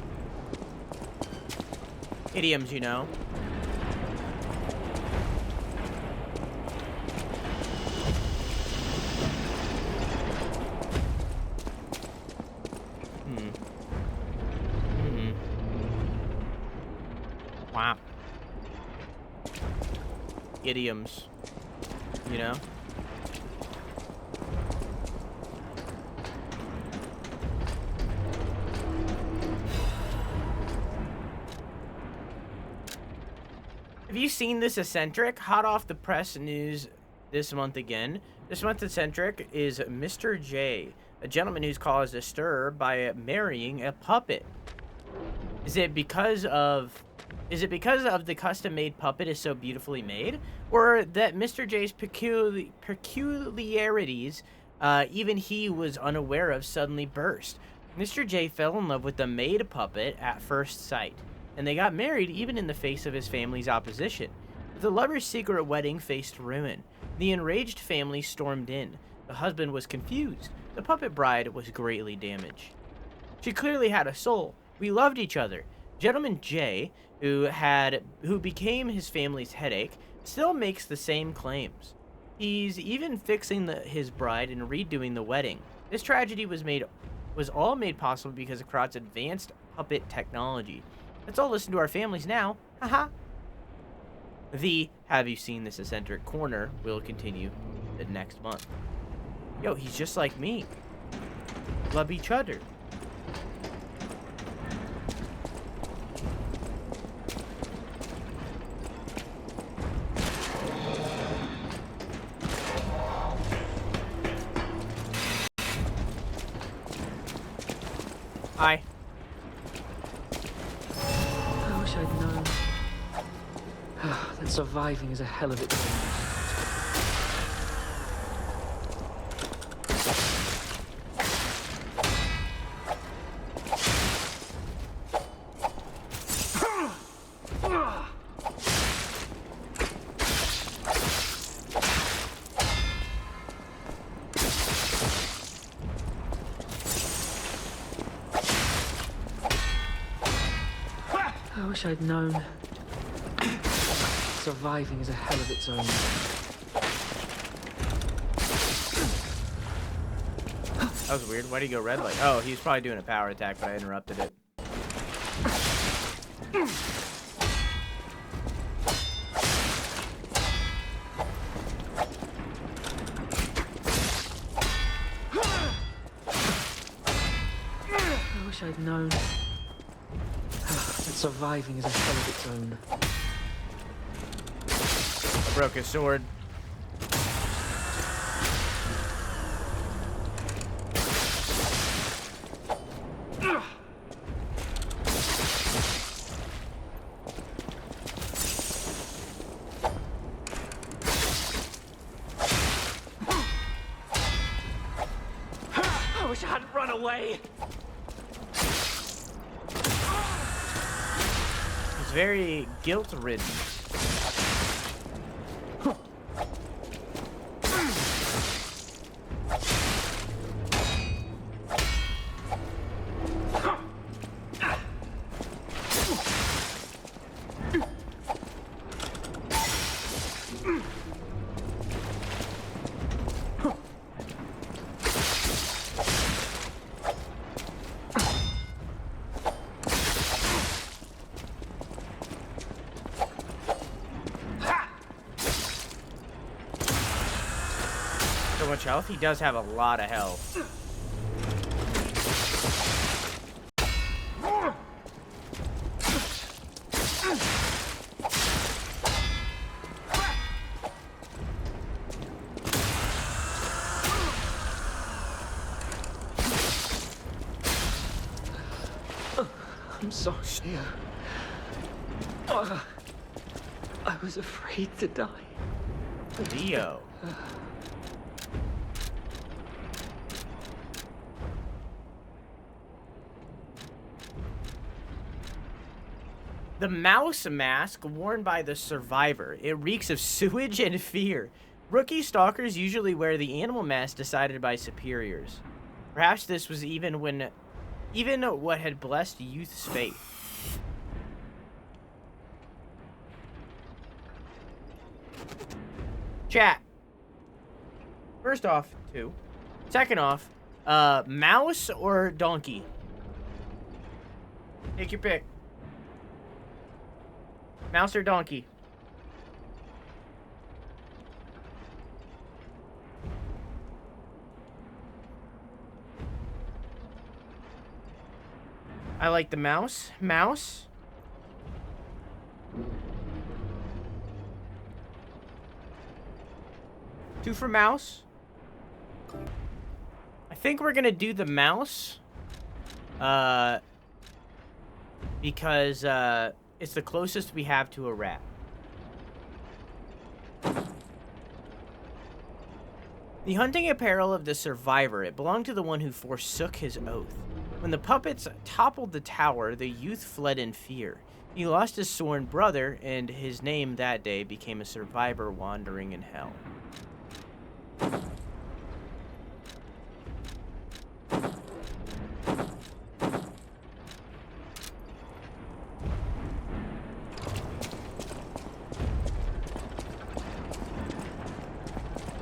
Idioms, you know? Wow. Idioms, you know? Have you seen this eccentric? Hot off the press news this month again. This month's eccentric is Mr. J, a gentleman who's caused a stir by marrying a puppet. Is it because of the custom-made puppet is so beautifully made, or that Mr. J's peculiarities, even he was unaware of, suddenly burst? Mr. J fell in love with the made puppet at first sight, and they got married even in the face of his family's opposition. But the lovers' secret wedding faced ruin. The enraged family stormed in. The husband was confused. The puppet bride was greatly damaged. She clearly had a soul. We loved each other. Gentleman J, who became his family's headache, still makes the same claims. He's even fixing his bride and redoing the wedding. This tragedy was all made possible because of Krat's advanced puppet technology. Let's all listen to our families now. Haha. The Have You Seen This Eccentric Corner will continue the next month. Yo, he's just like me. Love each other. Hi. I wish I'd known. That surviving is a hell of it. I wish I'd known. Surviving is a hell of its own. That was weird. Why'd he go red light? Oh, he was probably doing a power attack, but I interrupted it. I wish I'd known. That surviving is a hell of its own. I broke his sword. I wish I hadn't run away. He's very guilt-ridden. So much health? He does have a lot of health. I'm sorry. I was afraid to die. Leo. The mouse mask worn by the survivor. It reeks of sewage and fear. Rookie stalkers usually wear the animal mask decided by superiors. Perhaps this was even what had blessed youth's fate. Chat. First off, 2. Second off, mouse or donkey? Take your pick. Mouse or donkey? I like the mouse. Mouse. Two for mouse. I think we're gonna do the mouse. Because, it's the closest we have to a rat. The hunting apparel of the survivor, it belonged to the one who forsook his oath. When the puppets toppled the tower, the youth fled in fear. He lost his sworn brother, and his name that day became a survivor wandering in hell.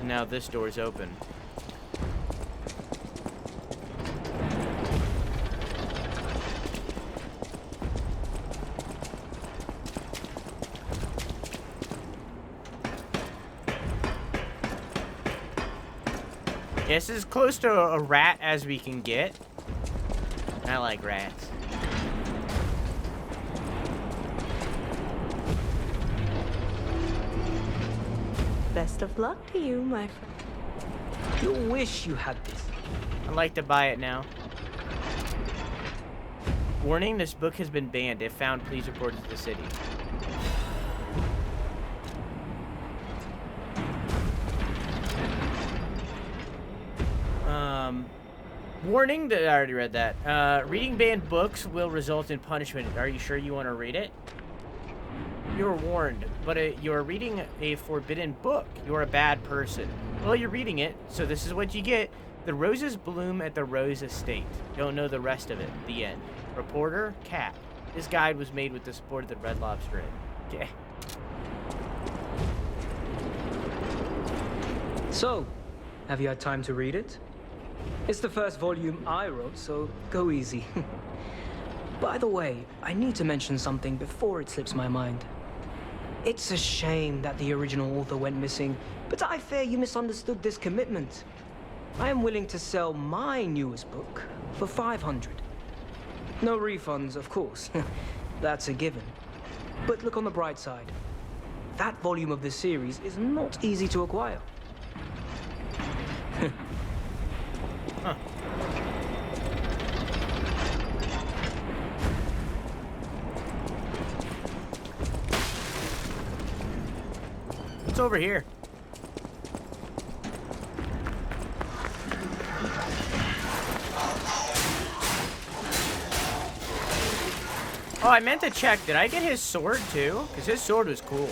Now this door's open. This is as close to a rat as we can get. I like rats. Best of luck to you, my friend. You wish you had this. I'd like to buy it now. Warning, this book has been banned. If found, please report it to the city. Warning, I already read that. Reading banned books will result in punishment. Are you sure you want to read it? You're warned, but you're reading a forbidden book. You're a bad person. Well, you're reading it, so this is what you get. The roses bloom at the Rose Estate. Don't know the rest of it. The end. Reporter, Cat. This guide was made with the support of the Red Lobster Inn. Okay. So, have you had time to read it? It's the first volume I wrote, so go easy. By the way, I need to mention something before it slips my mind. It's a shame that the original author went missing, but I fear you misunderstood this commitment. I am willing to sell my newest book for 500. No refunds, of course. That's a given. But look on the bright side. That volume of the series is not easy to acquire. Huh. What's over here? Oh, I meant to check. Did I get his sword too? Because his sword was cool.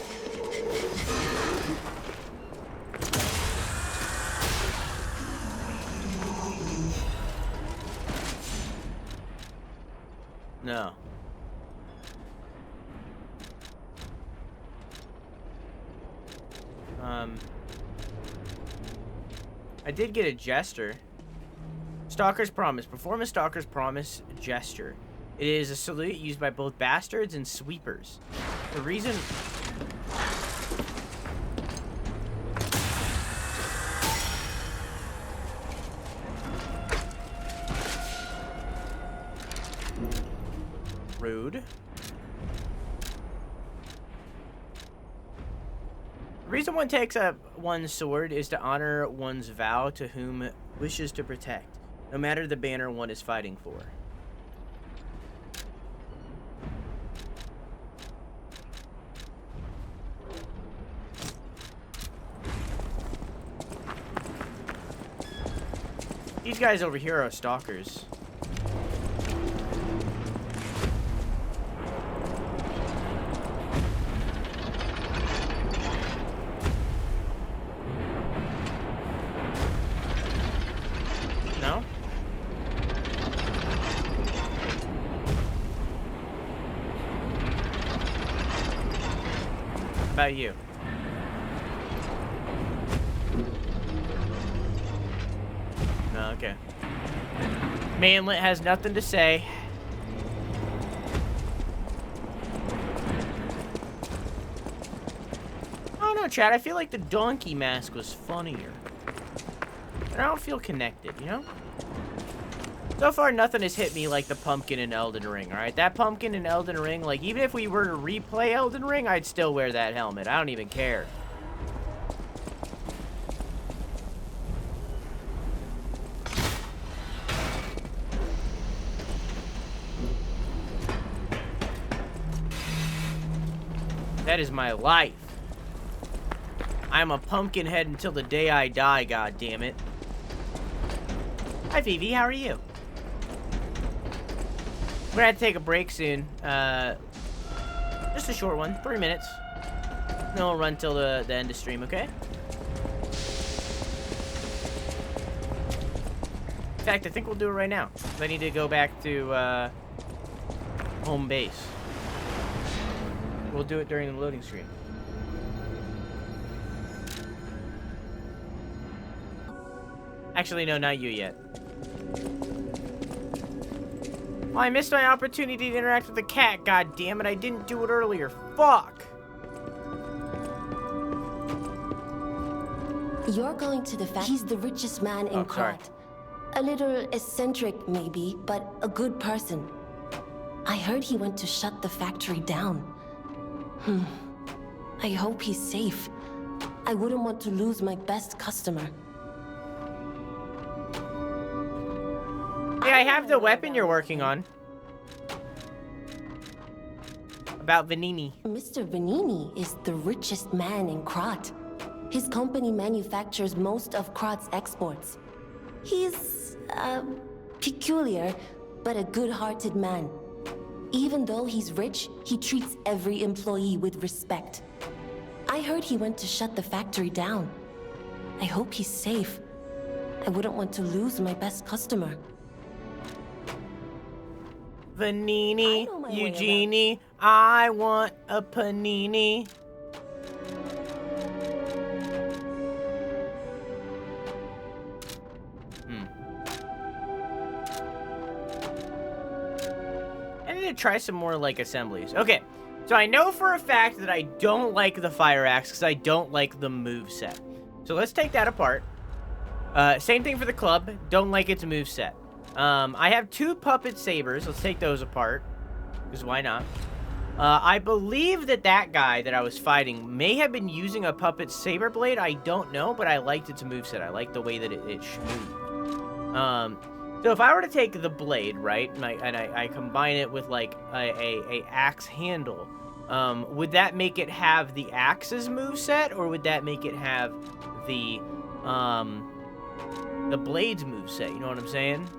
No. I did get a gesture. Stalker's Promise. Perform a Stalker's Promise gesture. It is a salute used by both bastards and sweepers. The reason... Rude. The reason one takes up one's sword is to honor one's vow to whom wishes to protect, no matter the banner one is fighting for. These guys over here are stalkers. No? How about you? No, okay. Manlet has nothing to say. I don't know, Chad. I feel like the donkey mask was funnier. But I don't feel connected, you know? So far, nothing has hit me like the pumpkin in Elden Ring, alright? That pumpkin in Elden Ring, like, even if we were to replay Elden Ring, I'd still wear that helmet. I don't even care. That is my life. I'm a pumpkin head until the day I die, god damn it. Hi Vivi, how are you? We're gonna have to take a break soon. Just a short one, 3 minutes. Then we'll run till the end of stream, okay? In fact, I think we'll do it right now. I need to go back to home base. We'll do it during the loading screen. Actually, no, not you yet. Oh, I missed my opportunity to interact with the cat. God damn it, I didn't do it earlier. Fuck! You're going to the factory. He's the richest man in Krat. A little eccentric, maybe, but a good person. I heard he went to shut the factory down. I hope he's safe. I wouldn't want to lose my best customer. Hey, I have the weapon you're working on. About Venini. Mr. Venini is the richest man in Krat. His company manufactures most of Krat's exports. He's, Peculiar, but a good-hearted man. Even though he's rich, he treats every employee with respect. I heard he went to shut the factory down. I hope he's safe. I wouldn't want to lose my best customer. Vanini, I know my way Eugenie, I want a panini. I need to try some more, like, assemblies. Okay, so I know for a fact that I don't like the fire axe because I don't like the moveset. So let's take that apart. Same thing for the club. Don't like its moveset. I have 2 puppet sabers. Let's take those apart. Because why not? I believe that guy that I was fighting may have been using a puppet saber blade. I don't know, but I liked its moveset. I liked the way that it moved. So if I were to take the blade, right, and I combine it with, like, a axe handle, would that make it have the axe's moveset, or would that make it have the blade's moveset? You know what I'm saying?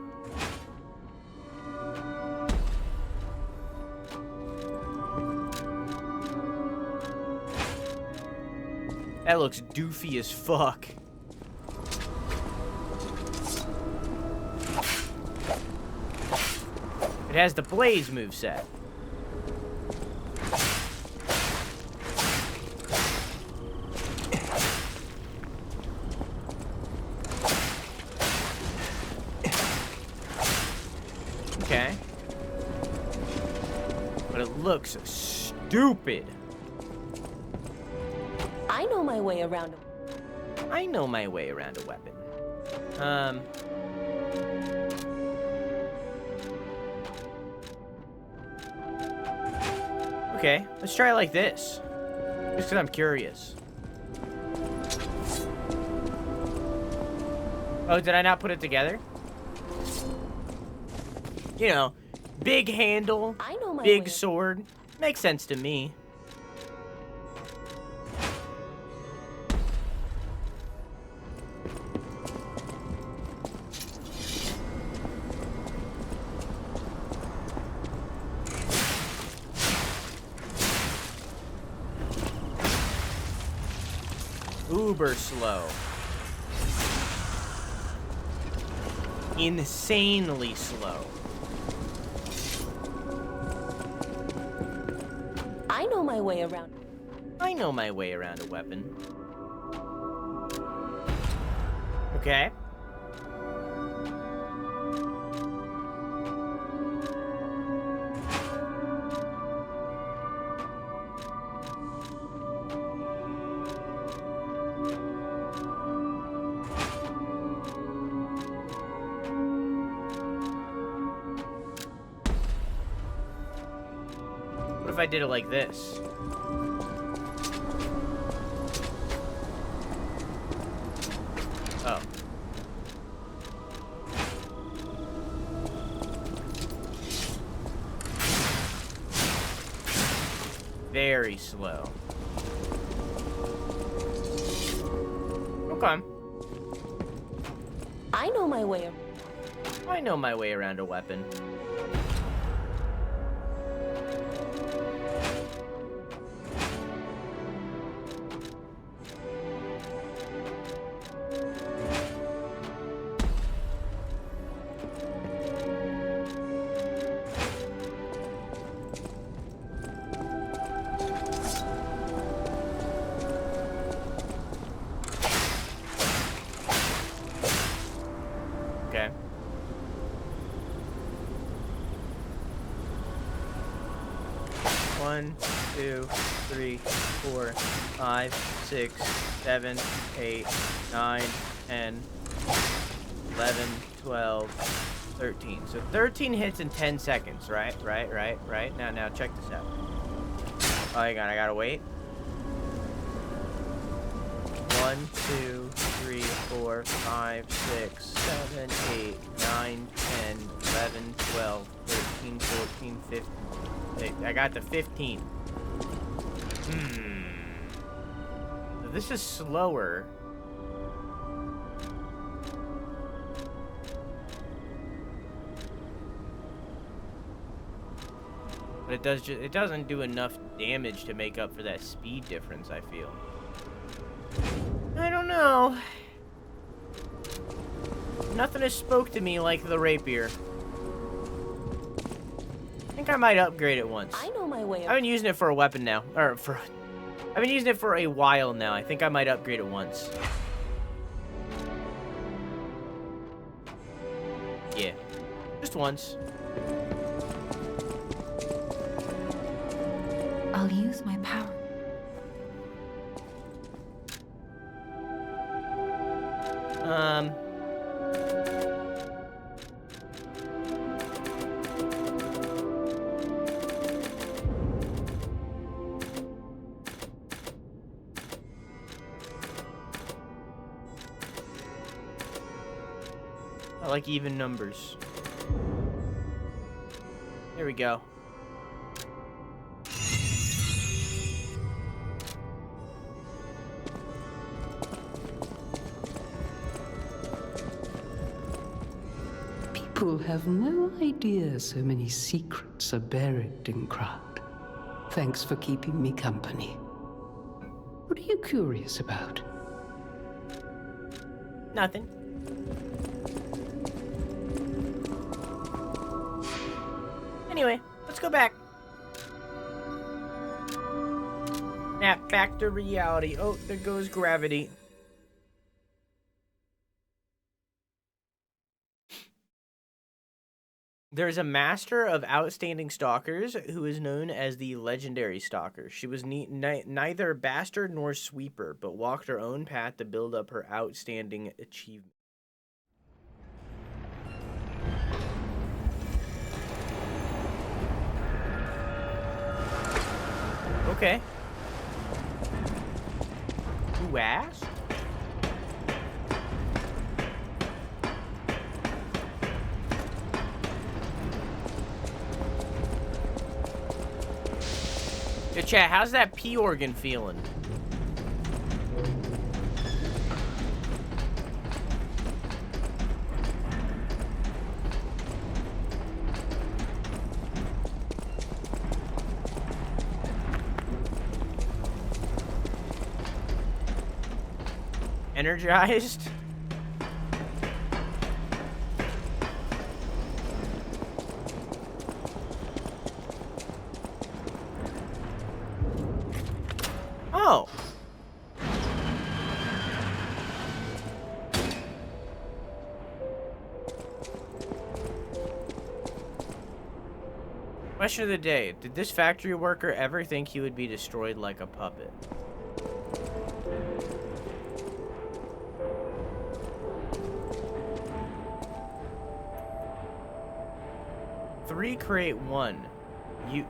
That looks doofy as fuck. It has the blaze moveset. Okay. But it looks stupid. I know my way around. I know my way around a weapon. Okay, let's try it like this. Just because I'm curious. Oh, did I not put it together? You know, big handle, I know my big way. sword. Makes sense to me. Uber slow. Insanely slow. I know my way around. I know my way around a weapon. Okay. What if I did it like this? Oh. Very slow. Okay. I know my way. I know my way around a weapon. Okay. One, 2, 3, 4, 5, 6, 7, 8, 9, 10, 11, 12, 13. So 13 hits in 10 seconds, right? Right. Now check this out. Oh, hang on, I gotta wait. 1, 2, 3, 4, 5, 6, 7, 8, 9, 10, 11, 12, 13, 14, 15. I got to 15. So this is slower. But it doesn't do enough damage to make up for that speed difference, I feel. I don't know. Nothing has spoke to me like the rapier. I think I might upgrade it once. I know my way. I've been using it for a weapon now. I've been using it for a while now. I think I might upgrade it once. Yeah. Just once. I'll use my power. I like even numbers. There we go. People have no idea so many secrets are buried in Krat. Thanks for keeping me company. What are you curious about? Nothing. Anyway, let's go back. Snap back to reality. Oh, there goes gravity. There's a master of outstanding stalkers who is known as the legendary stalker. She was neither bastard nor sweeper, but walked her own path to build up her outstanding achievement. Okay. Who asked? Hey, chat, how's that P organ feeling? Energized? Oh. Question of the day. Did this factory worker ever think he would be destroyed like a puppet? Create one. You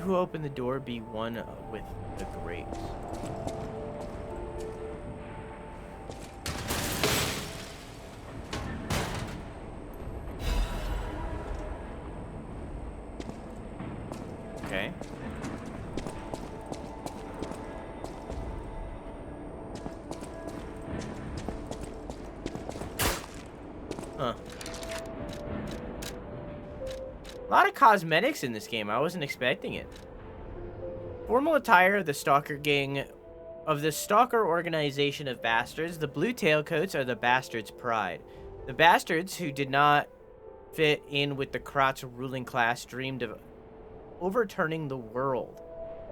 who open the door be one with the great. Okay. Huh. A lot of cosmetics in this game. I wasn't expecting it. Formal attire of the Stalker Gang, of the Stalker Organization of Bastards. The blue tailcoats are the Bastards' pride. The Bastards, who did not fit in with the Krat's ruling class, dreamed of overturning the world.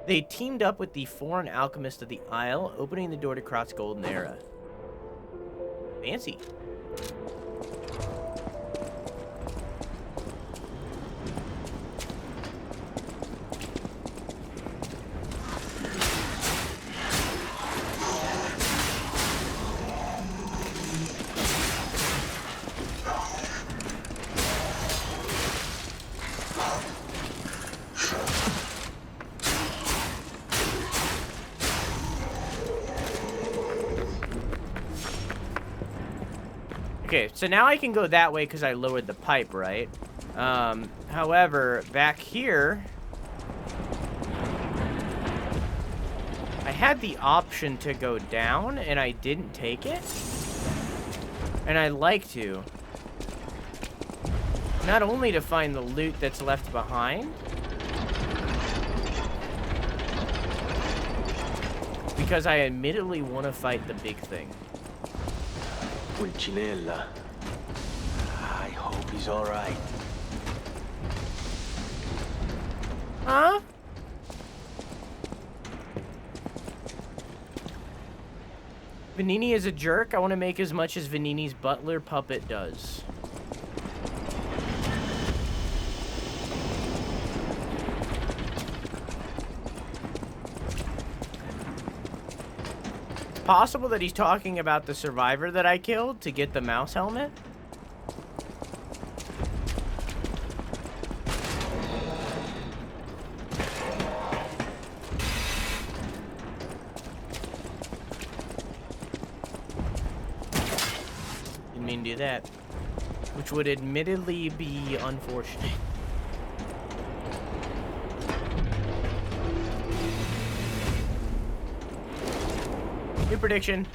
They teamed up with the foreign alchemist of the Isle, opening the door to Krat's golden era. Fancy. Okay, so now I can go that way because I lowered the pipe, right? However, back here, I had the option to go down, and I didn't take it. And I'd like to. Not only to find the loot that's left behind, because I admittedly want to fight the big thing. Pulcinella. I hope he's all right. Huh? Vanini is a jerk. I want to make as much as Vanini's butler puppet does. It's possible that he's talking about the survivor that I killed to get the mouse helmet. Didn't mean to do that. Which would admittedly be unfortunate. New prediction.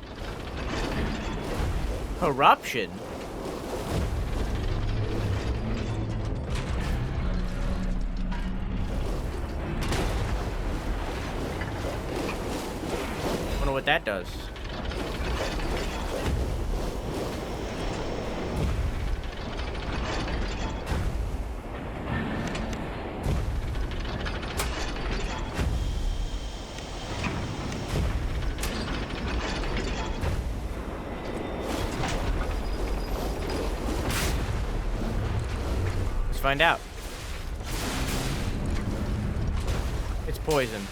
Corruption. Wonder what that does. Find out. It's poison.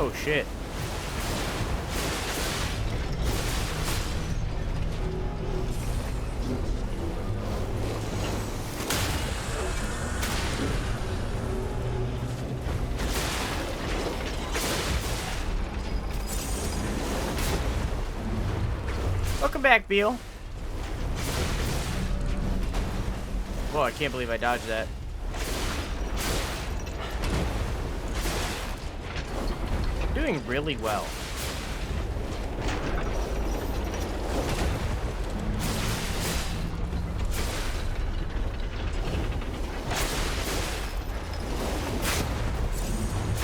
Oh shit. Welcome back, Beal. Whoa, I can't believe I dodged that. Doing really well.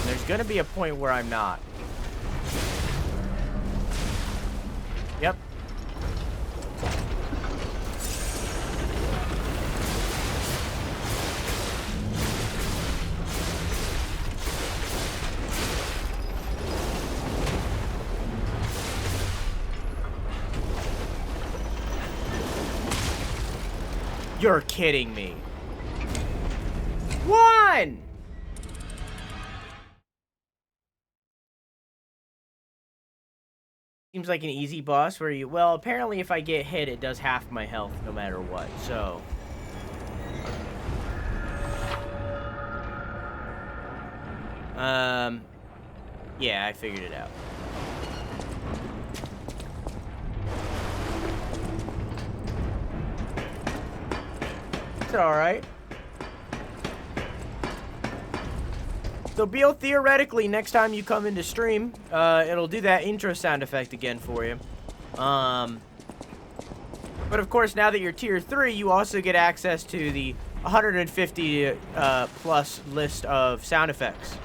There's gonna be a point where I'm not. Yep. You're kidding me. One! Seems like an easy boss where you... Well, apparently if I get hit, it does half my health no matter what, so... Yeah, I figured it out. Alright. So Beal, theoretically, next time you come into stream, it'll do that intro sound effect again for you. But of course, now that you're tier 3, you also get access to the 150 plus list of sound effects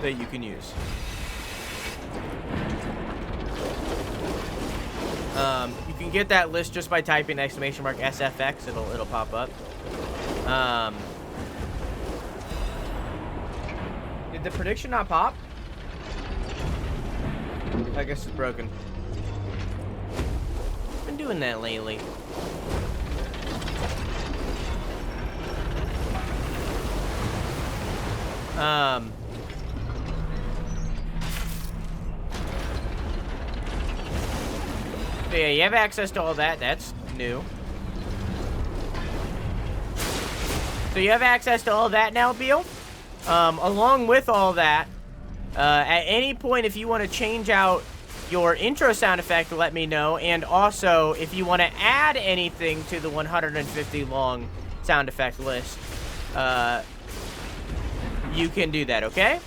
that you can use. You can get that list just by typing !SFX. It'll pop up. Did the prediction not pop? I guess it's broken. Been doing that lately. So yeah, you have access to all that. That's new. So you have access to all that now, Beal. Along with all that, at any point if you want to change out your intro sound effect, let me know. And also, if you want to add anything to the 150 long sound effect list, you can do that, okay?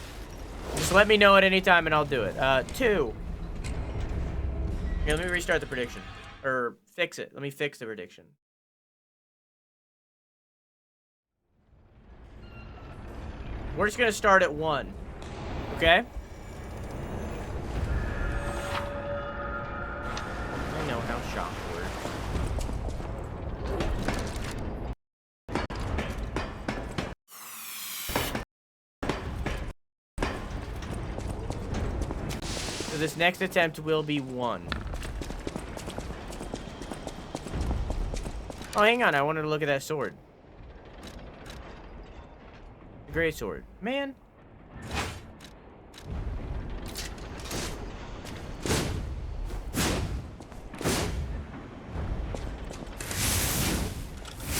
Just let me know at any time and I'll do it. 2. Here, let me restart the prediction. Or fix it. Let me fix the prediction. We're just gonna start at 1. Okay? I know how shock works. So this next attempt will be 1. Oh, hang on. I wanted to look at that sword. The great sword. Man.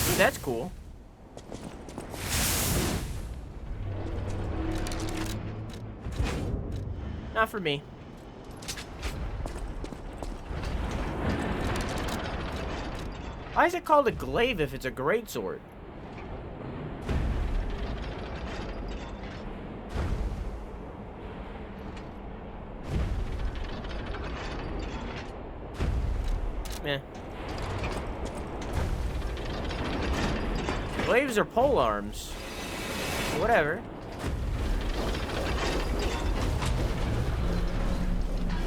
Ooh, that's cool. Not for me. Why is it called a glaive if it's a greatsword? Meh. Glaives are pole arms. Whatever.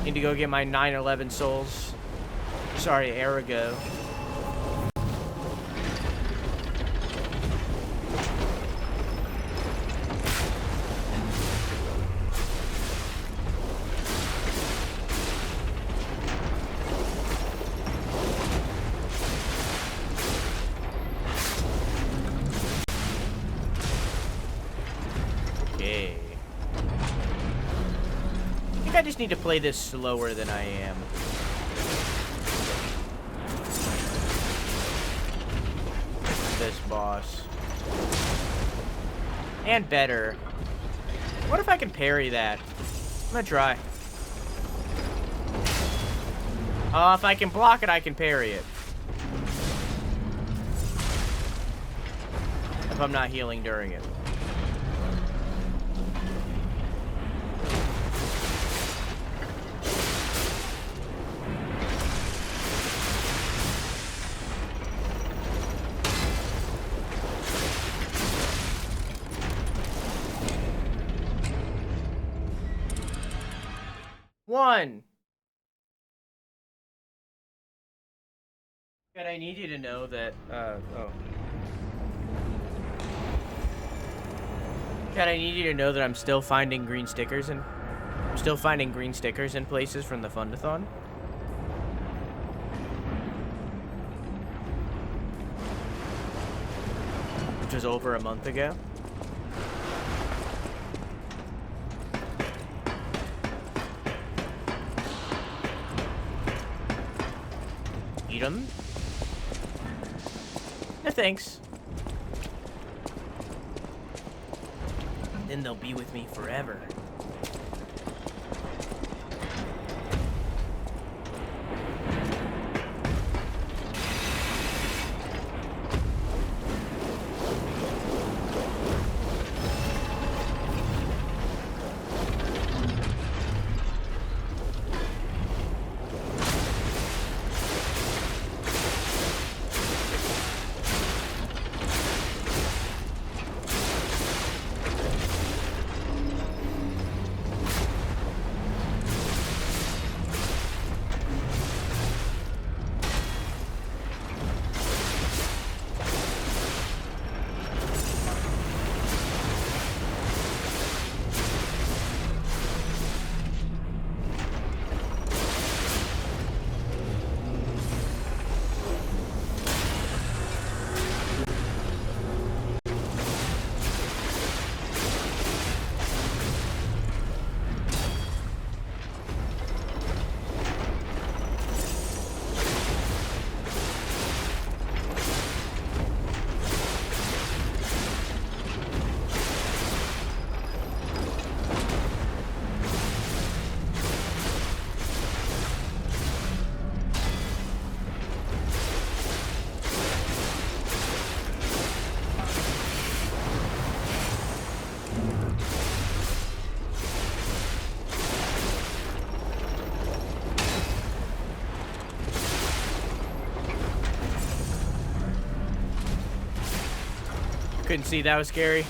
Need to go get my 9/11 souls. Sorry, Arago. I just need to play this slower than I am. This boss. And better. What if I can parry that? I'm gonna try. If I can block it, I can parry it. If I'm not healing during it. One. And I need you to know that, God, I need you to know that I'm still finding green stickers in places from the Fundathon. Which was over a month ago. Eat them? No thanks. Then they'll be with me forever. Couldn't see, that was scary.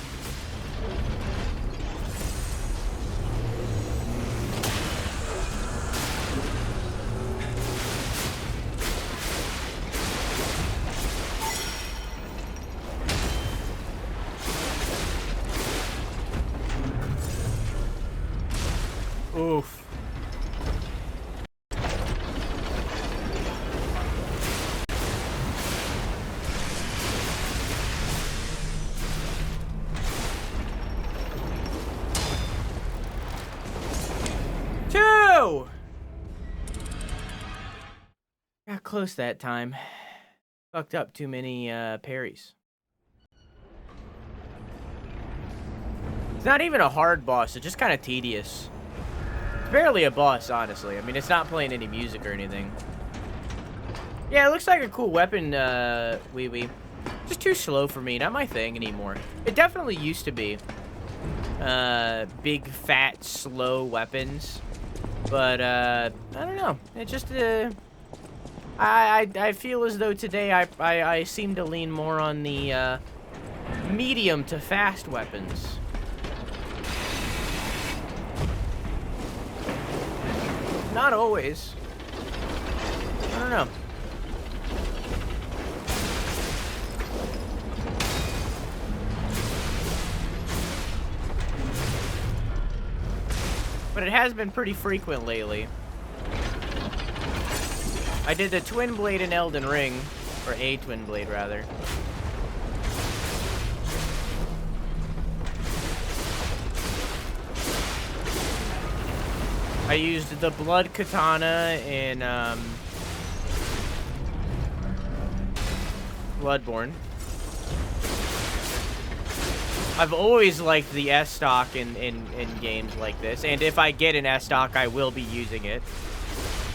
Oof. Two! Got close that time. Fucked up too many parries. It's not even a hard boss, it's just kind of tedious. It's barely a boss, honestly. I mean, it's not playing any music or anything. Yeah, it looks like a cool weapon, wee-wee. Just too slow for me, not my thing anymore. It definitely used to be. Big, fat, slow weapons. But, I don't know. It just, I feel as though today I seem to lean more on the, medium to fast weapons. Not always. I don't know. But it has been pretty frequent lately. I did the twin blade in Elden Ring, or a twin blade rather. I used the blood katana in Bloodborne. I've always liked the S-stock in games like this, and if I get an S-stock, I will be using it.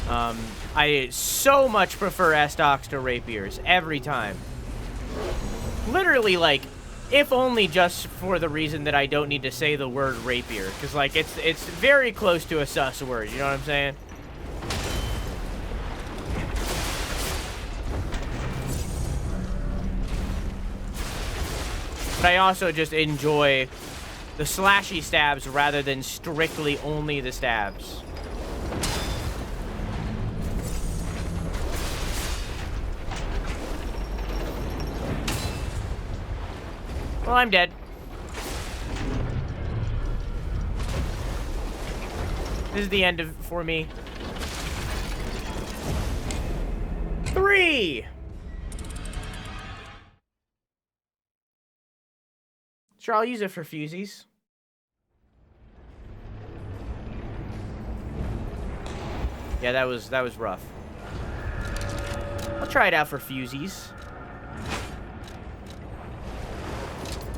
I so much prefer S-stocks to rapiers, every time. Literally, like, if only just for the reason that I don't need to say the word rapier, because, like, it's very close to a sus word, you know what I'm saying? But I also just enjoy the slashy stabs rather than strictly only the stabs. Well, I'm dead. This is the end of it for me. 3! Sure, I'll use it for fusies. Yeah, that was rough. I'll try it out for fusies.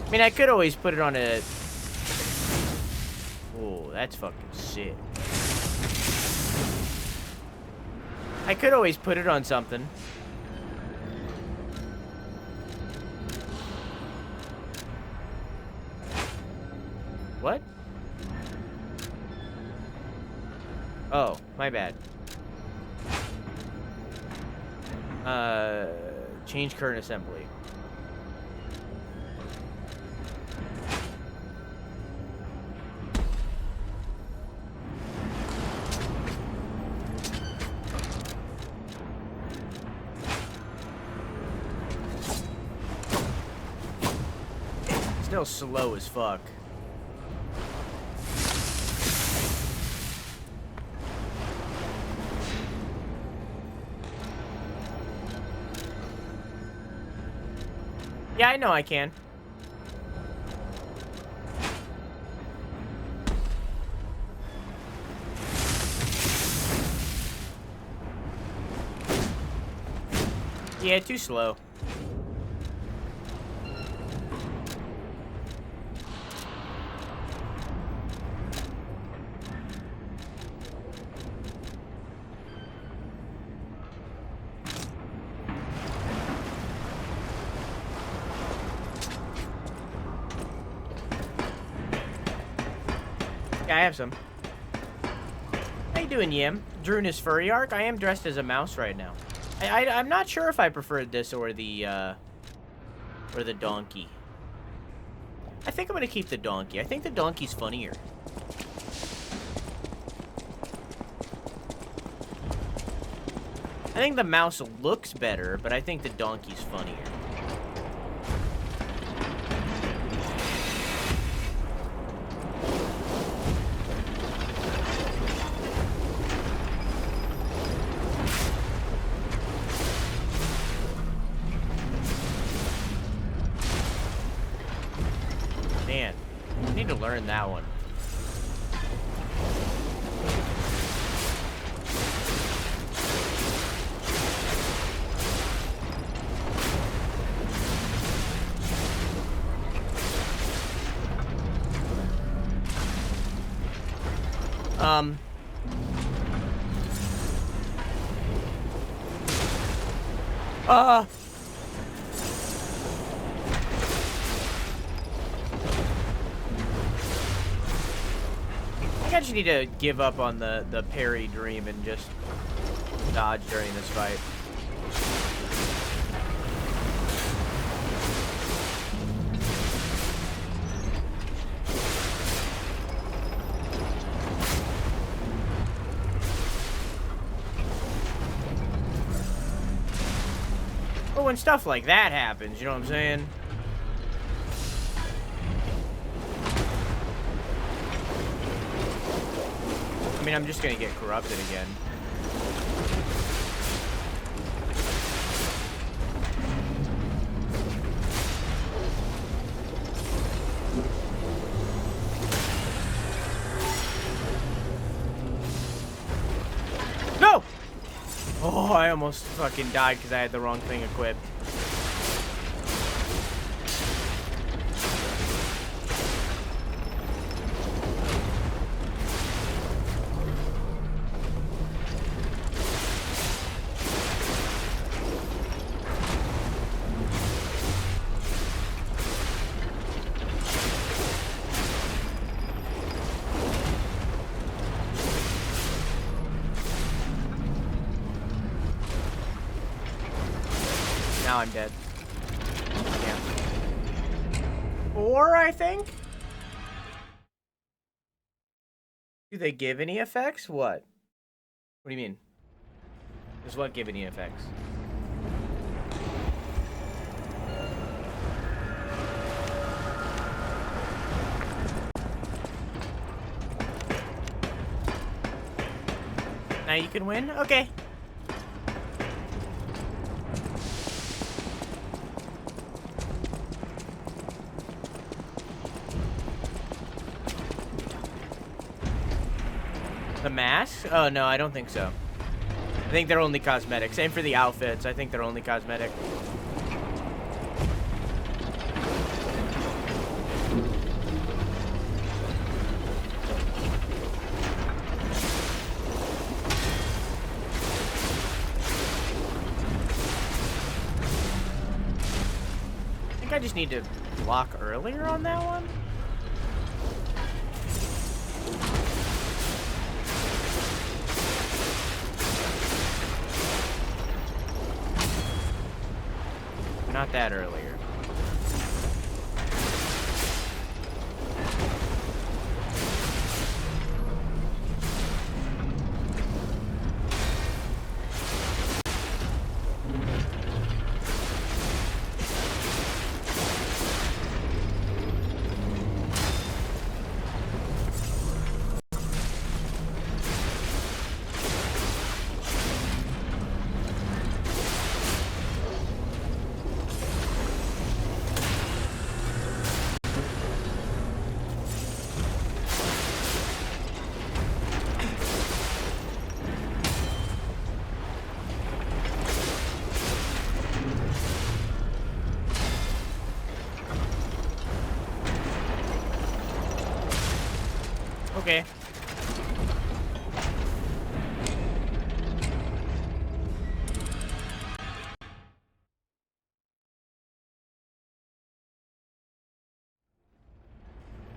I mean, I could always put it on a... Oh, that's fucking sick. I could always put it on something. What? Oh, my bad. Change current assembly. Still slow as fuck. Yeah, I know I can. Yeah, too slow. Yeah, I have some. How you doing, Yim? Drew in his furry arc? I am dressed as a mouse right now. I'm not sure if I preferred this or the donkey. I think I'm gonna keep the donkey. I think the donkey's funnier. I think the mouse looks better, but I think the donkey's funnier. Man, I need to learn that one. I think I just need to give up on the parry dream and just dodge during this fight. But when stuff like that happens, you know what I'm saying? I mean, I'm just gonna get corrupted again. No! Oh, I almost fucking died because I had the wrong thing equipped. Now I'm dead. Yeah. Or I think? Do they give any effects? What? What do you mean? Does what give any effects? Now you can win? Okay. The mask? Oh, no, I don't think so. I think they're only cosmetic. Same for the outfits. I think they're only cosmetic. I think I just need to block earlier on that one. Not that earlier. Okay.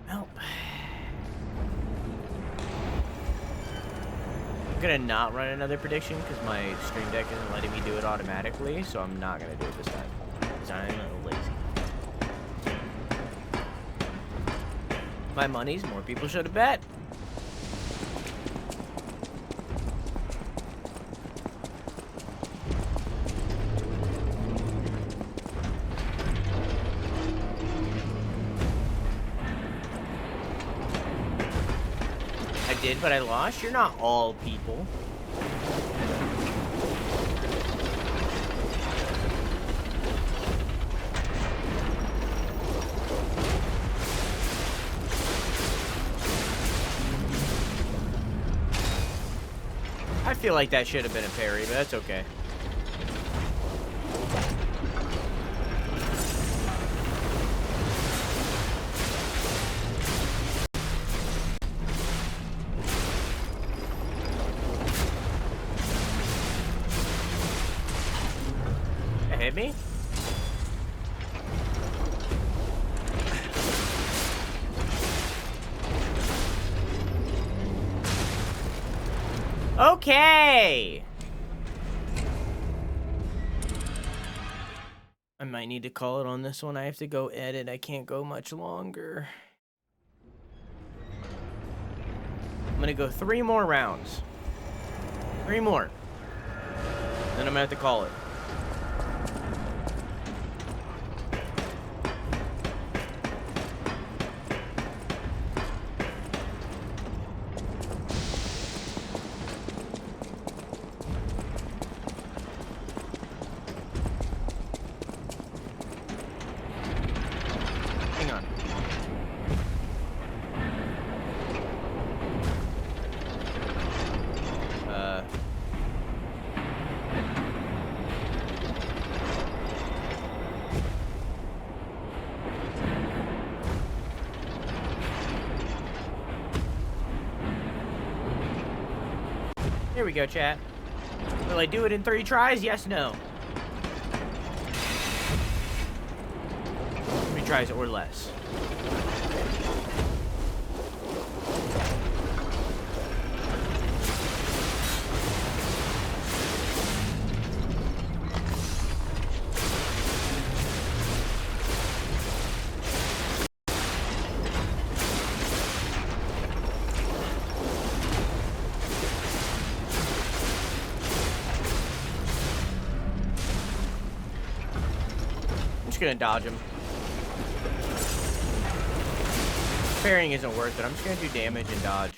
Nope. I'm gonna not run another prediction because my stream deck isn't letting me do it automatically, so I'm not gonna do it this time. Because I'm lazy. my monies, more people should have bet. I did, but I lost. You're not all people. I feel like that should have been a parry, but that's okay. That hit me? Okay. I might need to call it on this one. I have to go edit. I can't go much longer. I'm gonna go 3 more rounds. 3 more. Then I'm gonna have to call it. Here we go, chat. Will I do it in 3 tries? Yes, no. 3 tries or less. Gonna dodge him. Parrying isn't worth it. I'm just gonna do damage and dodge.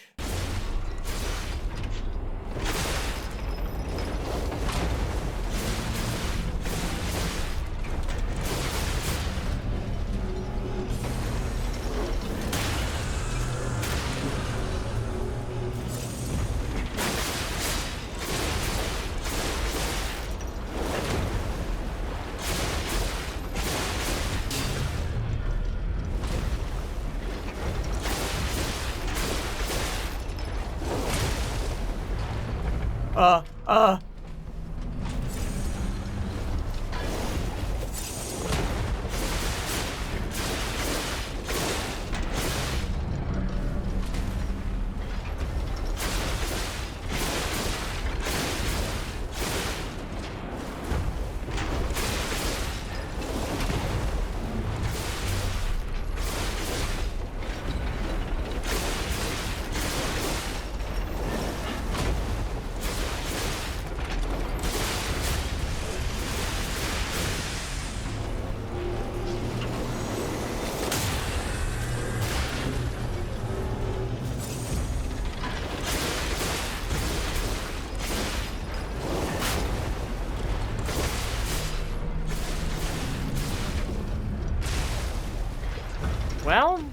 Well,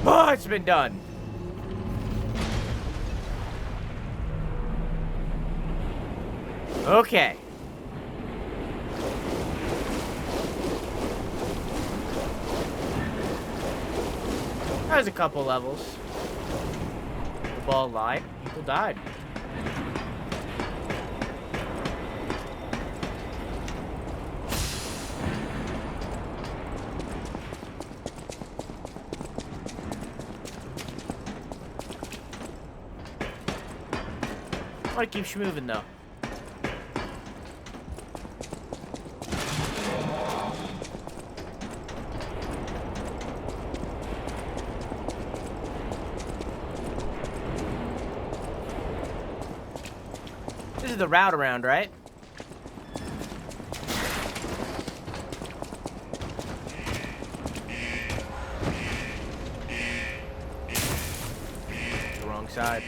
oh, it's been done. Okay. That was a couple levels. The ball lied. People died. want to keep moving though. This is the route around, right? The wrong side.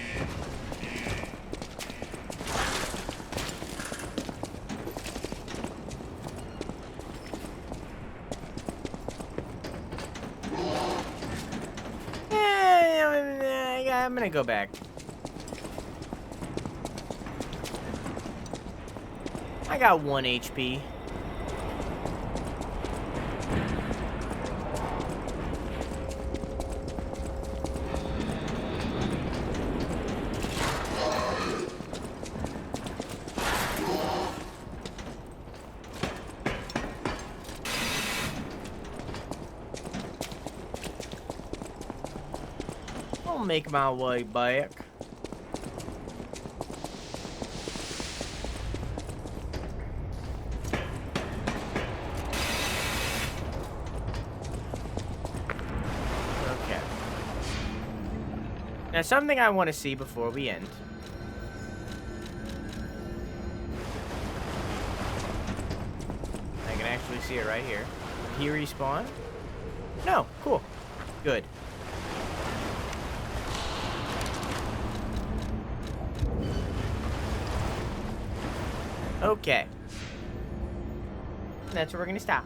I'm gonna go back. I got 1 HP. I'll make my way back. Okay. Now, something I want to see before we end. I can actually see it right here. Did he respawn? No. Cool. Good. Okay. That's where we're gonna stop.